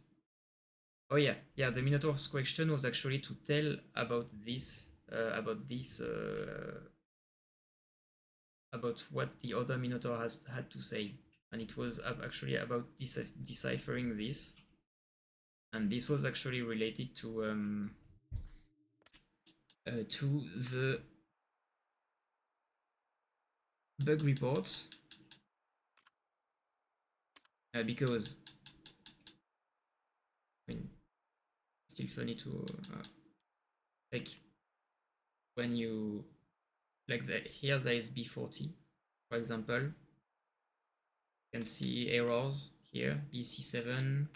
Oh yeah, yeah. The Minotaur's question was actually to tell about about what the other Minotaur had to say, and it was actually about deciphering this, and this was actually related to the bug reports, because I mean, it's still funny to like when you here there is B40, for example. You can see errors here, BC7.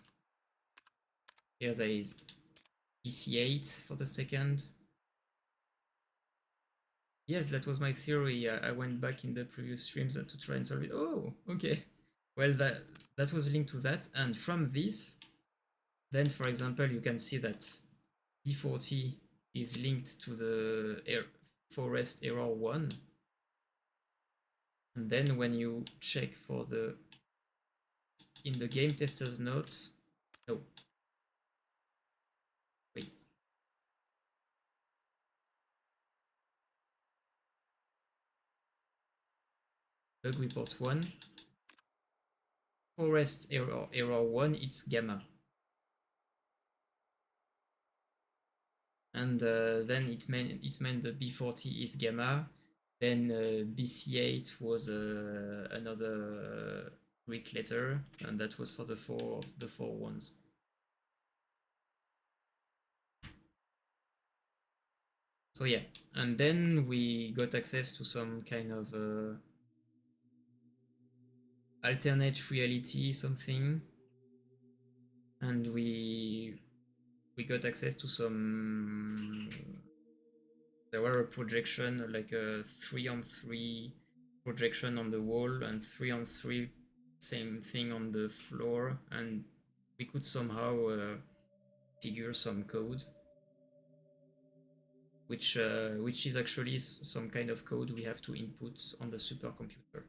Here there is BC8 for the second. Yes, that was my theory. I went back in the previous streams to try and solve it. Oh, okay. Well, that was linked to that, and from this, then for example, you can see that B40 is linked to the forest error 1, and then when you check for in the game tester's note, no, wait, bug report 1, forest error 1, it's gamma. And then it meant the B40 is gamma. Then BC8 was another Greek letter, and that was for the four ones. So yeah, and then we got access to some kind of alternate reality something, and we got access to some. There were a projection, like a 3-on-3 projection on the wall, and 3-on-3 same thing on the floor, and we could somehow figure some code, which is actually some kind of code we have to input on the supercomputer.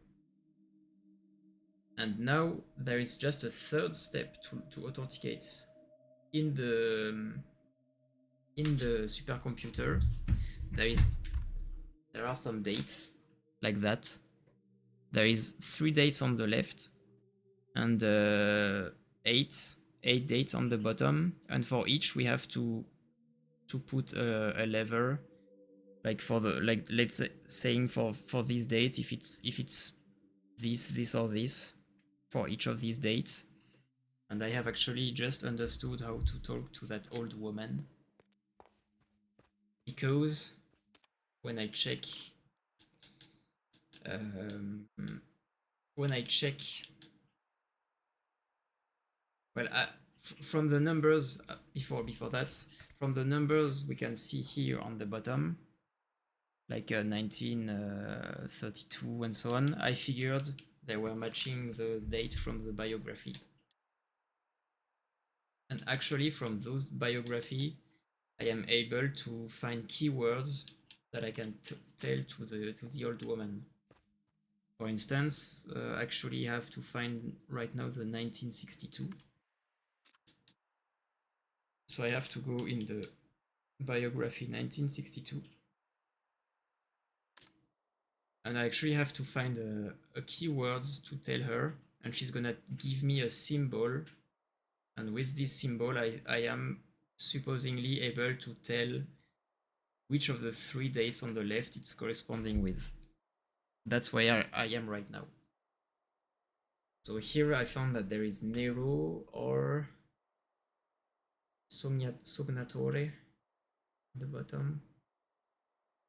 And now there is just a third step to authenticate in the supercomputer. There are some dates like that. There is 3 dates on the left, and eight dates on the bottom, and for each we have to put a lever, like for the let's say saying for these dates, if it's this or this for each of these dates. And I have actually just understood how to talk to that old woman, because when I check um, when I check well from the numbers before that, from the numbers we can see here on the bottom, like 1932 and so on, I figured they were matching the date from the biography. And actually from those biography, I am able to find keywords that I can tell to the old woman. For instance, actually have to find right now the 1962. So I have to go in the biography 1962. And I actually have to find a keyword to tell her, and she's gonna give me a symbol, and with this symbol I am supposedly able to tell which of the 3 dates on the left it's corresponding with. That's where I am right now. So here I found that there is Nero or Sognatore at the bottom.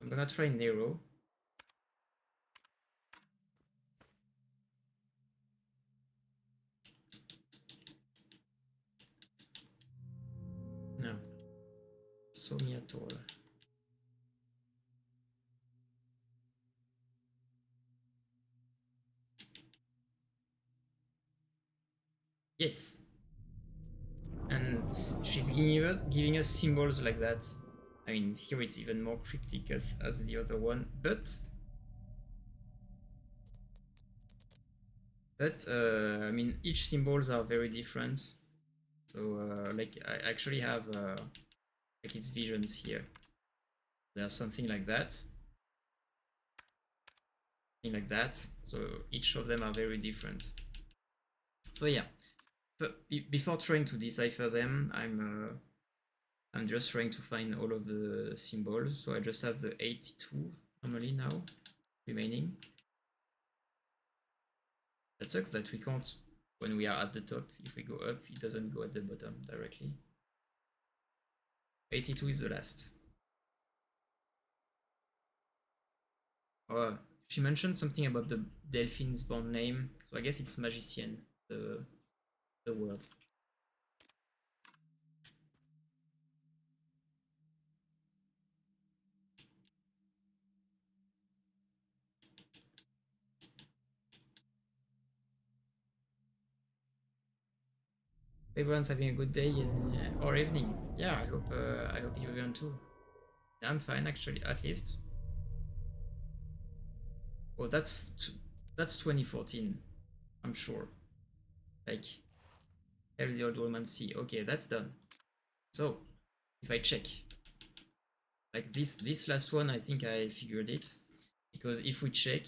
I'm gonna try Nero. No, Sognatore. Yes, and she's giving us symbols like that. I mean, here it's even more cryptic as the other one, but I mean, each symbols are very different. So like I actually have like its visions here. There's something like that, something like that. So each of them are very different. So yeah, but before trying to decipher them, I'm just trying to find all of the symbols. So I just have the 82 normally now remaining. That sucks that we can't, when we are at the top, if we go up, it doesn't go at the bottom directly. 82 is the last. Oh, she mentioned something about the Delphine's bond name, so I guess it's magician, the word. Everyone's having a good day or evening. Yeah, I hope you're going too. Yeah, I'm fine actually, at least. Oh, that's 2014, I'm sure. Like, tell the old woman see. Okay, that's done. So, if I check, like this last one, I think I figured it, because if we check,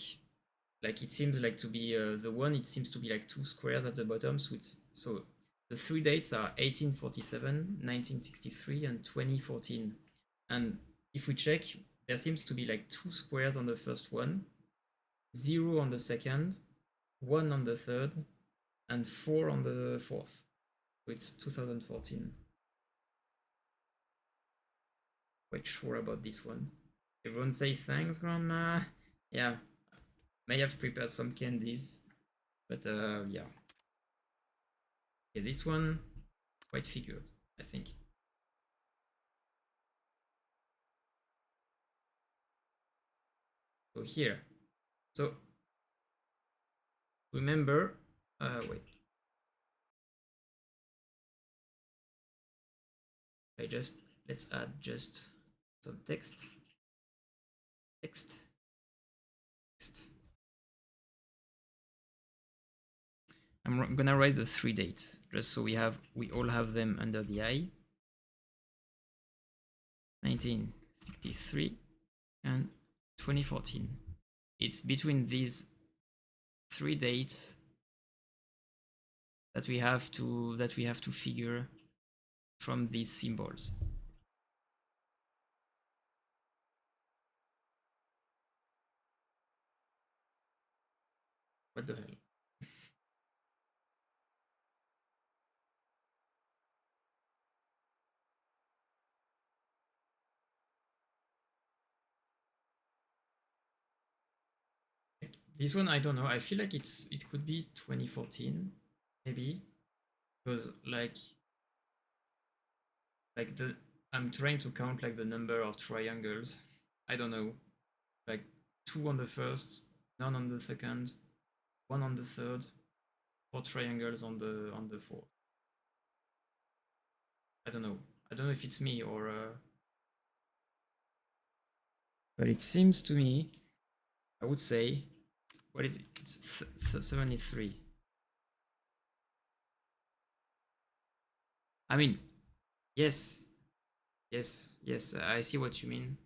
like it seems like to be the one, it seems to be like two squares at the bottom. So the 3 dates are 1847, 1963, and 2014. And if we check, there seems to be like two squares on the first one, 0 on the second, 1 on the third, and 4 on the fourth. So it's 2014. Quite sure about this one. Everyone say thanks, Grandma. Yeah, may have prepared some candies, but yeah. Yeah, this one quite figured, I think. So here, so remember, wait, let's add just some text, text, text. I'm gonna write the 3 dates just so we all have them under the eye. 1963 and 2014. It's between these 3 dates that we have to figure from these symbols. What the hell? This one I don't know. I feel like it could be 2014, maybe, because like the I'm trying to count like the number of triangles. I don't know, like 2 on the first, none on the second, 1 on the third, 4 triangles on the fourth. I don't know. I don't know if it's me or. But it seems to me, I would say What is it? It's 73. I mean, yes, yes. I see what you mean.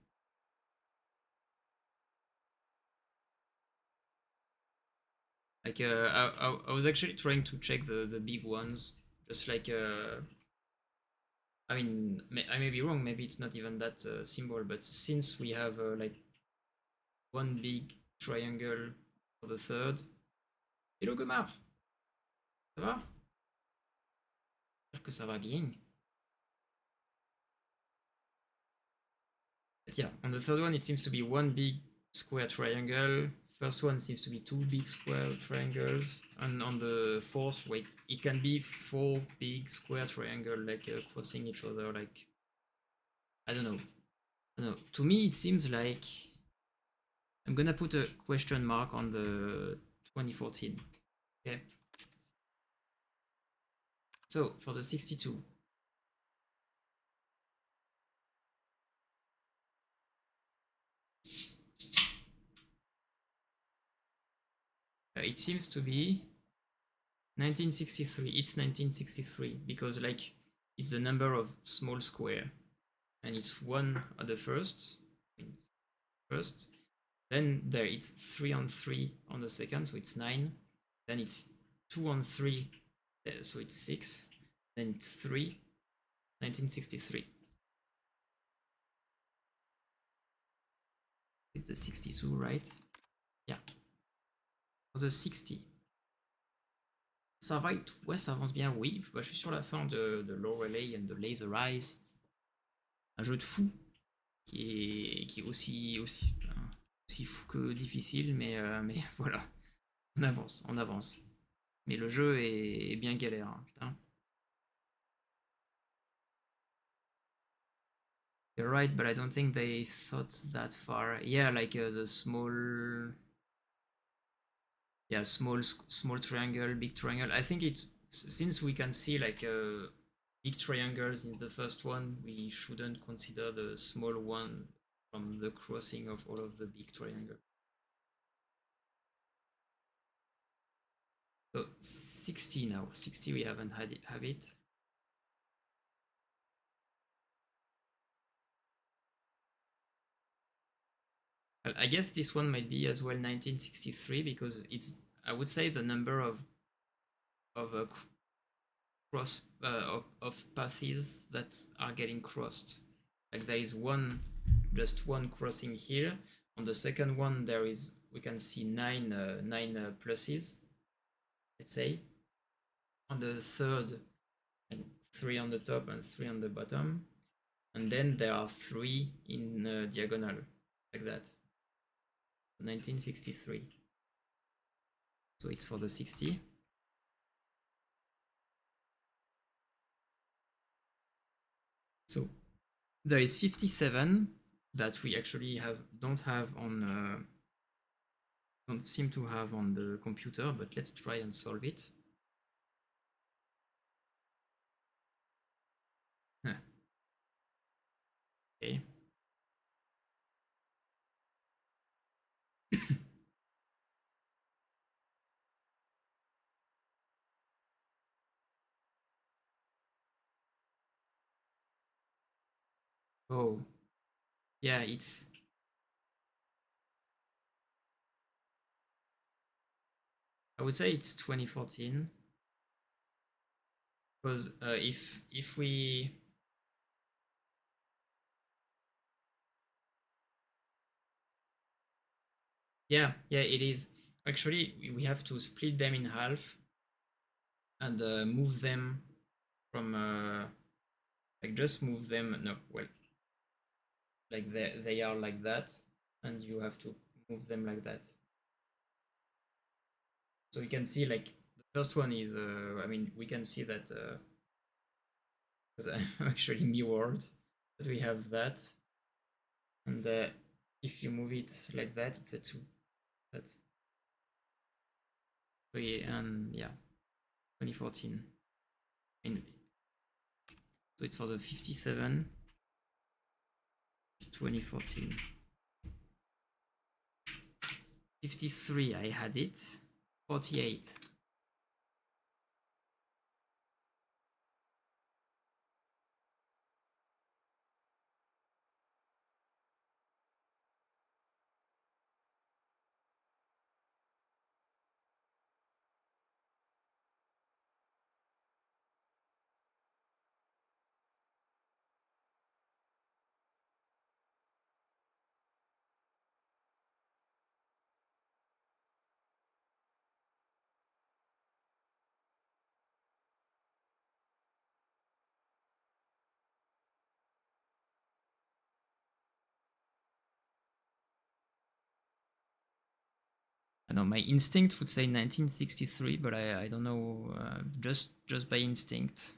Like, I was actually trying to check the big ones, just like, I mean, I may be wrong. Maybe it's not even that symbol, but since we have like one big triangle for the third. Hello Gomar, ça va? J'espère que ça va bien. But yeah, on the third one, it seems to be one big square triangle. First one seems to be two big square triangles. And on the fourth, wait, it can be four big square triangle, like crossing each other, like, I don't know. I don't know. To me, it seems like I'm gonna put a question mark on the 2014. Okay. So for the 62, it seems to be 1963. It's 1963 because like it's the number of small square, and it's one at the first. First, then there it's 3 on 3 on the second, so it's 9. Then it's 2 on 3, so it's 6. Then it's 3. 1963. It's the 62, right? Yeah. For the 60. Ça va et tout. Ouais, ça avance bien, oui. Bah, je suis sur la fin de Lorelei and the Laser Eyes. Un jeu de fou qui est aussi fou que difficile, mais voilà. On avance, on avance. Mais le jeu est bien galère, hein, putain. You're right, but I don't think they thought that far. Yeah, like the small, yeah, small triangle, big triangle. I think it's since we can see like big triangles in the first one, we shouldn't consider the small ones from the crossing of all of the big triangles. So 60 now. 60 we haven't have it. Well, I guess this one might be as well 1963 because it's, I would say, the number of cross of paths that are getting crossed. Like there is just one crossing here. On the second one, there is, we can see nine pluses. Let's say. On the third, and 3 on the top and 3 on the bottom, and then there are 3 in diagonal, like that. 1963. So it's for the 60. So there is 57 that we actually don't seem to have on the computer, but let's try and solve it. Okay. Oh, yeah, I would say it's 2014 because if we yeah, it is actually, we have to split them in half and move them from like just move them, no, well, like they are like that, and you have to move them like that. So you can see like the first one is I mean, we can see that because I'm actually mirrored, but we have that, and if you move it like that, it's a 2. That, so yeah, and yeah, 2014. And so it's for the 57. It's 2014. 53, I had it. 48. I know my instinct would say 1963, but I don't know, just by instinct.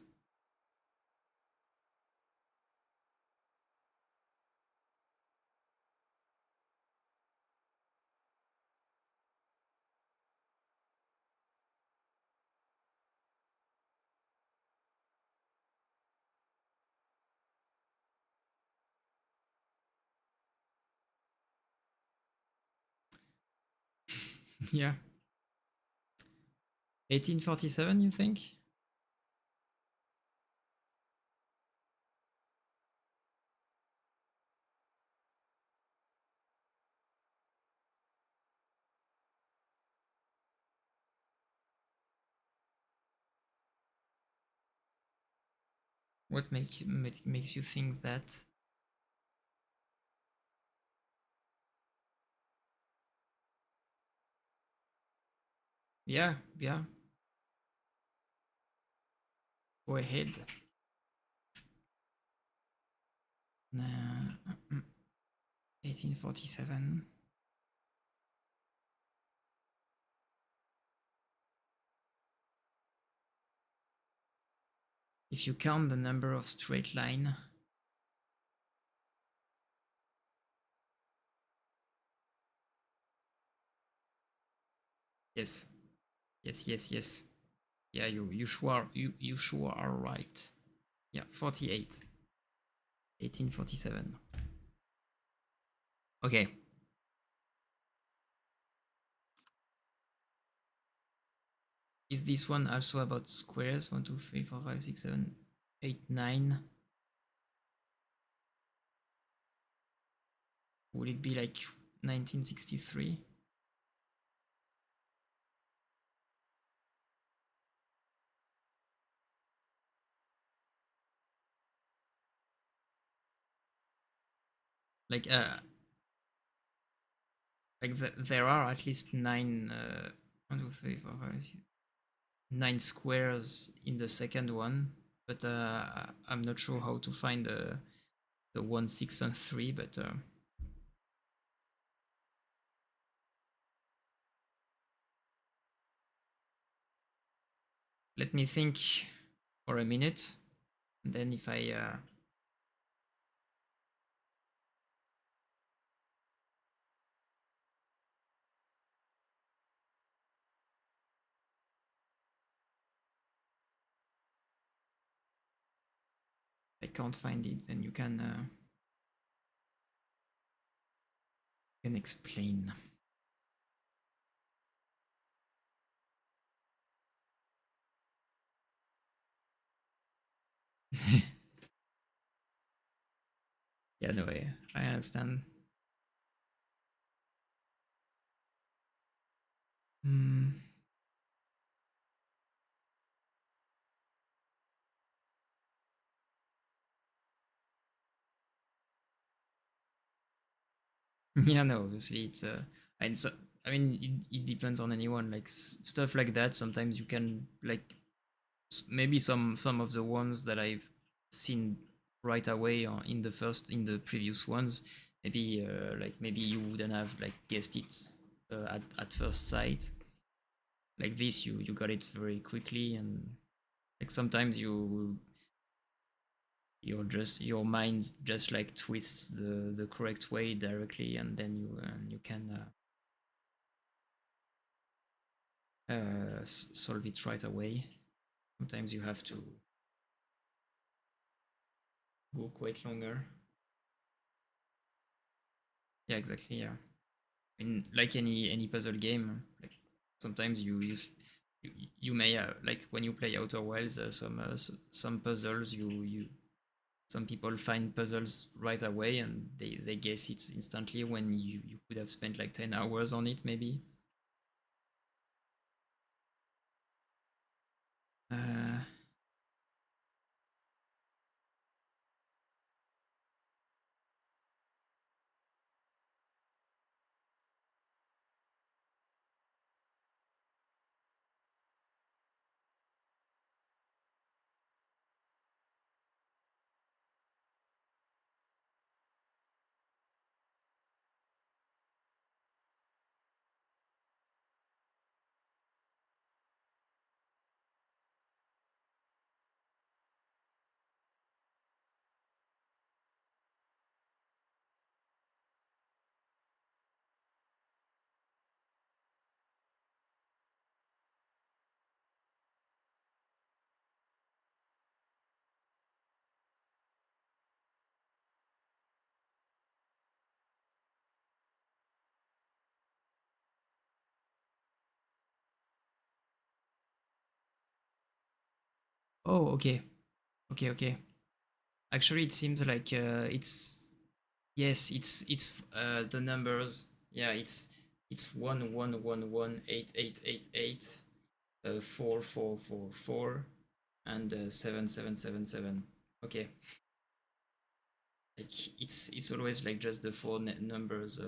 Yeah. 1847, you think? What makes you think that? Yeah, yeah. Go ahead. 1847. If you count the number of straight line, yes, yes, yes, yes. Yeah, you sure are right. Yeah, 48. 1847. Okay. Is this one also about squares? 1, 2, 3, 4, 5, 6, 7, 8, 9. Would it be like 1963? Like there are at least 9 1, 2, 3, 4, 5, 6, 9 squares in the second one, but I'm not sure how to find the 1, 6, and 3. But let me think for a minute, and then if I can't find it, then you can explain. Yeah, no, I understand. Hmm. Yeah, no, obviously it's and so, I mean it depends on anyone. Like stuff like that. Sometimes you can like maybe some of the ones that I've seen right away in the previous ones. Maybe like maybe you wouldn't have like guessed it at first sight. Like this, you got it very quickly, and like sometimes your mind just like twists the correct way directly, and then you can solve it right away. Sometimes you have to go quite longer. Yeah, exactly. Yeah. in like any puzzle game, like sometimes you may like when you play Outer Wilds, some puzzles you some people find puzzles right away and they guess it instantly when you could have spent like 10 hours on it maybe. Uh, oh, okay, okay. Actually, it seems like it's yes, it's the numbers. Yeah, it's 1 1 1 1 8 8 8 8 4 4 4 4 and 7 7 7 7. Okay, like it's always like just the four numbers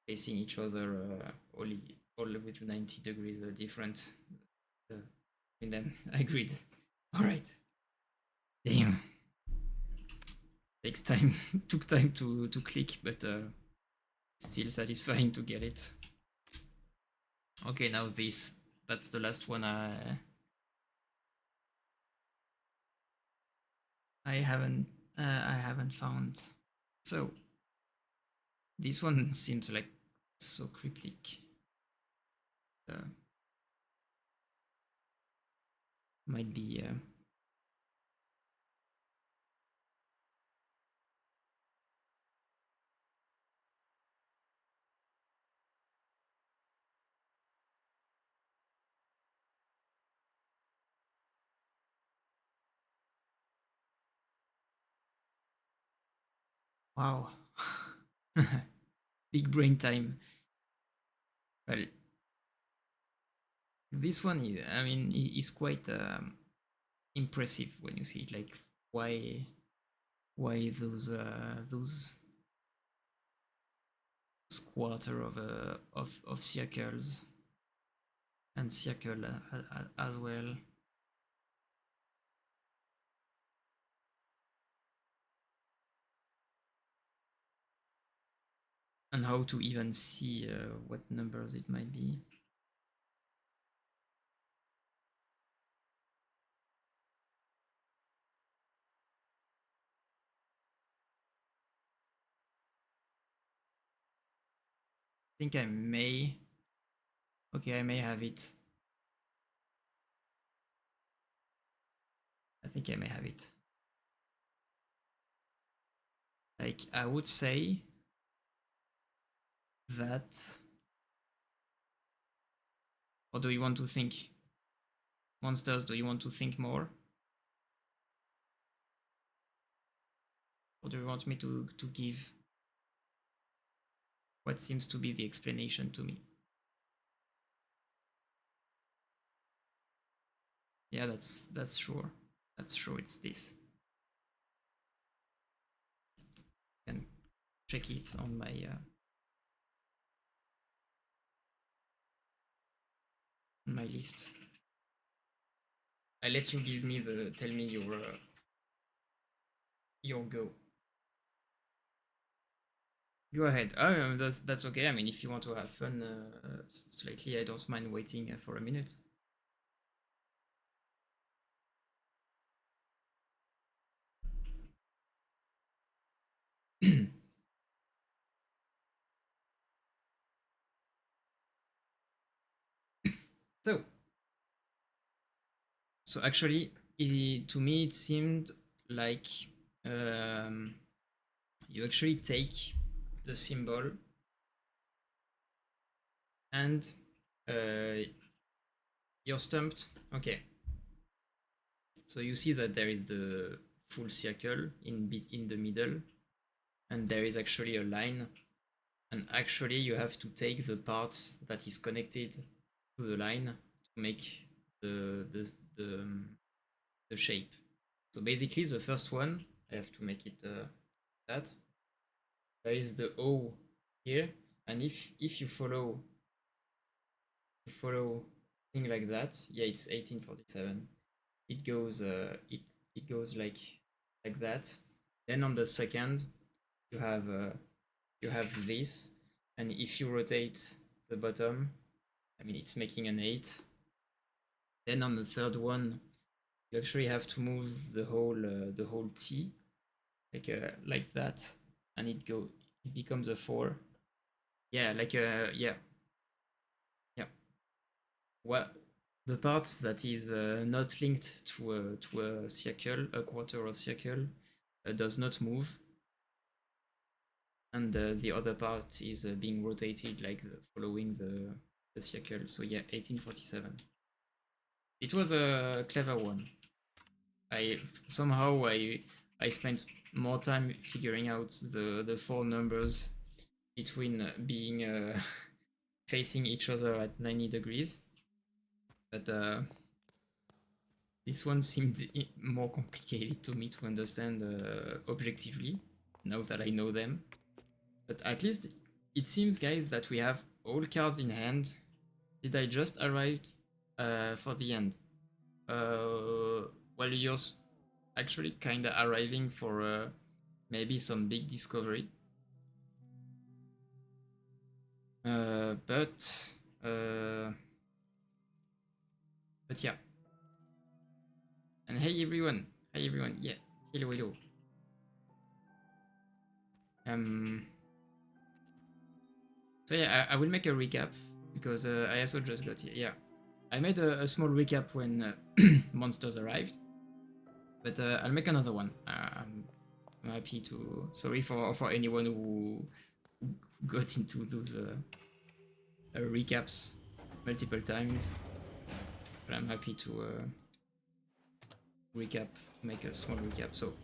facing each other, all with 90 degrees different uh, in them. I agreed. All right. Damn, takes time. Took time to click, but still satisfying to get it. Okay, now this. That's the last one I haven't I haven't found. So this one seems like so cryptic. Uh, might be wow. Big brain time. Well, this one is, I mean, is quite impressive when you see it. Like, why those quarter of circles and circle as well, and how to even see what numbers it might be. I think I may. Okay, I may have it. I think I may have it. Like, I would say that. Or do you want to think monsters? Do you want to think more? Or do you want me to give what seems to be the explanation to me? Yeah, that's sure. That's sure it's this. And check it on my list. I let you give me the tell me your go. Go ahead. Oh, that's okay. I mean, if you want to have fun slightly, I don't mind waiting for a minute. So, so actually, to me, it seemed like um, you actually take the symbol and you're stumped. Okay, so you see that there is the full circle in the middle, and there is actually a line, and actually you have to take the part that is connected to the line to make the the the, the shape. So basically, the first one, I have to make it that. There is the O here, and if you follow thing like that, yeah, it's 1847. It goes it goes like that. Then on the second, you have uh, you have this, and if you rotate the bottom, I mean it's making an 8. Then on the third one, you actually have to move the whole T like that, and it becomes a 4. Yeah, yeah, yeah. What the part that is not linked to a circle, a quarter of circle, does not move, and the other part is being rotated following the circle. So yeah, 1847. It was a clever one. I spent more time figuring out the four numbers between being facing each other at 90 degrees, but this one seemed more complicated to me to understand objectively now that I know them. But at least it seems, guys, that we have all cards in hand. Did I just arrive for the end? Well, you're actually kind of arriving for maybe some big discovery. Uh, but uh, but yeah. And hey everyone, yeah, hello, hello. Um, so yeah, I will make a recap because I also just got here. Yeah, I made a small recap when monsters arrived, but I'll make another one. I'm happy to. Sorry for anyone who got into those recaps multiple times, but I'm happy to make a small recap. So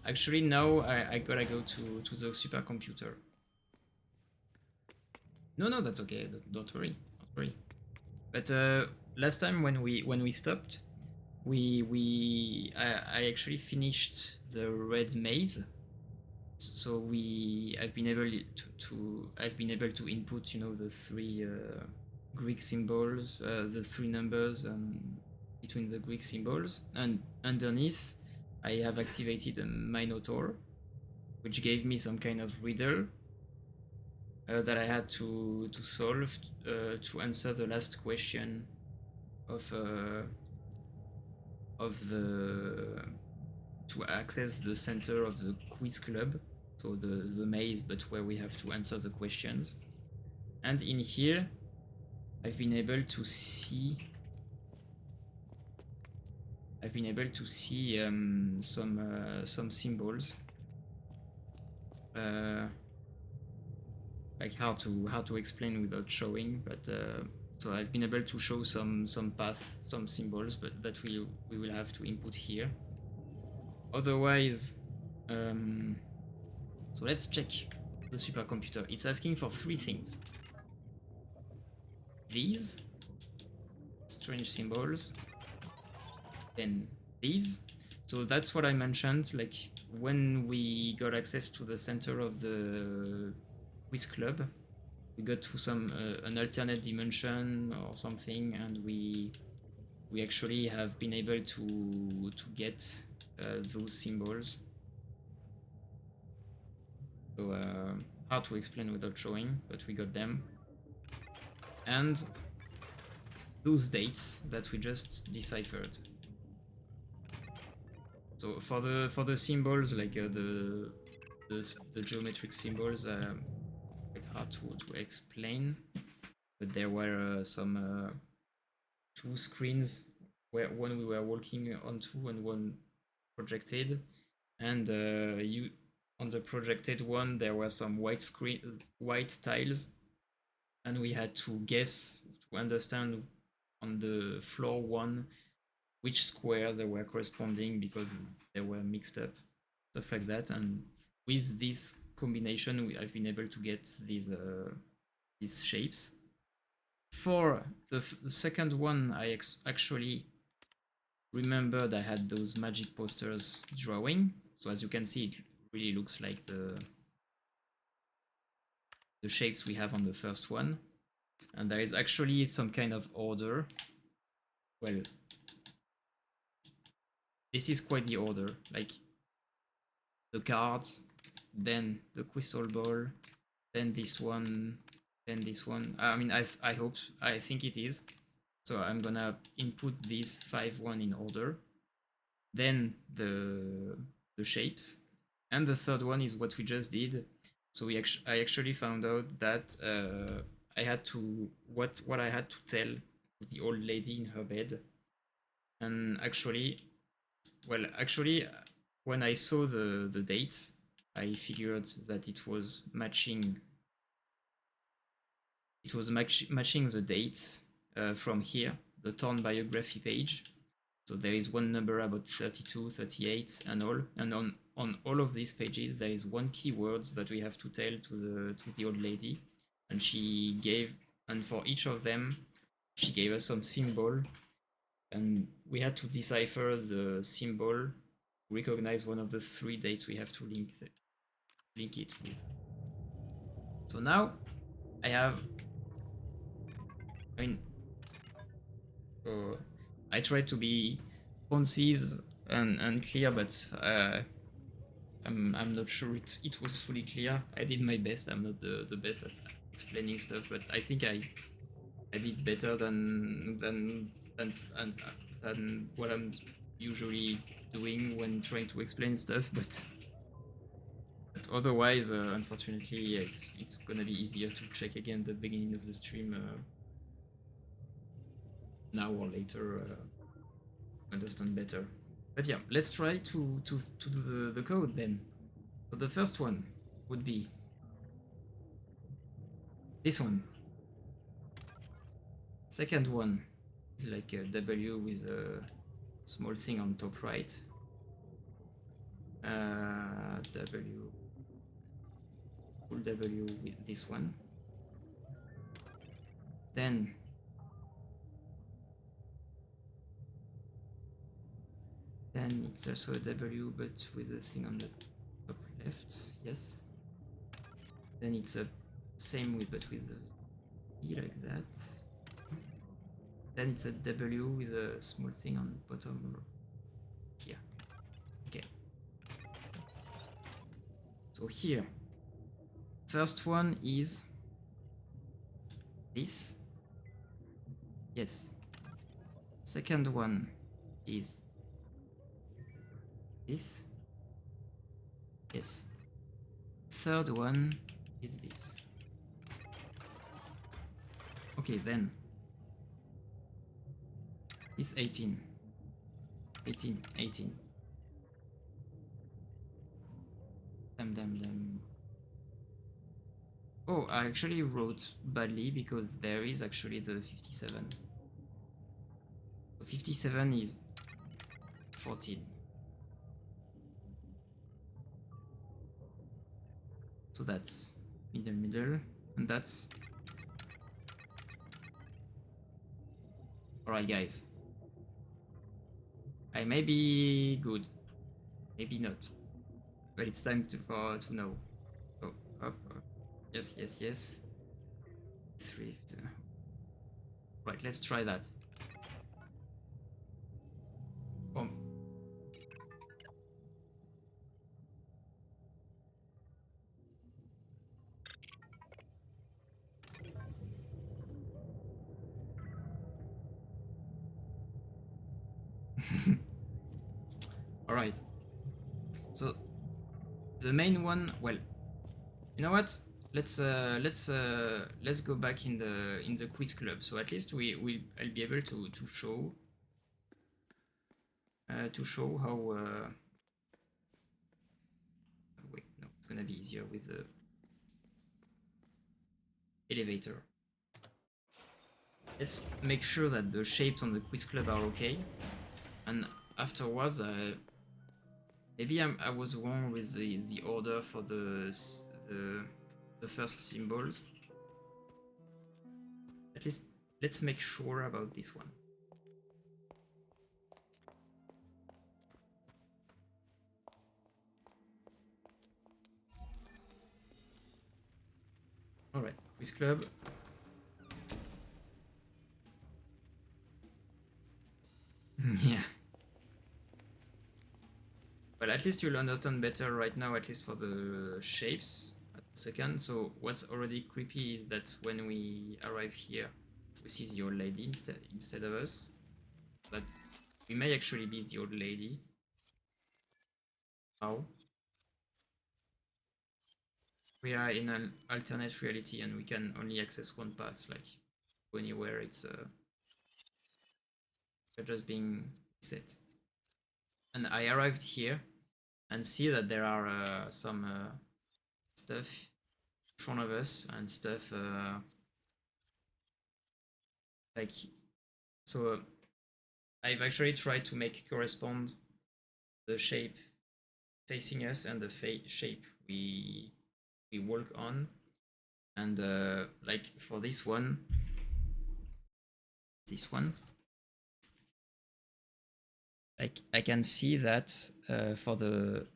actually now I gotta go to the supercomputer. No, that's okay. Don't worry, don't worry. But last time when we stopped, I actually finished the red maze. So I've been able to input, you know, the three Greek symbols, the three numbers between the Greek symbols, and underneath I have activated a Minotaur, which gave me some kind of riddle that I had to solve to answer the last question of the to access the center of the quiz club, so the maze, but where we have to answer the questions. And in here, I've been able to see some symbols, uh, like how to explain without showing, but so I've been able to show some path, some symbols, but that we will have to input here. Otherwise, so let's check the supercomputer. It's asking for three things. These strange symbols, then these. So that's what I mentioned, like when we got access to the center of the quiz club, we got to some an alternate dimension or something, and we actually have been able to get those symbols. So hard to explain without showing, but we got them. And those dates that we just deciphered. So for the symbols, like the geometric symbols, quite hard to explain. But there were some two screens where one we were walking onto and one projected, and you on the projected one there were some white tiles, and we had to guess to understand on the floor 1 which square they were corresponding because they were mixed up, stuff like that. And with this combination, I've been able to get these shapes. For the second one, I actually remembered I had those magic posters drawing. So as you can see, it really looks like the shapes we have on the first one. And there is actually some kind of order. Well, this is quite the order. Like the cards, then the crystal ball, then this one, then this one. I mean, I think it is. So I'm gonna input these 5-1 in order. Then the shapes, and the third one is what we just did. So I actually found out that I had to what I had to tell the old lady in her bed, and actually, when I saw the dates, I figured that it was matching. It was matching the dates from here, the Torn biography page. So there is one number about 32, 38, and all. And on all of these pages, there is one keyword that we have to tell to the old lady, and she gave, and for each of them, she gave us some symbol, and we had to decipher the symbol, recognize one of the 3 dates we have to link it with. So now I have, I mean, I tried to be concise and clear, but I'm not sure it was fully clear. I did my best. I'm not the best at explaining stuff, but I think I did better than what I'm usually doing when trying to explain stuff. But otherwise, unfortunately, it's gonna be easier to check again the beginning of the stream now or later. Understand better. But yeah, let's try to do the code then. So the first one would be this one. Second one is like a W with a small thing on top right. W, full W with this one. Then it's also a W but with a thing on the top left. Yes. Then it's a same with but with a E like that. Then it's a W with a small thing on the bottom here. Okay. So here, first one is this. Yes. Second one is this. Yes. Third one is this. Okay, then it's 18. 18, 18. Damn. Oh, I actually wrote badly because there is actually the 57. So 57 is 14. So that's middle, and that's... Alright guys. I may be good, maybe not, but it's time to know. So up. Yes. 3. Right, let's try that. Boom. All right. So the main one, well, you know what? Let's go back in the quiz club. So at least I'll be able to show how. Wait, no, it's gonna be easier with the elevator. let's make sure that the shapes on the quiz club are okay. And afterwards, maybe I was wrong with the order for the first symbols. At least let's make sure about this one. Alright, quiz club. Yeah. Well, at least you'll understand better right now, at least for the shapes at the second. So what's already creepy is that when we arrive here, we see the old lady instead of us. That we may actually be the old lady. How? We are in an alternate reality and we can only access one path, like go anywhere, it's just being set. And I arrived here and see that there are some stuff in front of us and stuff like so I've actually tried to make correspond the shape facing us and the shape we walk on, and like for this one like I can see that for the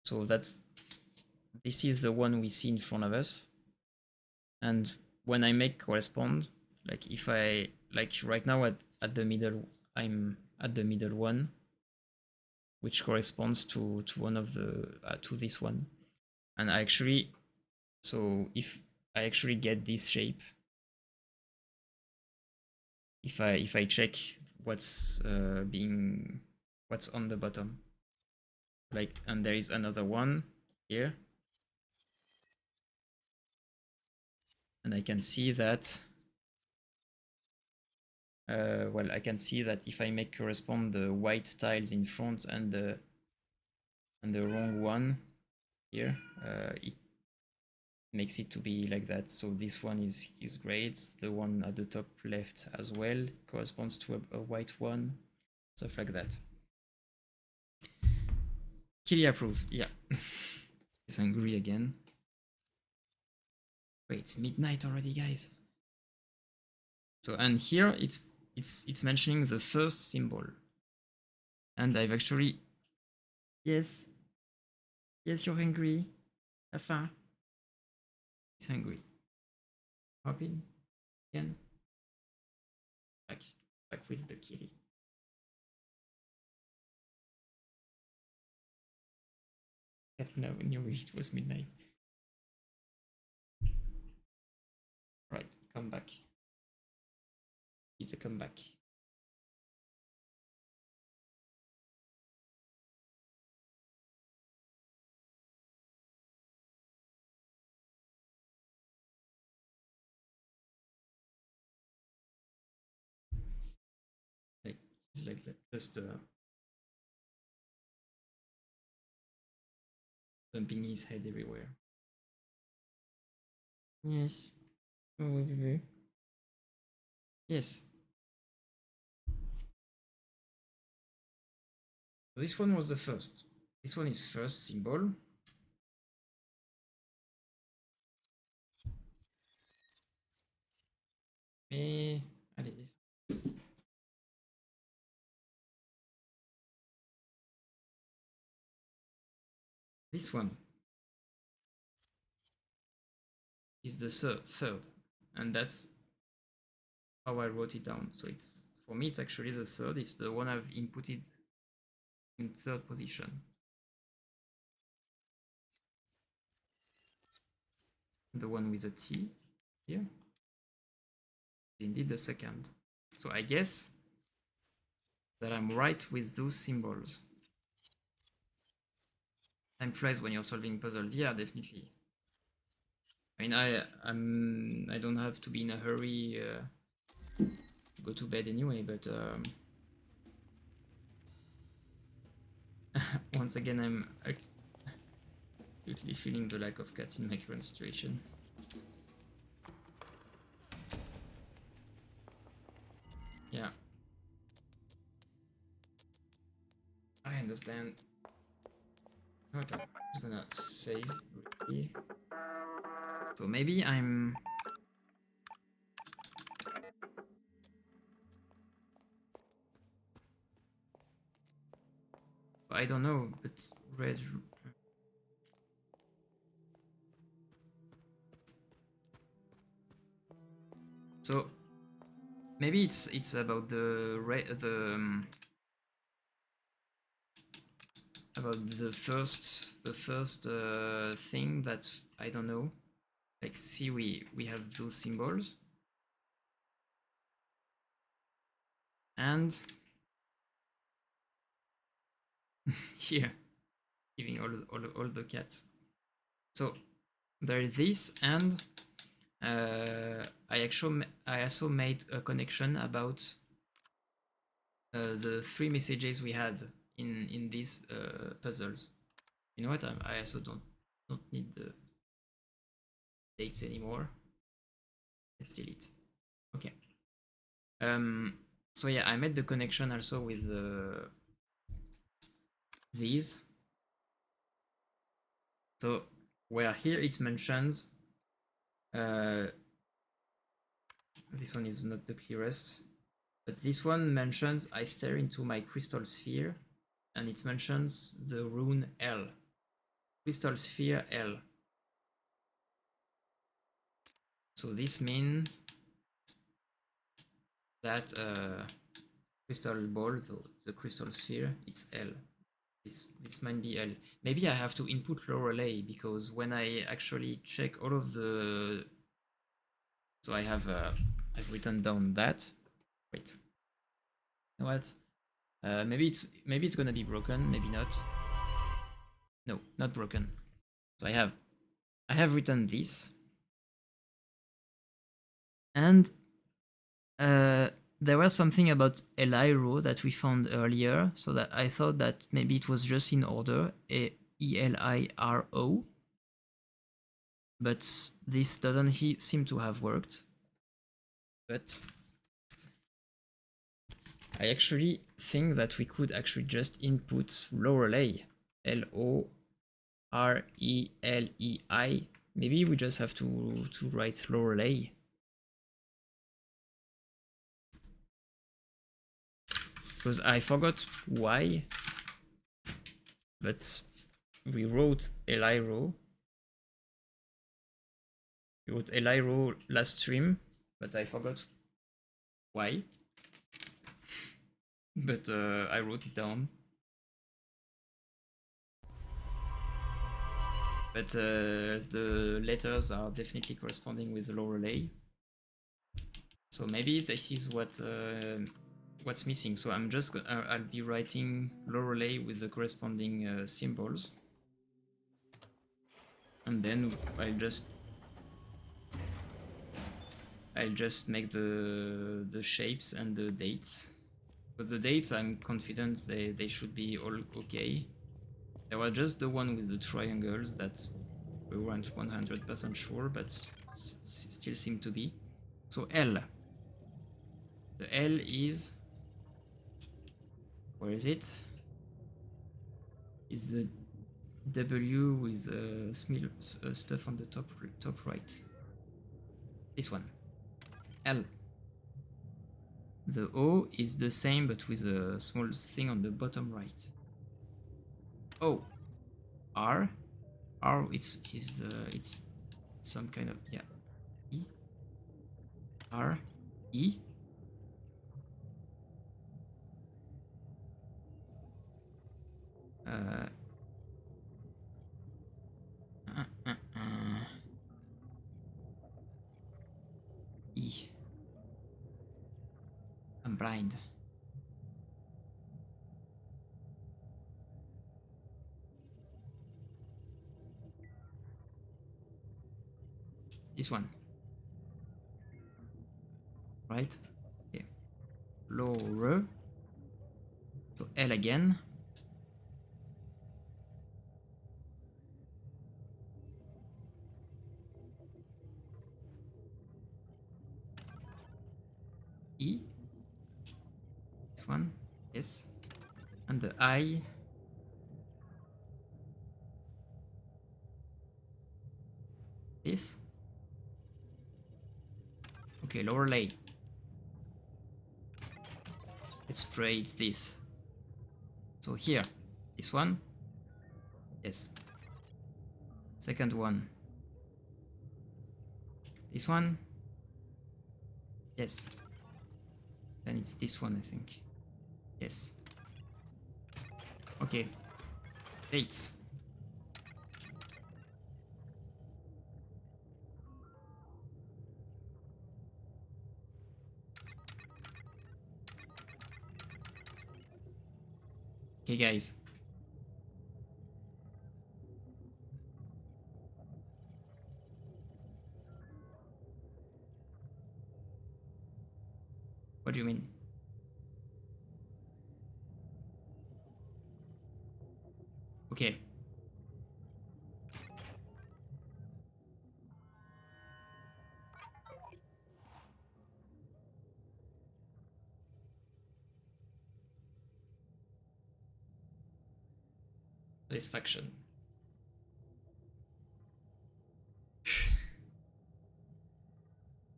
so this is the one we see in front of us, and when I make correspond, like if I like right now at the middle, I'm at the middle one, which corresponds to one of the to this one, and I actually so if I actually get this shape, if I check what's what's on the bottom, like, and there is another one here, and I can see that well, I can see that if I make correspond the white tiles in front and the wrong one here, it makes it to be like that. So this one is great. The one at the top left as well corresponds to a white one, stuff like that. Killy approved. Yeah. He's hungry again. Wait, it's midnight already, guys. So, and here it's mentioning the first symbol, and I've actually yes, you're hungry. Have faim. He's hungry. Hop in again. Back, with the kitty. No, knew it was midnight. Right, come back. It's a comeback. Like it's like just bumping his head everywhere. Yes. Oh, yes. This one was the first. This one is first symbol. Allez. This one is the third, and that's how I wrote it down. So it's for me, it's actually the third. It's the one I've inputted in third position. The one with a T here is indeed the second. So I guess that I'm right with those symbols. Time flies when you're solving puzzles. Yeah, definitely. I mean, I don't have to be in a hurry to go to bed anyway, but once again, I'm acutely feeling the lack of cats in my current situation. understand. What I'm just gonna save briefly. So maybe I'm. I don't know, but red. So maybe it's about about the first thing that I don't know. Like, see, we have those symbols, and here giving all the cats. So there is this, and I also made a connection about the three messages we had in these puzzles. You know what? I also don't need the dates anymore. Let's delete. Okay. So yeah, I made the connection also with these. So where here it mentions this one is not the clearest, but this one mentions I stare into my crystal sphere, and it mentions the rune L. Crystal sphere L. So this means that crystal ball, the crystal sphere, it's L. This might be L. Maybe I have to input Lorelei, because when I actually check all of the, so I've written down that. Wait, you know what? Maybe it's gonna be broken. Maybe not. No, not broken. So I have written this, and there was something about Eliro that we found earlier, so that I thought that maybe it was just in order, Eliro, but this doesn't seem to have worked. But I actually think that we could actually just input Lorelei, Lorelei. Maybe we just have to write Lorelei. Because I forgot why, but we wrote Eliro. We wrote Eliro last stream, but I forgot why. But I wrote it down. But the letters are definitely corresponding with Lorelei. So maybe this is what's missing. So I'll be writing Lorelei with the corresponding symbols, and then I'll just make the shapes and the dates. But the dates, I'm confident they should be all okay. There was just the one with the triangles that we weren't 100% sure, but still seem to be. So L. The L is... where is it? Is the W with stuff on the top right. This one. L. The O is the same but with a small thing on the bottom right. O. R. R it's some kind of, yeah. E. R. E. Uh, E. I'm blind. This one. Right? Okay. Lore. So L again. E. This one. Yes. And the I. This? Okay, Lorelei. Let's pray it's this. So here, this one? Yes. Second one. This one? Yes. Then it's this one, I think. Yes. Okay. Dates. Okay, guys. What do you mean? Okay. Satisfaction.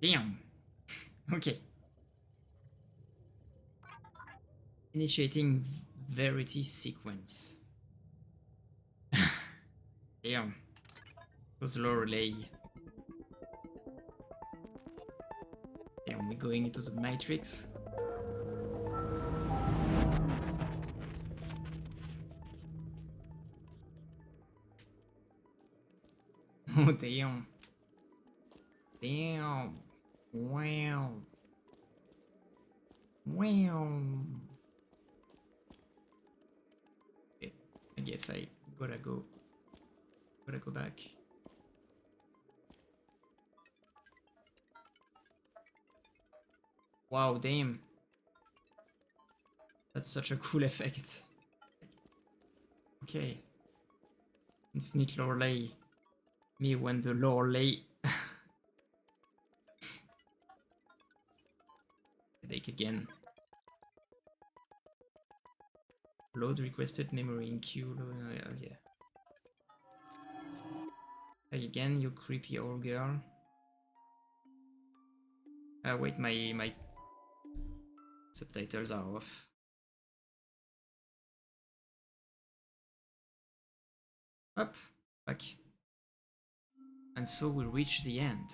Damn. Okay. Initiating Verity sequence. Damn. Was Lorelei. Damn, we're going into the Matrix. Oh, damn. Damn. Wow. Wow. Okay, I guess I gotta go. Gotta go back. Wow, damn. That's such a cool effect. Okay. Infinite Lorelei. Me when the Lorelei. Headache again. Load requested memory in queue. Okay. Hey again, you creepy old girl. Wait, my subtitles are off. Up, back. And so we reach the end.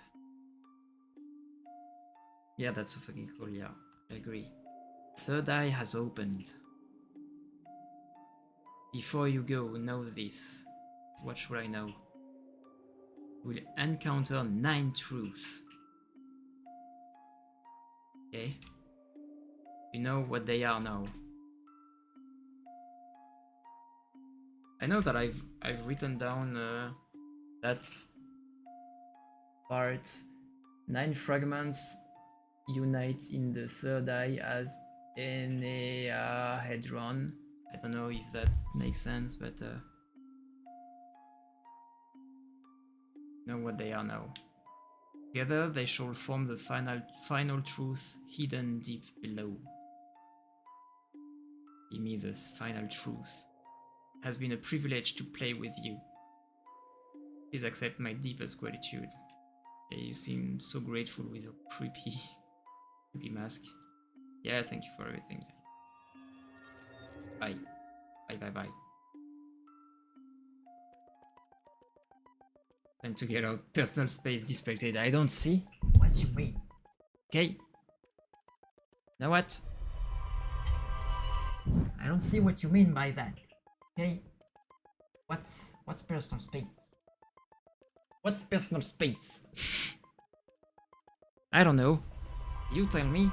Yeah, that's so fucking cool, yeah. I agree. Third eye has opened. Before you go, know this. What should I know? We'll encounter 9 truths. Okay? You know what they are now. I know that I've written down that part. 9 fragments unite in the third eye as enneahedron. I don't know if that makes sense, but know what they are now. Together they shall form the final truth hidden deep below. Give me this final truth. It has been a privilege to play with you. Please accept my deepest gratitude. Okay, you seem so grateful with your creepy mask. Yeah, thank you for everything. Bye. Bye bye bye. Time to get out. Personal space distracted. I don't see what you mean. Okay. Now what? I don't see what you mean by that. Okay. What's personal space? What's personal space? I don't know. You tell me.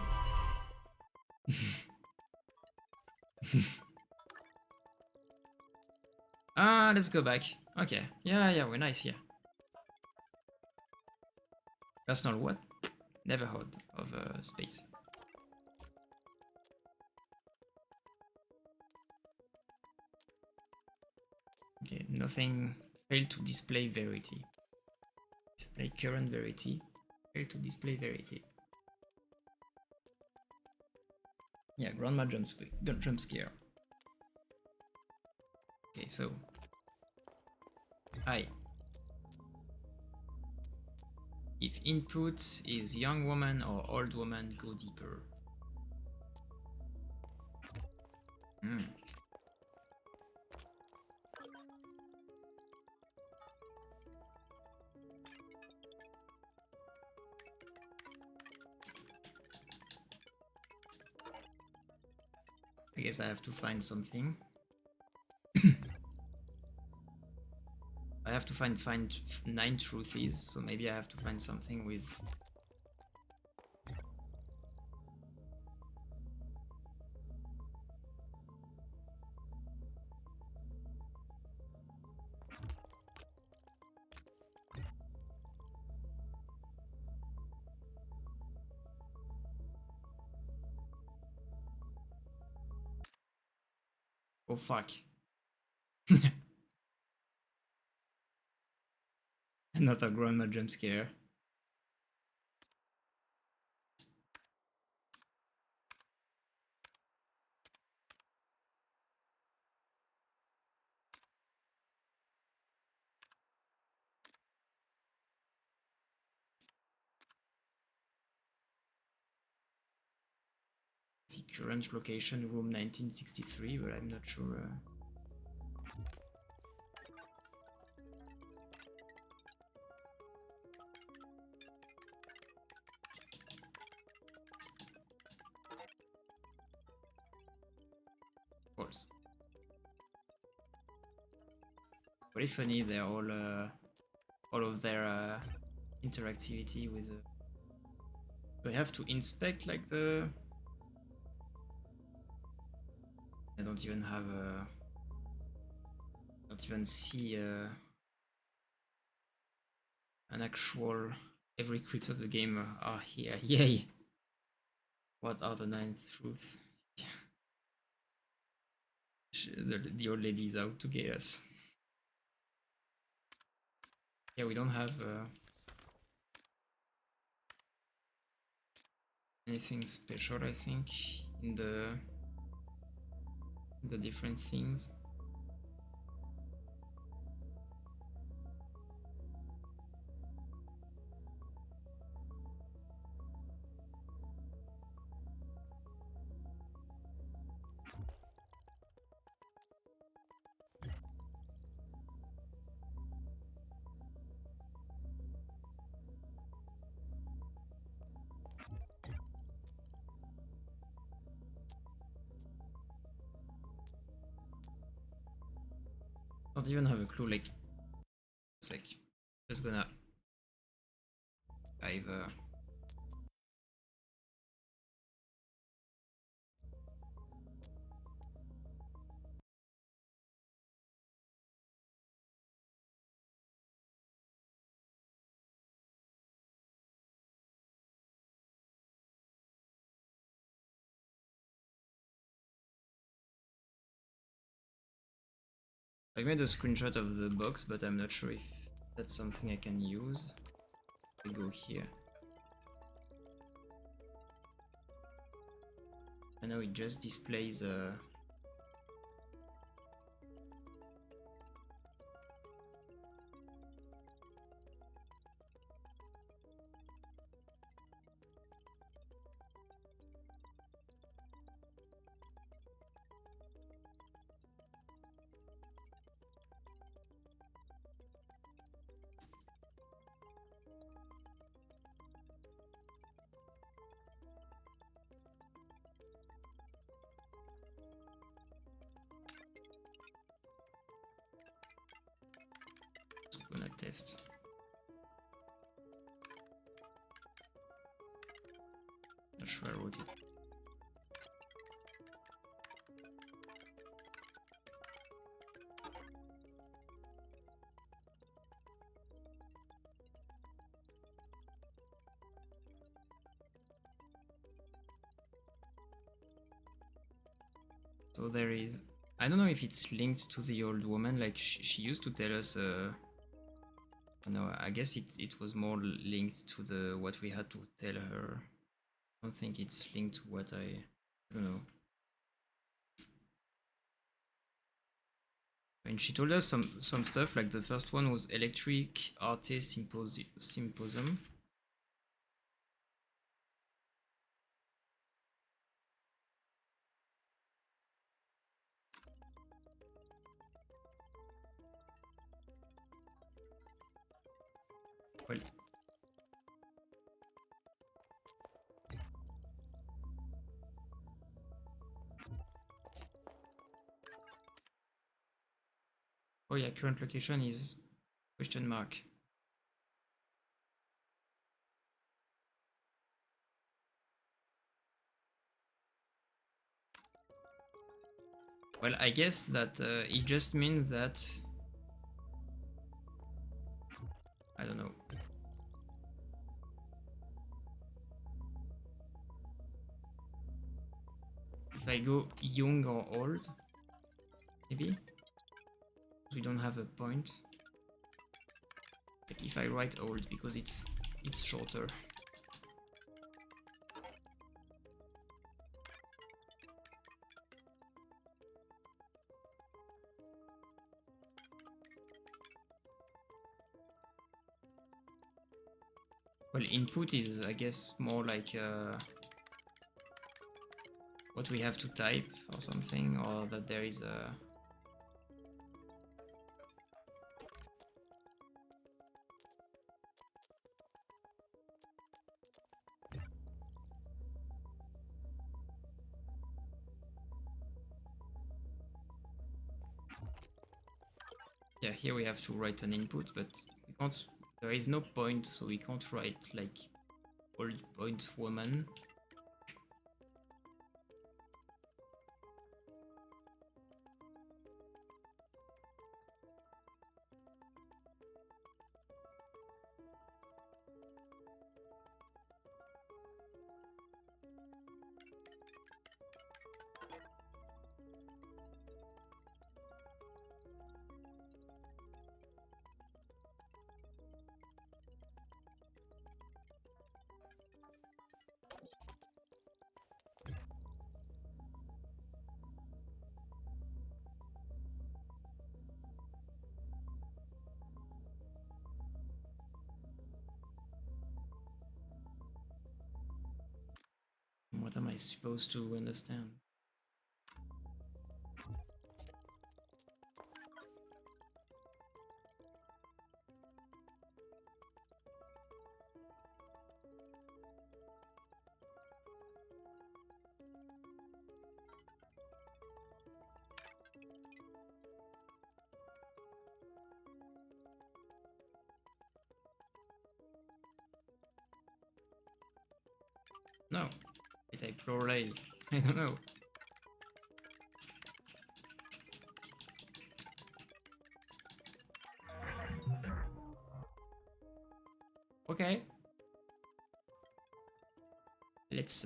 Let's go back. Okay. Yeah, we're nice here. Personal what? Never heard of space. Okay, nothing. Failed to display verity. Display current verity. Failed to display verity. Yeah, grandma jump scare. Okay, so. Hi. If input is young woman or old woman, go deeper. Hmm. I guess I have to find something. I have to find 9 truthies, so maybe I have to find something with... Oh fuck. Another grandma jump scare. The current location, room 1963, but I'm not sure. Of course. Very funny. They're all of their interactivity with. Do I have to inspect like the? I don't even have a. Don't even see an actual. Every crypt of the game are here. Yay! What are the 9 truths? The old lady's out to get us. Yeah, we don't have anything special, I think, in the different things. Don't even have a clue, like, sec. Just gonna dive. I made a screenshot of the box, but I'm not sure if that's something I can use. I go here. I know it just displays just gonna test. Not sure I wrote it. So there is. I don't know if it's linked to the old woman. Like she used to tell us. No, I guess it was more linked to the what we had to tell her. I don't think it's linked to what I don't know. I mean, she told us some stuff. Like the first one was Electric Artist Symposium. Oh yeah, current location is question mark. Well, I guess that it just means that, I don't know. If I go young or old, maybe? We don't have a point. Like if I write old because it's shorter. Well, input is, I guess, more like what we have to type or something, or that there is a... Yeah, here we have to write an input, but we can't... There is no point, so we can't write like old point woman. What am I supposed to understand? No. I type LORELEI. I don't know. Okay. Let's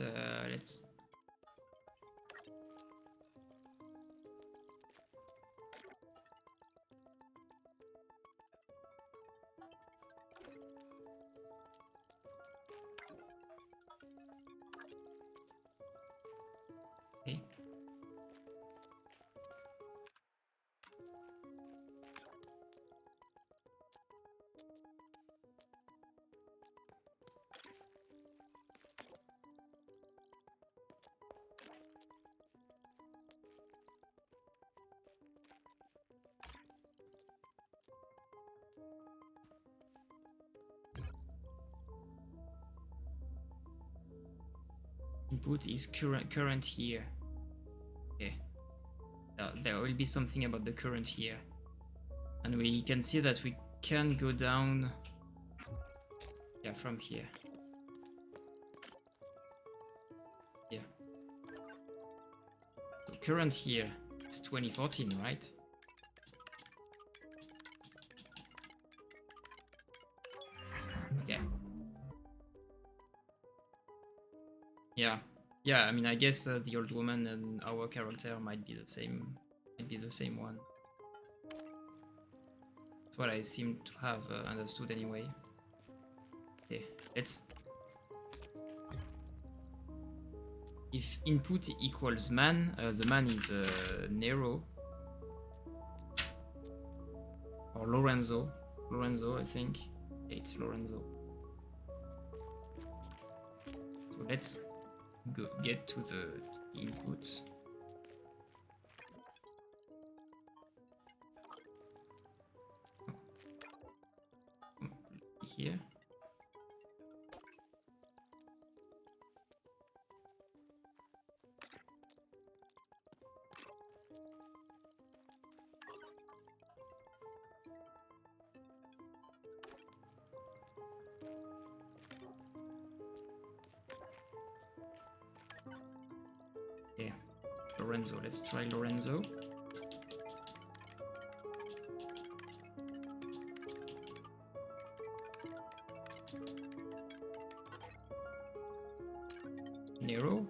okay. Input is current year. Okay. There will be something about the current year. And we can see that we can go down, yeah, from here. Yeah. So current year, it's 2014, right? Okay. Yeah. Yeah, I mean, I guess the old woman and our character might be the same one. That's what I seem to have understood anyway. Okay, let's... If input equals man, the man is Nero. Or Lorenzo. Lorenzo, I think. Yeah, it's Lorenzo. So let's go get to the input. Here. Lorenzo. Let's try Lorenzo. Nero.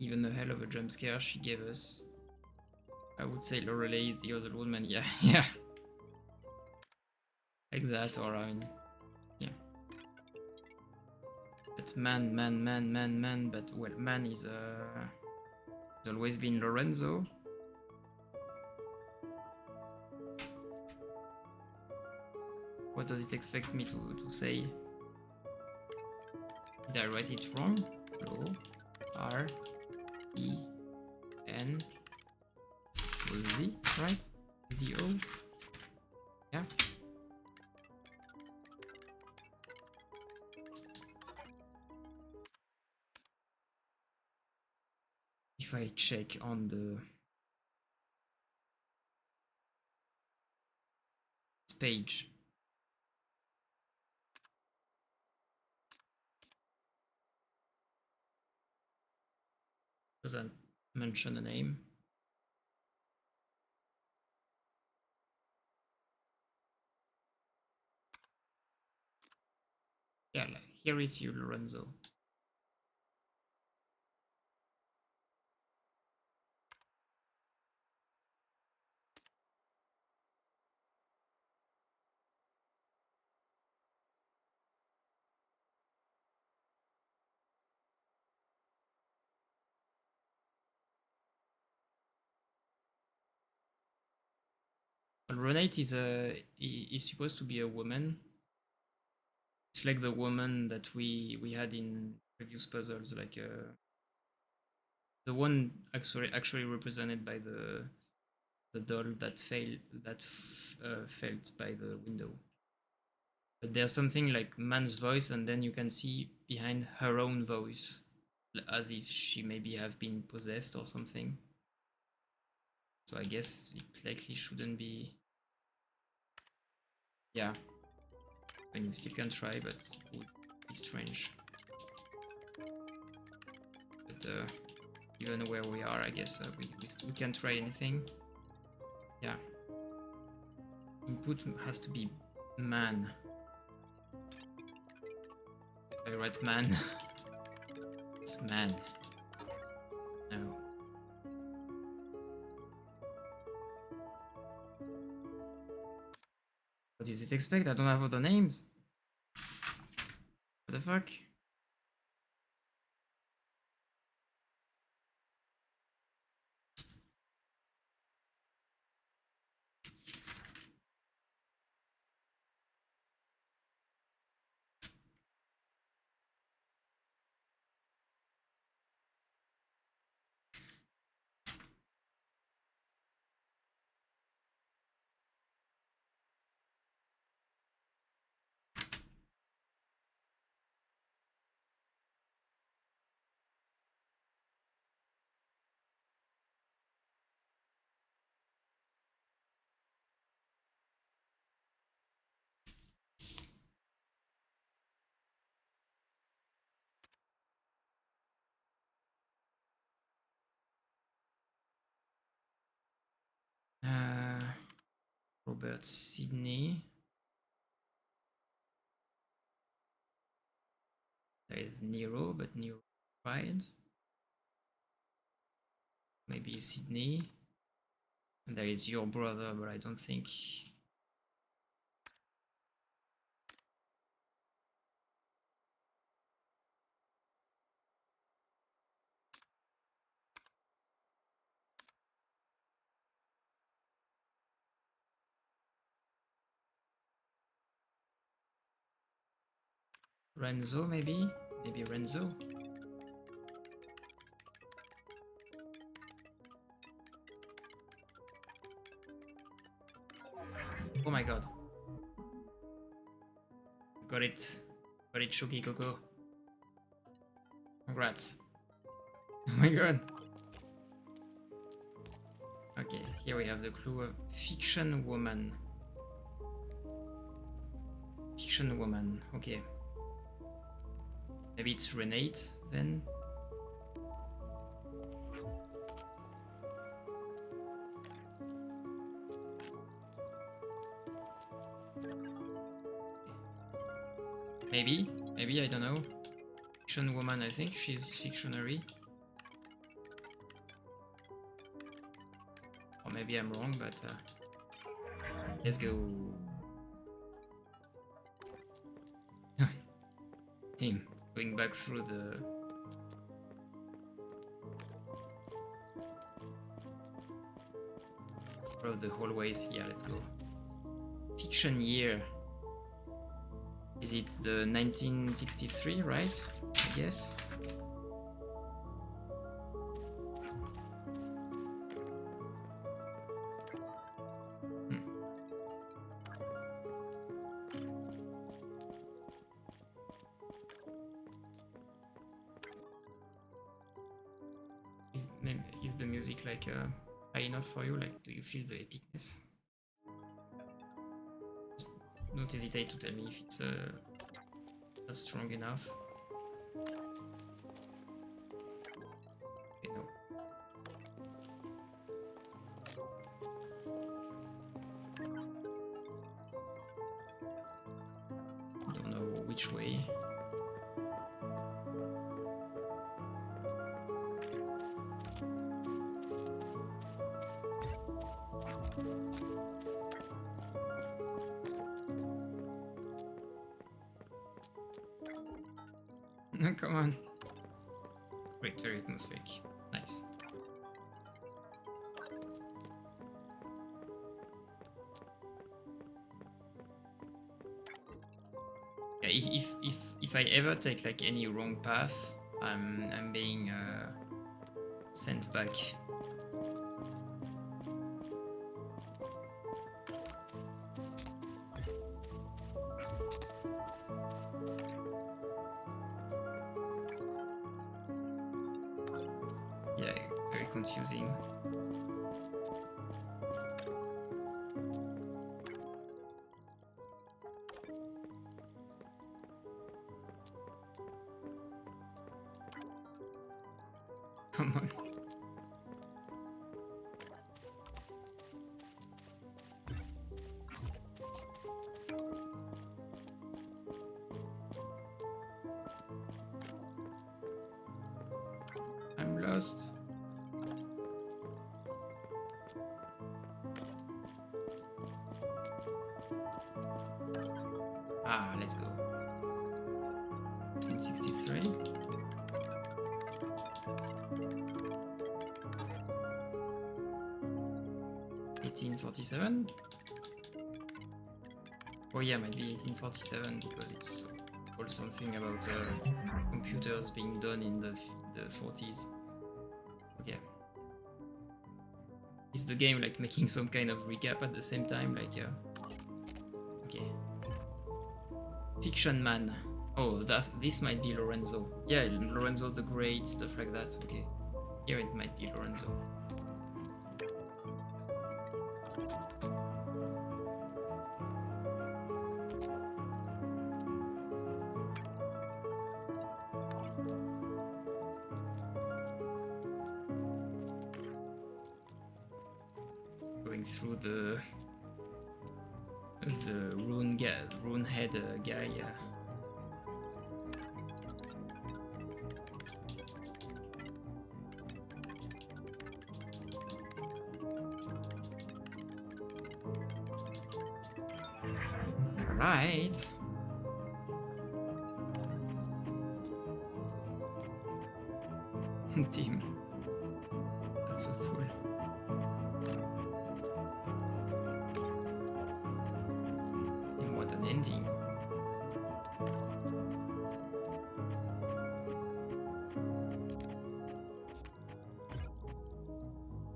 Even a hell of a jump scare she gave us. I would say Lorelei, the other woman. Yeah, yeah. Like that, or I mean, yeah. But man, but well, man is it's always been Lorenzo. What does it expect me to say? Did I write it wrong? L-O-R-E-N-Z, right? Z-O? Yeah. If I check on the page, doesn't mention a name. Yeah, like, here is you, Lorenzo. Well, Renate is supposed to be a woman. It's like the woman that we had in previous puzzles, like the one actually represented by the doll that fell by the window. But there's something like man's voice, and then you can see behind her own voice, as if she maybe have been possessed or something. So I guess it likely shouldn't be. Yeah, I mean, we still can try, but it would be strange. But even where we are, I guess we can try anything. Yeah. Input has to be man. I write man. It's man. No. What does it expect? I don't have other names. What the fuck? Robert Sidney. There is Nero, but Nero tried. Maybe Sydney. And there is your brother, but I don't think. Renzo, maybe? Maybe Renzo? Oh my god. Got it. Got it, Shuki Coco. Congrats. Oh my god. Okay, here we have the clue of fiction woman. Fiction woman, okay. Maybe it's Renate then? Maybe, I don't know. Fiction woman, I think she's fictionary. Or maybe I'm wrong, but let's go. Team, going back through the hallways. Yeah, let's go. Fiction year. Is it the 1963, right? I guess. Is the music like high enough for you? Like, do you feel the epicness? Don't hesitate to tell me if it's not strong enough. Okay, no. Don't know which way. Come on. Great, very atmospheric. Nice. Yeah, if I ever take like any wrong path, I'm being sent back. Yeah, very confusing. Come on. I'm lost. Ah, let's go. 1963. Oh yeah, might be 1847 because it's all something about computers being done in the 40s. Okay. Is the game like making some kind of recap at the same time? Like, okay. Fiction man. Oh, this might be Lorenzo. Yeah, Lorenzo the Great, stuff like that. Okay. Here it might be Lorenzo. Going through the rune head guy. Yeah. Right. Team. That's so cool. And what an ending.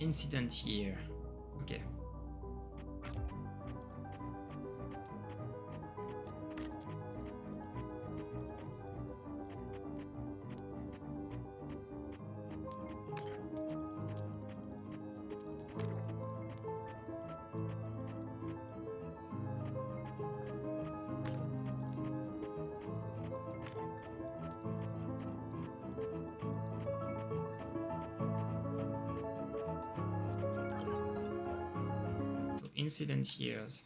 Incident here. Okay. incident years.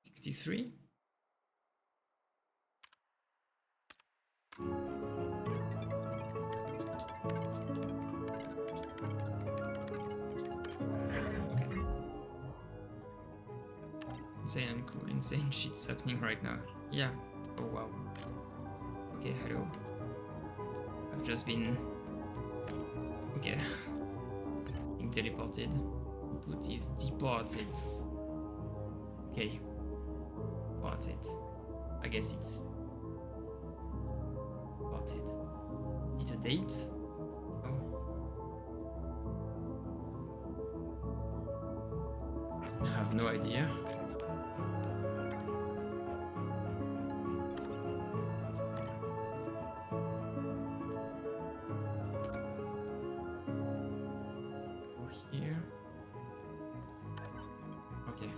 63? Okay. Insane and cool. Insane shit's happening right now. Yeah. Oh wow. Okay, hello. I've just been... Okay. Being teleported. Input is departed. Okay. Departed. I guess it's... Departed. Is it a date? Oh. I have no idea. Go here. Okay.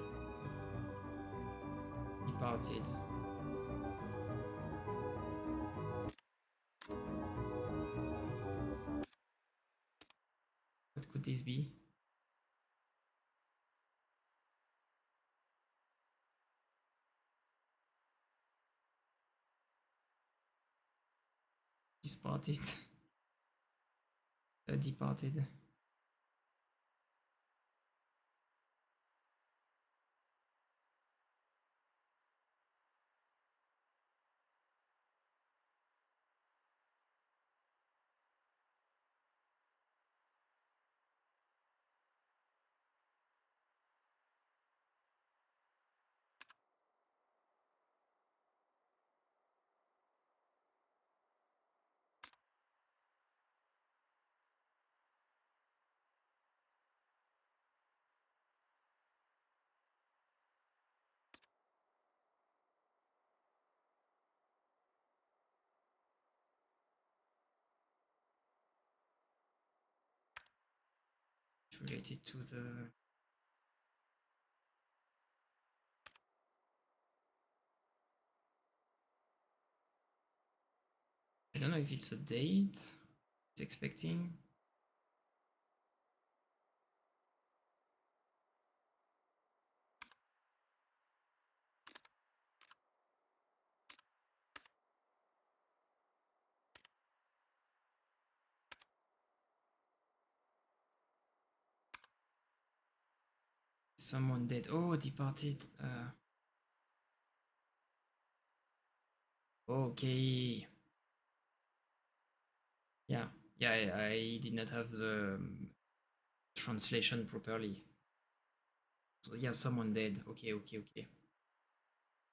Departed. What could this be? Disparted. Departed. It's related to the... I don't know if it's a date it's expecting. Someone dead. Oh, departed. Okay. Yeah. Yeah, I did not have the translation properly. So yeah, someone dead. Okay, okay, okay.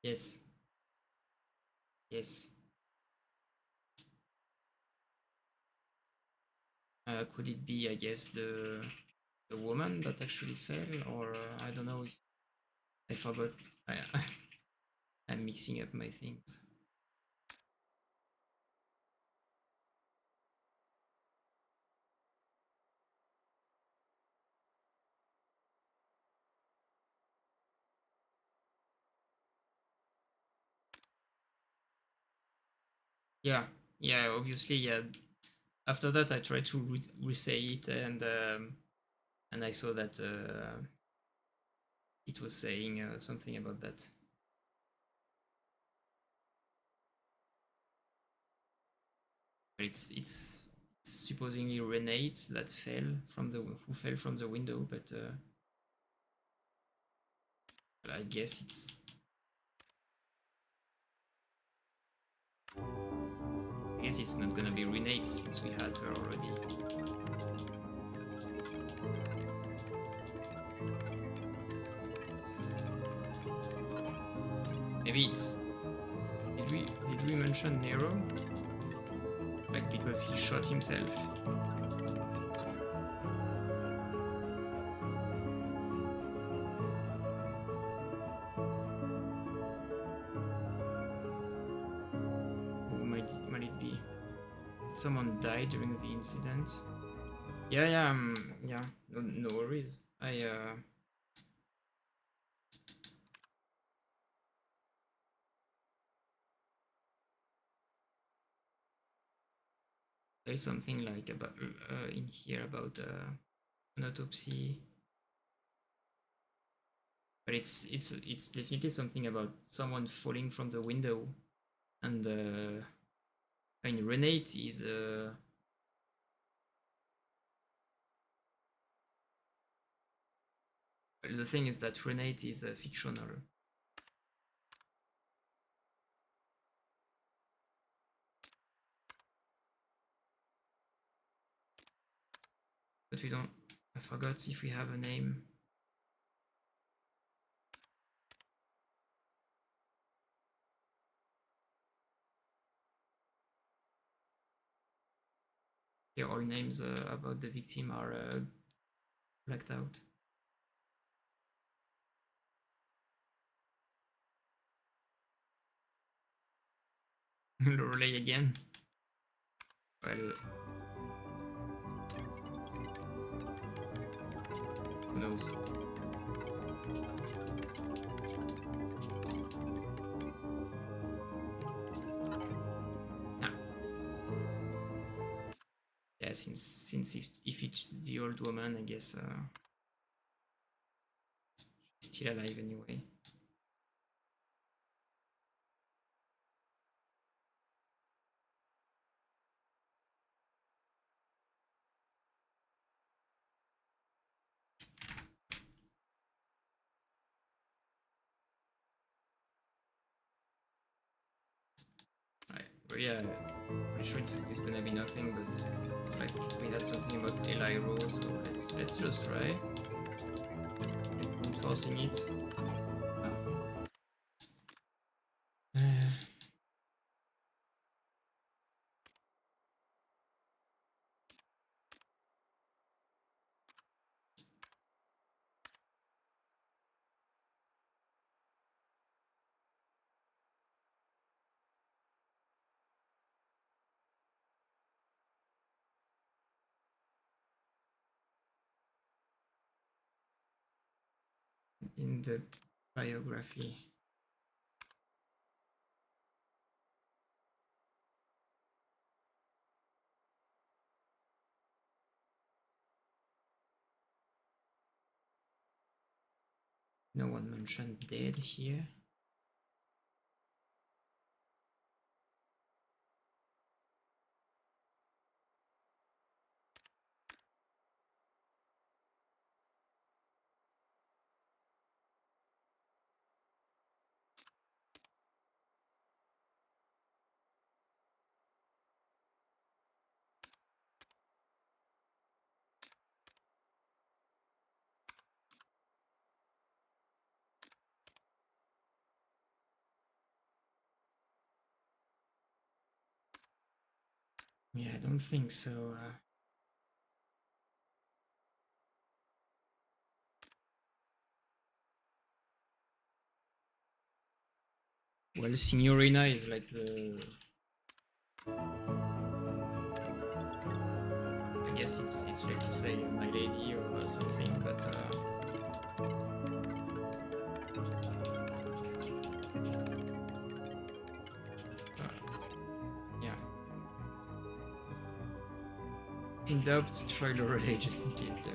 Yes. Yes. Could it be, I guess, the woman that actually fell, or I don't know if I forgot. I, I'm mixing up my things. Yeah, yeah. Obviously, yeah. After that, I tried to re-say it, and I saw that it was saying something about that. It's supposedly Renate that fell from the who fell from the window, but I guess it's... I guess it's not gonna be Renate since we had her already. Maybe it's... Did we mention Nero? Like because he shot himself. Who might it be? Did someone die during the incident? Yeah, yeah, yeah. No worries. There's something like about in here about an autopsy, but it's definitely something about someone falling from the window, and I mean Renate is the thing is that Renate is fictional. But we don't. I forgot if we have a name. Yeah, all names about the victim are blacked out. Lorelei again. Well, who knows? Yeah, yeah. Since if it's the old woman, I guess she's still alive anyway. Right. But yeah, pretty sure it's gonna be nothing. But like we had something about Eli Rowe, so let's just try. Brute forcing it. Uh, in the biography. No one mentioned dead here. Yeah, I don't think so. Well, Signorina is like the. I guess it's like to say my lady or something, but yeah. In doubt, try Lorelei just in case. Yeah.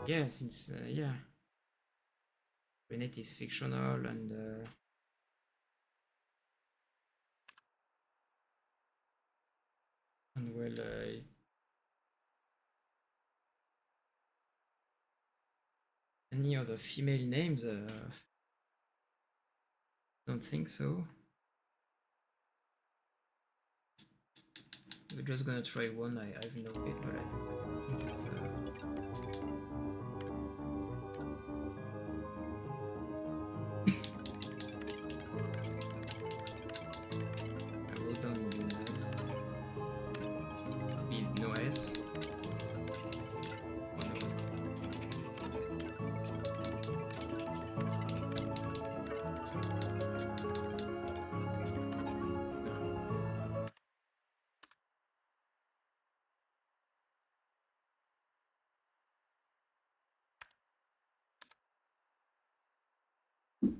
Yeah, since yeah, Renate is fictional and well, any other female names? Don't think so. We're just gonna try one I've noted, but I think it's. I wrote down Lunas. Be no S. Oh no. No.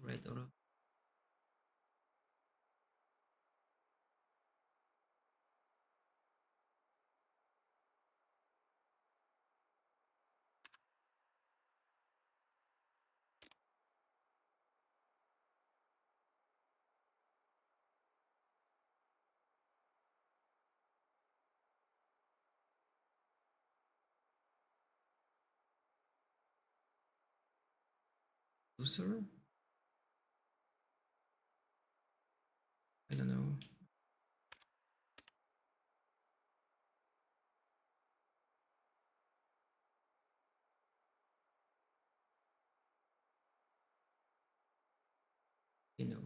read all of. User? I don't know. You know.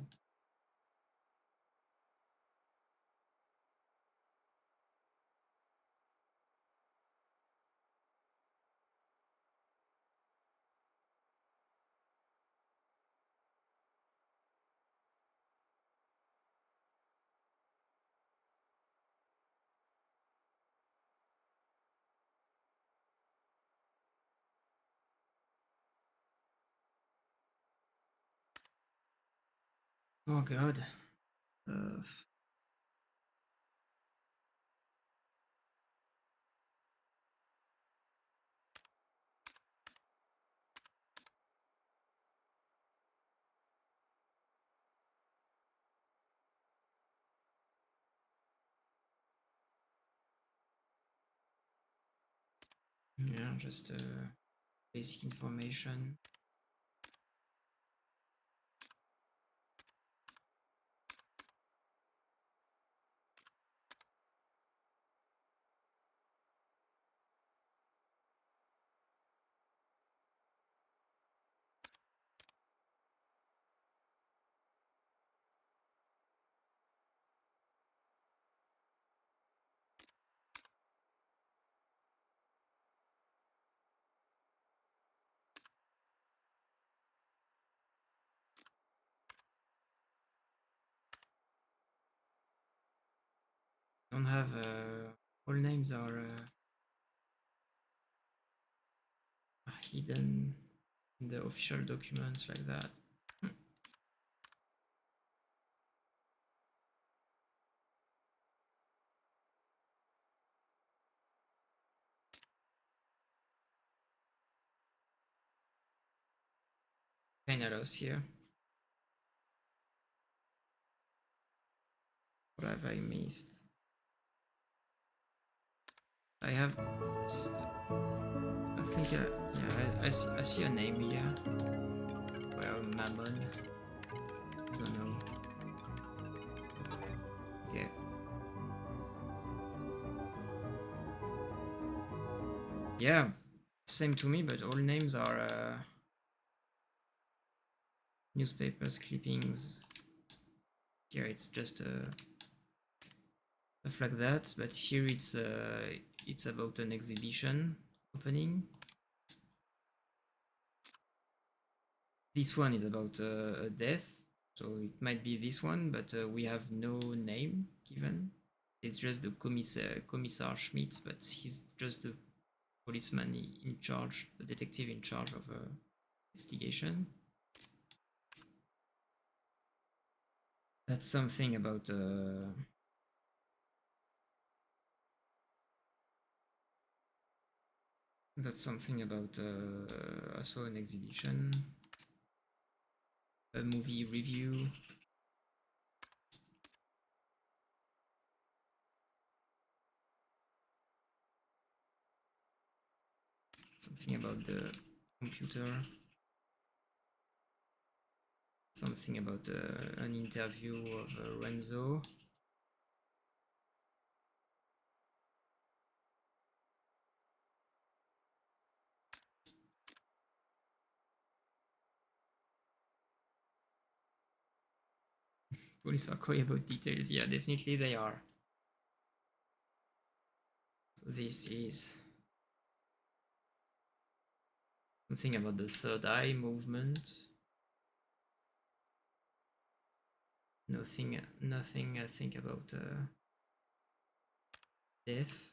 Oh god. Yeah, just basic information. Don't have all names are hidden in the official documents like that. Kinda lost here. What have I missed? I have. I think, yeah, I see a name here. Well, Mammon. I don't know. Okay. Yeah, same to me, but all names are newspapers, clippings. Here it's just stuff like that, but here it's about an exhibition opening. This one is about a death, so it might be this one, but we have no name given. It's just the Commissar Schmidt, but he's just the policeman in charge, the detective in charge of investigation. That's something about also an exhibition, a movie review. Something about the computer. Something about an interview of Renzo. Police are coy about details. Yeah, definitely they are. So this is something about the third eye movement. Nothing I think about death.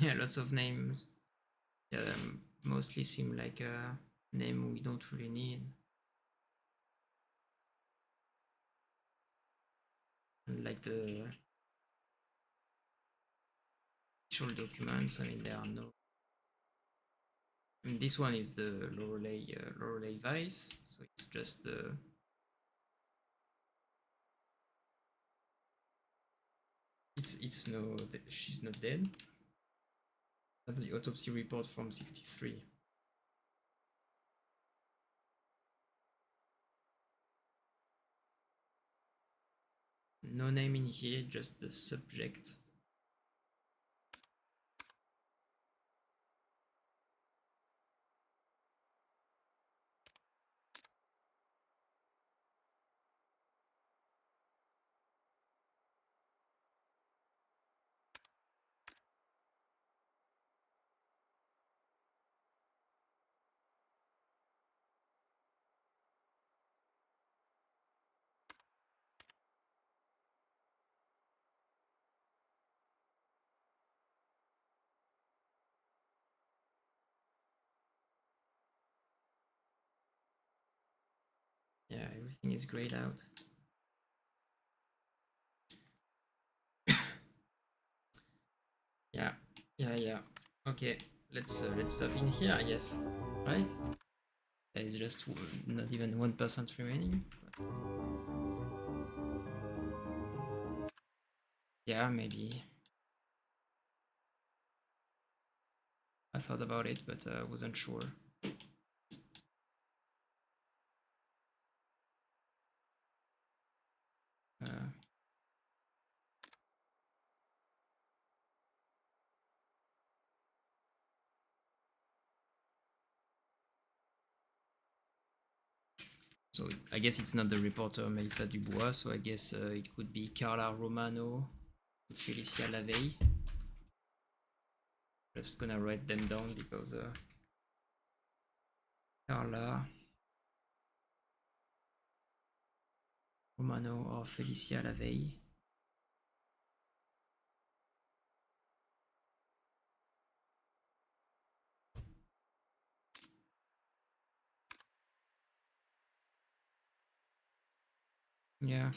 Yeah, lots of names. Yeah, mostly seem like a name we don't really need. And like the official documents, I mean, there are no. I mean, this one is the Lorelei Vice, so it's just the. It's no, she's not dead. That's the autopsy report from 63. No name in here, just the subject. Yeah, everything is grayed out. Yeah, yeah. Okay, let's stop in here, I guess. Right? There is just not even 1% remaining. Yeah, maybe. I thought about it, but I wasn't sure. Uh, so I guess it's not the reporter Melissa Dubois, so I guess it could be Carla Romano, Felicia Lavey. Just gonna write them down because Carla Romano or Felicia Lavey. Yeah.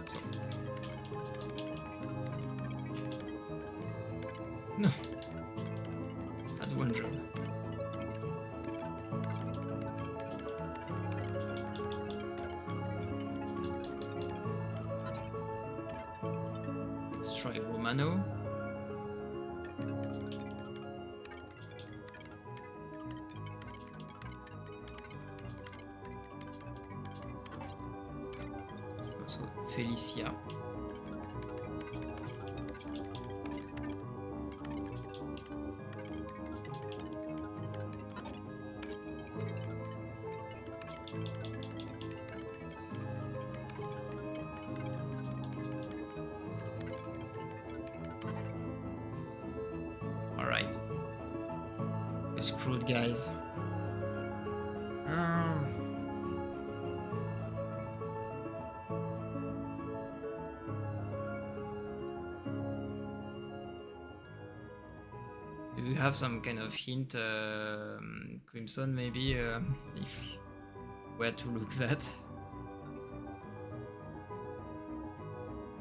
So. No. Had one job. Let's try Romano. Also Felicia. Alright. We're screwed, guys. Do you have some kind of hint, Crimson, maybe, if where to look that?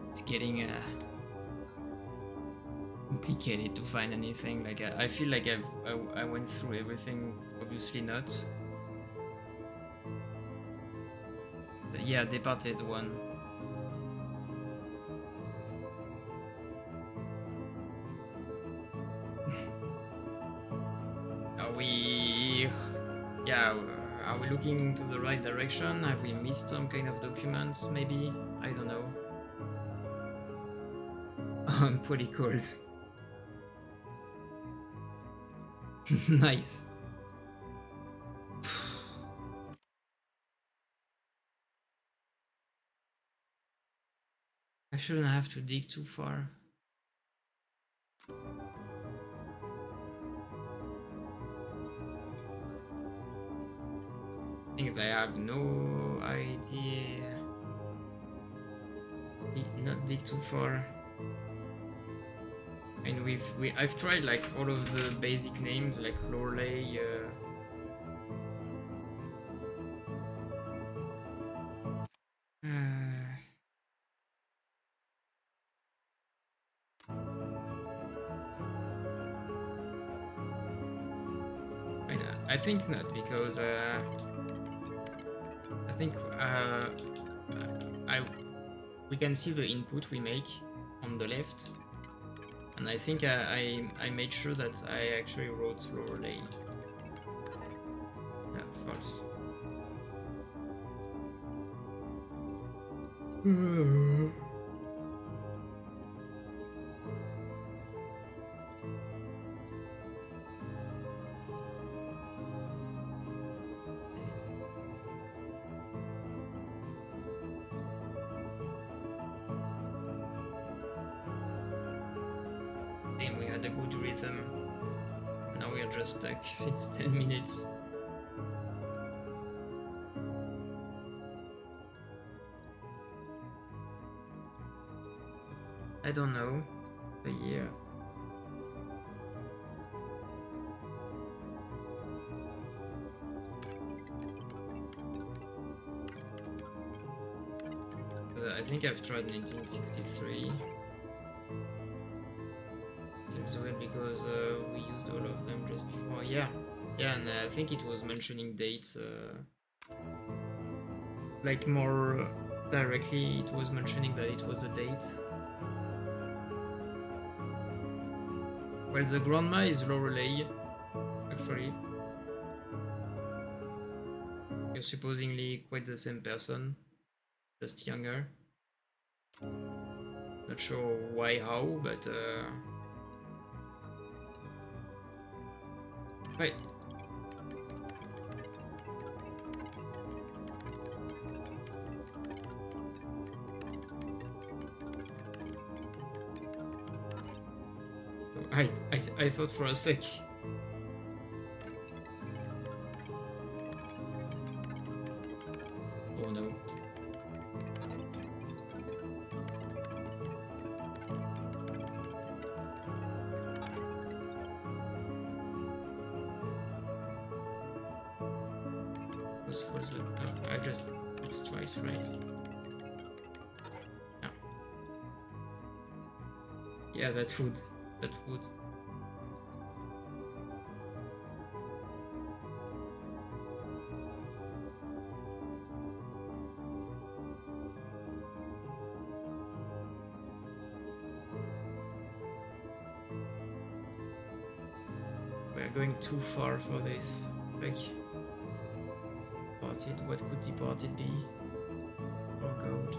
It's getting complicated to find anything. Like I feel like I went through everything. Obviously not. But yeah, Departed one. Are we? Yeah. Are we looking to the right direction? Have we missed some kind of documents? Maybe. I don't know. I'm pretty cold. Nice. I shouldn't have to dig too far. I think they have no idea. Not dig too far. And I've tried like all of the basic names like Lorelei. I think not, because I think I we can see the input we make on the left, and I think I made sure that I actually wrote Lorelei. Yeah, false. Damn, we had a good rhythm. Now we are just stuck since 10 minutes. I don't know the year. I think I've tried 1963. Seems weird because we used all of them just before. Yeah, and I think it was mentioning dates. Like more directly, it was mentioning that it was a date. Well, the grandma is Lorelei, actually. They're supposedly quite the same person, just younger. Not sure why, how, but right. I thought for a sec. Oh no. Was false, but I just it's twice right. Yeah. Yeah, that would. We're going too far for this. Like, departed. What could departed be? Oh god.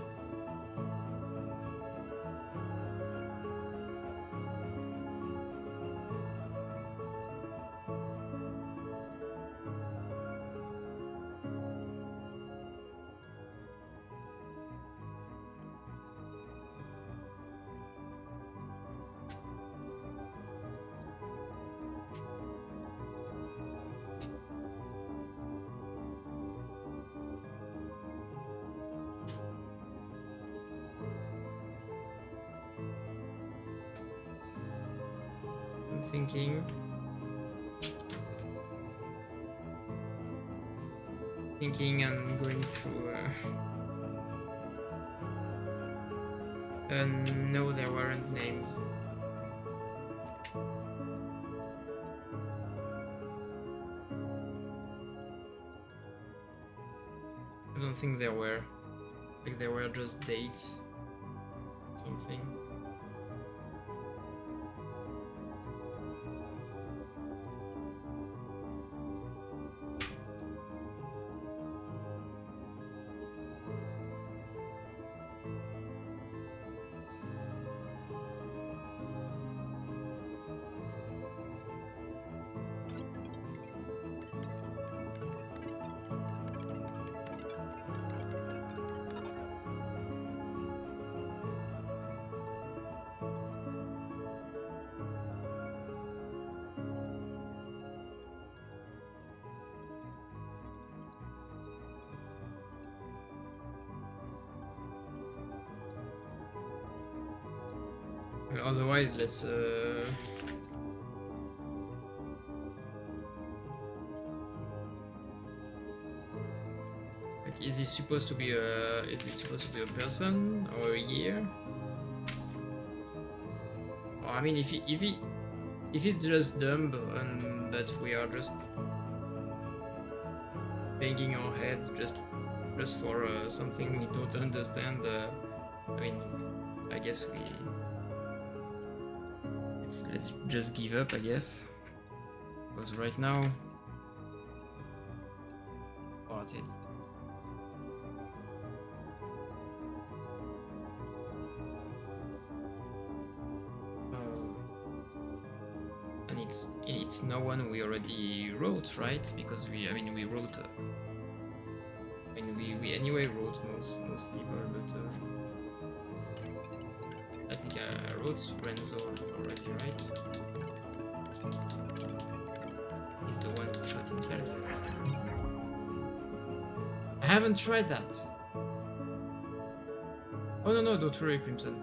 I'm thinking and going through. No, there weren't names. I don't think there were. Like, there were just dates. Something. Otherwise, let's. Like, is this supposed to be a? Is this supposed to be a person or a year? Or, I mean, if it's just dumb and that we are just banging our head just for something we don't understand. I mean, I guess let's just give up, I guess, because right now, what it. And it's no one we already wrote, right? Because we wrote. We anyway wrote most people, but I think I wrote Renzo already, right? He's the one who shot himself. I haven't tried that. Oh no, don't worry, Crimson.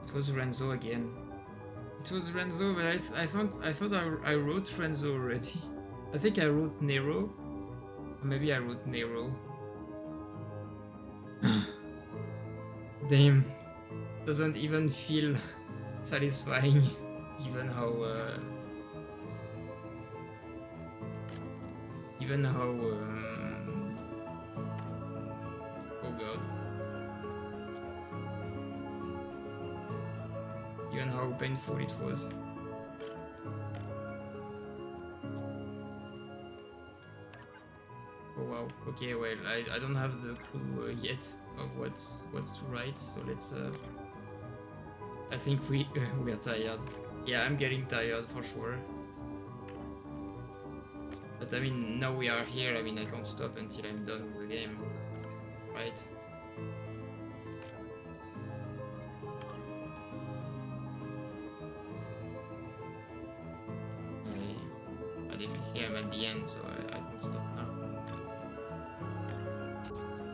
It was Renzo again. It was Renzo, but I thought I wrote Renzo already. I think I wrote Nero. Or maybe I wrote Nero. Damn. Doesn't even feel satisfying, given how oh god. Even how painful it was. Oh wow. Okay, well, I don't have the clue yet of what's to write, so let's. I think we are tired. Yeah, I'm getting tired for sure. But I mean, now we are here. I mean, I can't stop until I'm done with the game, right? Definitely I'm at the end, so I can stop now.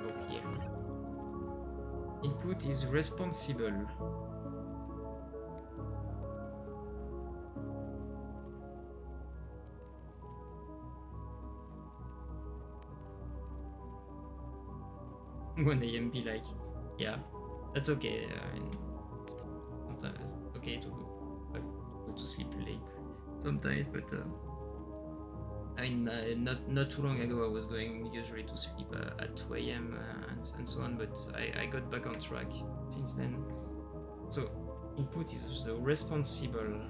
Oh, here. Input is responsible. When AM be like, yeah, that's okay. I mean, sometimes it's okay to go to sleep late sometimes, but I mean, not too long ago I was going usually to sleep at 2 AM and so on, but I got back on track since then. So input is the responsible.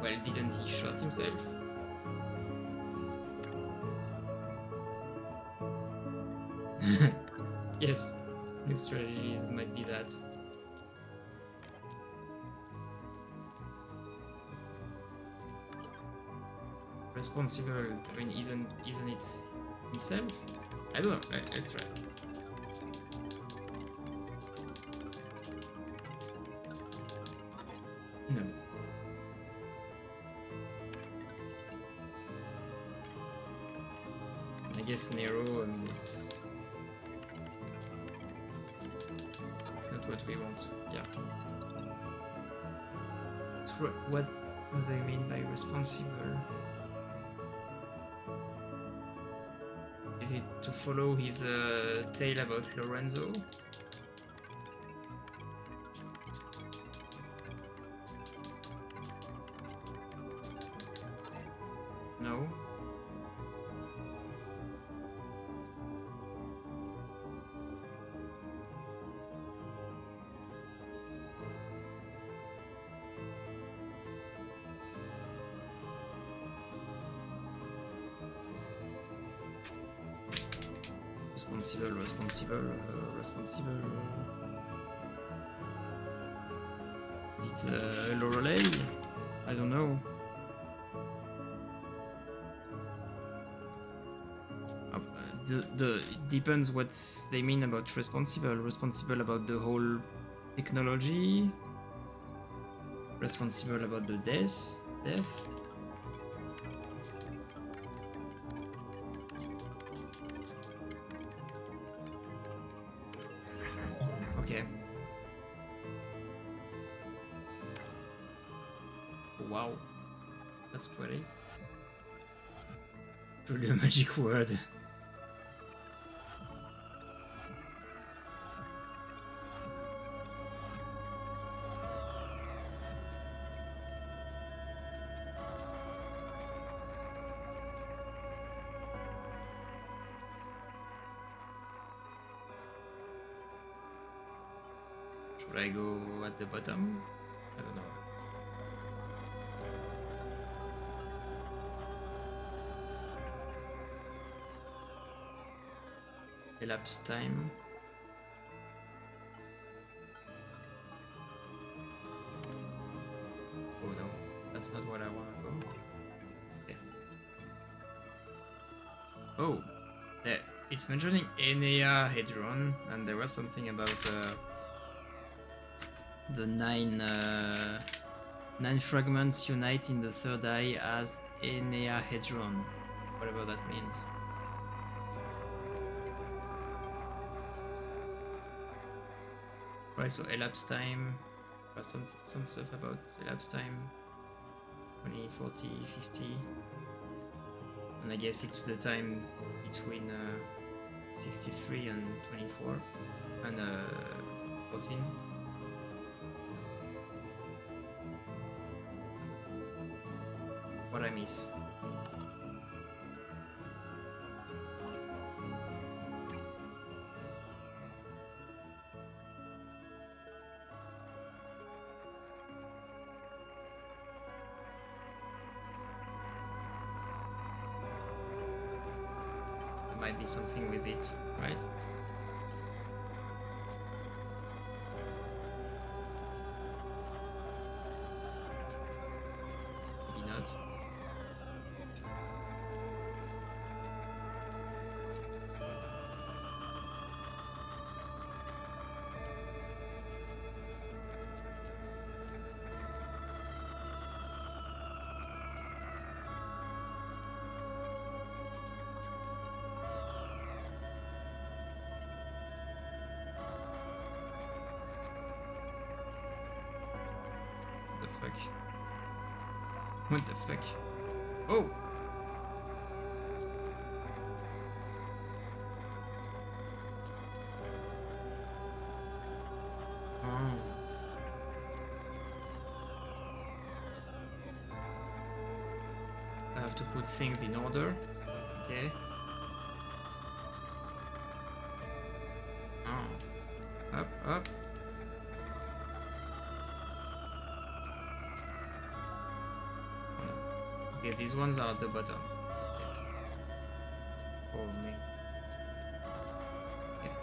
Well, didn't he shot himself? Yes, new strategies might be that. Responsible, I mean, isn't it himself? I don't know, let's try. No. I guess Nero, I mean, it's not what we want, yeah. What do they mean by responsible? Is it to follow his tale about Lorenzo? No. Responsible. Is it Lorelei? I don't know. It depends what they mean about responsible. Responsible about the whole technology. Responsible about the death. Okay. Wow. That's pretty. Truly a magic word. Should I go at the bottom? I don't know. Elapse time. Oh no, that's not what I want to go. Okay. Oh, yeah, it's mentioning Enea Hedron, and there was something about the nine fragments unite in the third eye as Enea Hedron, whatever that means. Right, so elapsed time, some stuff about elapsed time, 20, 40, 50, and I guess it's the time between 63 and 24, and 14. What I miss? Might be something with it, right? Maybe not. What the fuck? What the fuck? Oh! Oh. I have to put things in order. Okay. Oh. Up, up. Oh, no. Okay, these ones are at the bottom. Okay. Oh, me. Okay.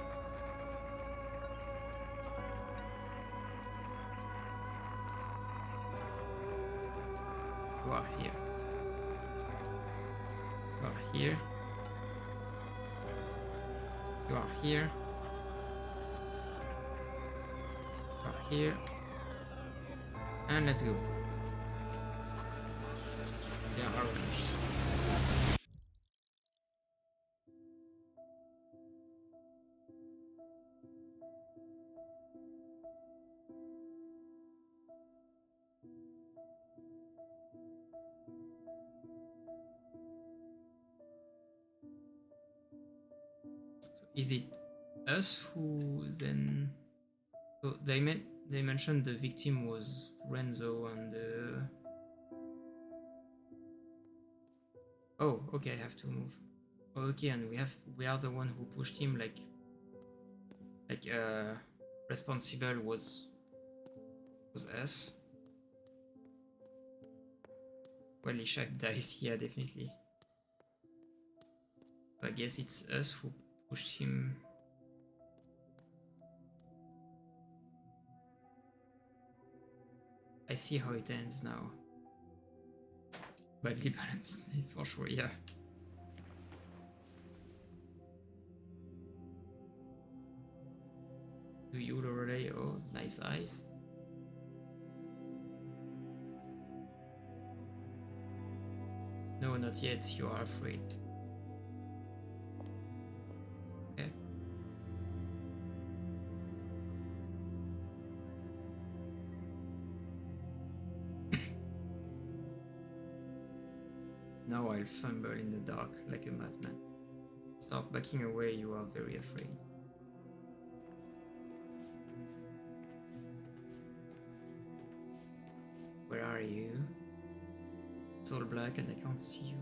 You are here. You are here. You are here. You are here. And let's go. They are arranged. So is it us who then? So they mentioned the victim was Renzo and oh, okay, I have to move. Okay, and we are the one who pushed him, like responsible was us. Well, Ishak dies, yeah, definitely. I guess it's us who pushed him. I see how it ends now. Badly balanced is for sure, yeah. Do you, Lorelei? Oh, nice eyes. No, not yet. You are afraid. Okay. Now I'll fumble in the dark like a madman. Start backing away, you are very afraid. Where are you? It's all black and I can't see you.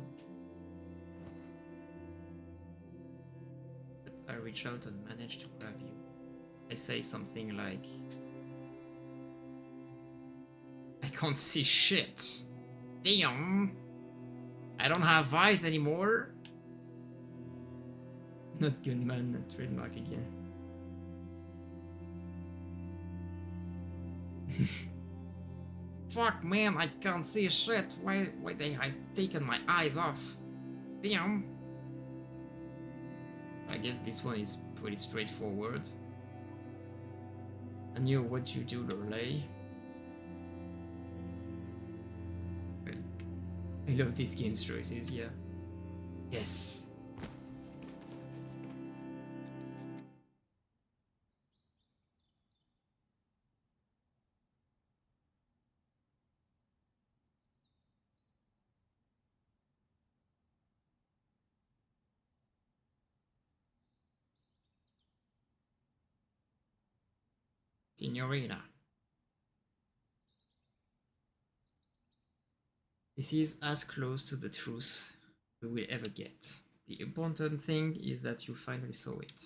But I reach out and manage to grab you. I say something like, I can't see shit. Damn. I don't have eyes anymore. Not gunman, trademark again. Fuck man, I can't see shit. Why they have taken my eyes off? Damn. I guess this one is pretty straightforward. I knew what you do, Lorelei. Well, I love this game's choices, yeah. Yes. Signorina. This is as close to the truth we will ever get. The important thing is that you finally saw it.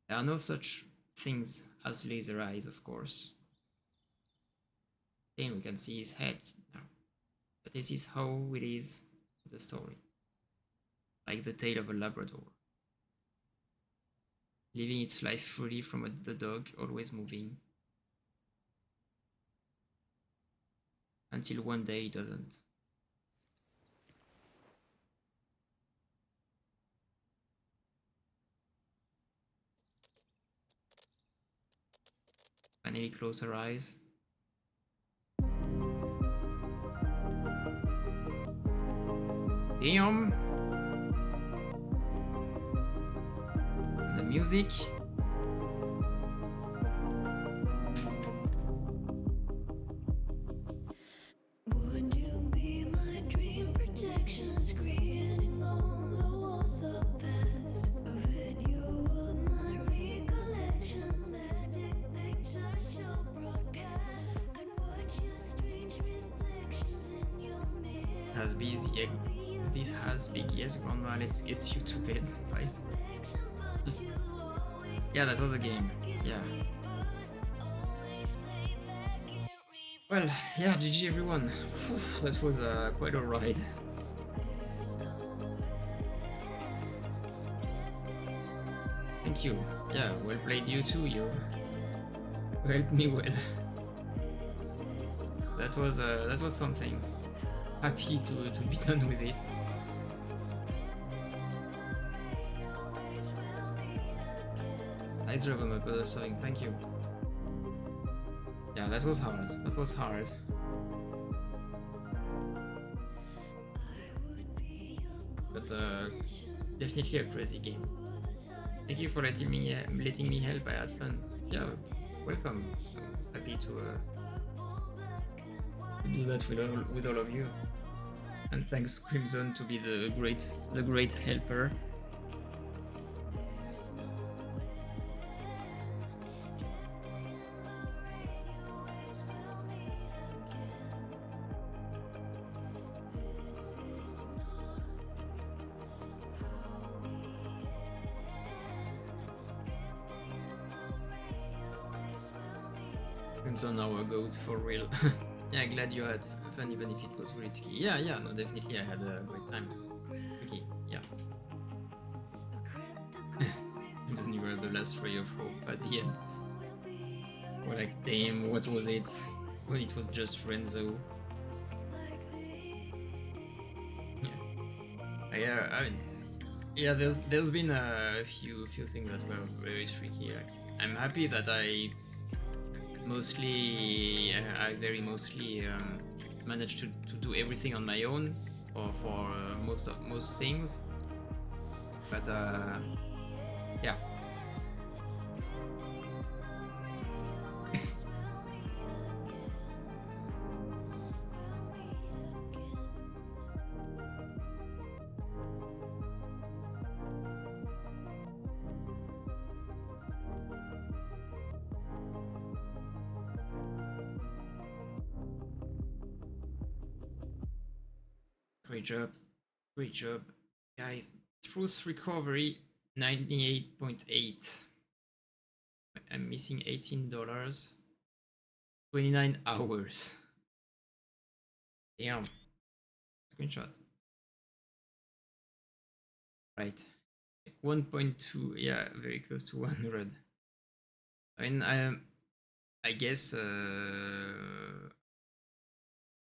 There are no such things as laser eyes, of course. Then we can see his head now. But this is how it is in the story. Like the tale of a Labrador. Living its life freely from the dog, always moving. Until one day it doesn't. Finally close her eyes. Damn! And the music. Would you be my dream protection screening all the walls of past? A video of my recollections, magic pictures show broadcast. I'd watch your strange reflections in your mirror. Has busy, yeah. This has big, yes, grandma, let's get you to bed. Vibes. Yeah, that was a game. Yeah. Well, yeah, GG everyone. Whew, that was quite a ride. Thank you. Yeah, well played you too, you helped me well. That was something. Happy to be done with it. Nice job on my puzzle solving, thank you. Yeah, that was hard. That was hard. But definitely a crazy game. Thank you for letting me help. I had fun. Yeah, welcome. I'm happy to do that with all of you. And thanks Crimson to be the great helper. Crimson our goat for real. Yeah, glad you had fun even if it was risky. Yeah, no, definitely I had a great time. Okay, yeah. Crimson, you were the last ray of hope at the end. We're like, damn, what was it? When it was just Renzo. Yeah, I mean, yeah. There's been a few things that were very tricky. Like, I'm happy that I very mostly managed to do everything on my own, or for most things. But yeah. Great job. Great job. Guys, truth recovery 98.8. I'm missing $18. 29 hours. Damn. Screenshot. Right. Like 1.2, yeah, very close to 100. I mean, I guess,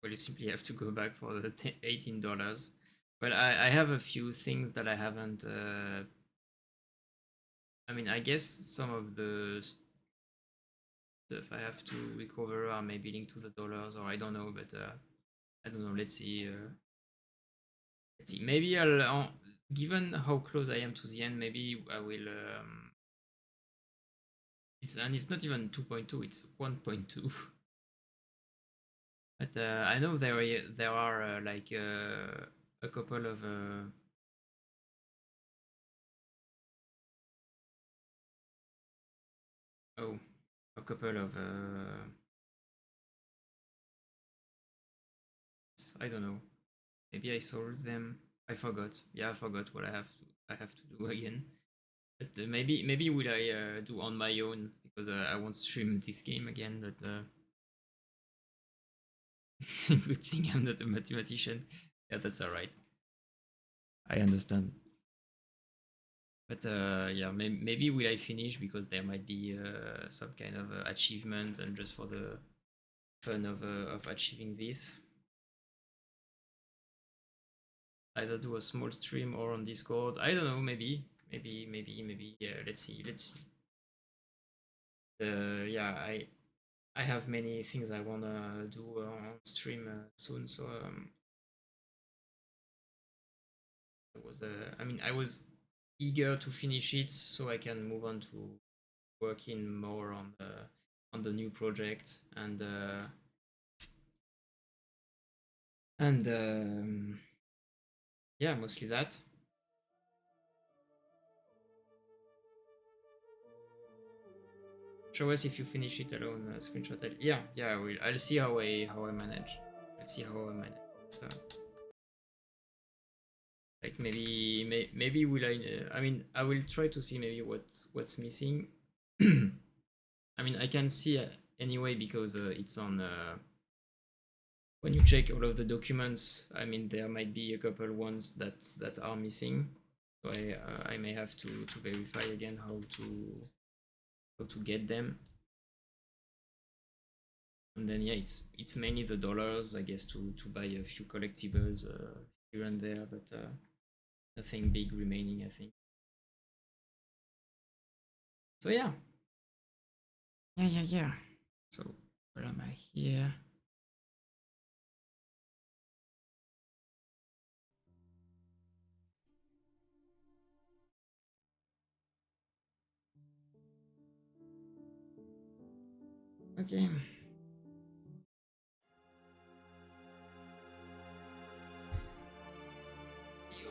well, you simply have to go back for the $18. Well, I have a few things that I haven't, I mean, I guess some of the stuff I have to recover are maybe linked to the dollars, or I don't know, but I don't know, let's see. Let's see, maybe I'll, given how close I am to the end, maybe I will, and it's not even 2.2, it's 1.2. But I know there are like a couple of oh, a couple of I don't know. Maybe I solved them. I forgot. Yeah, I forgot what I have to do again. But maybe will I do on my own, because I won't stream this game again. But good thing I'm not a mathematician. Yeah, that's alright. I understand. But yeah, maybe will I finish, because there might be some kind of achievement, and just for the fun of achieving this. Either do a small stream or on Discord. I don't know. Maybe. Yeah. Let's see. Yeah. I have many things I wanna do on stream soon. So I mean, I was eager to finish it so I can move on to working more on the new project, and yeah, mostly that. Show us if you finish it alone. Screenshot it. Yeah, I will. I'll see how I manage. I'll see how I manage. So, like maybe will I? I mean, I will try to see maybe what's missing. I mean, I can see anyway, because it's on. When you check all of the documents, I mean, there might be a couple ones that are missing. So I may have to verify again how to get them. And then yeah, it's mainly the dollars, I guess, to buy a few collectibles here and there, but nothing big remaining, I think. So yeah. Yeah. So where am I here? Okay.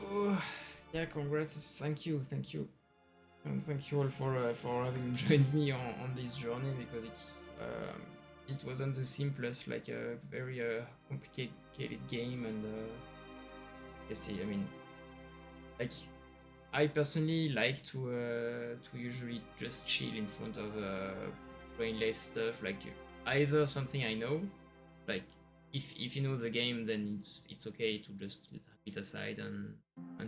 Oh, yeah, congrats. Thank you. And thank you all for having joined me on this journey, because it wasn't the simplest, like a very complicated game, and you see, I mean, like, I personally like to usually just chill in front of brainless stuff, like either something I know, like if you know the game, then it's okay to just have it aside and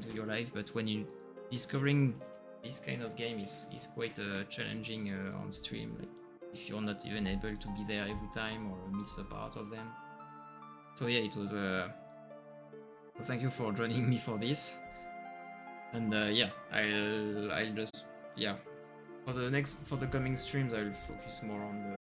do your life. But when you discovering this kind of game is quite challenging on stream, like if you're not even able to be there every time or miss a part of them. So yeah, it was thank you for joining me for this. And yeah, I'll just, yeah, for the coming streams, I'll focus more on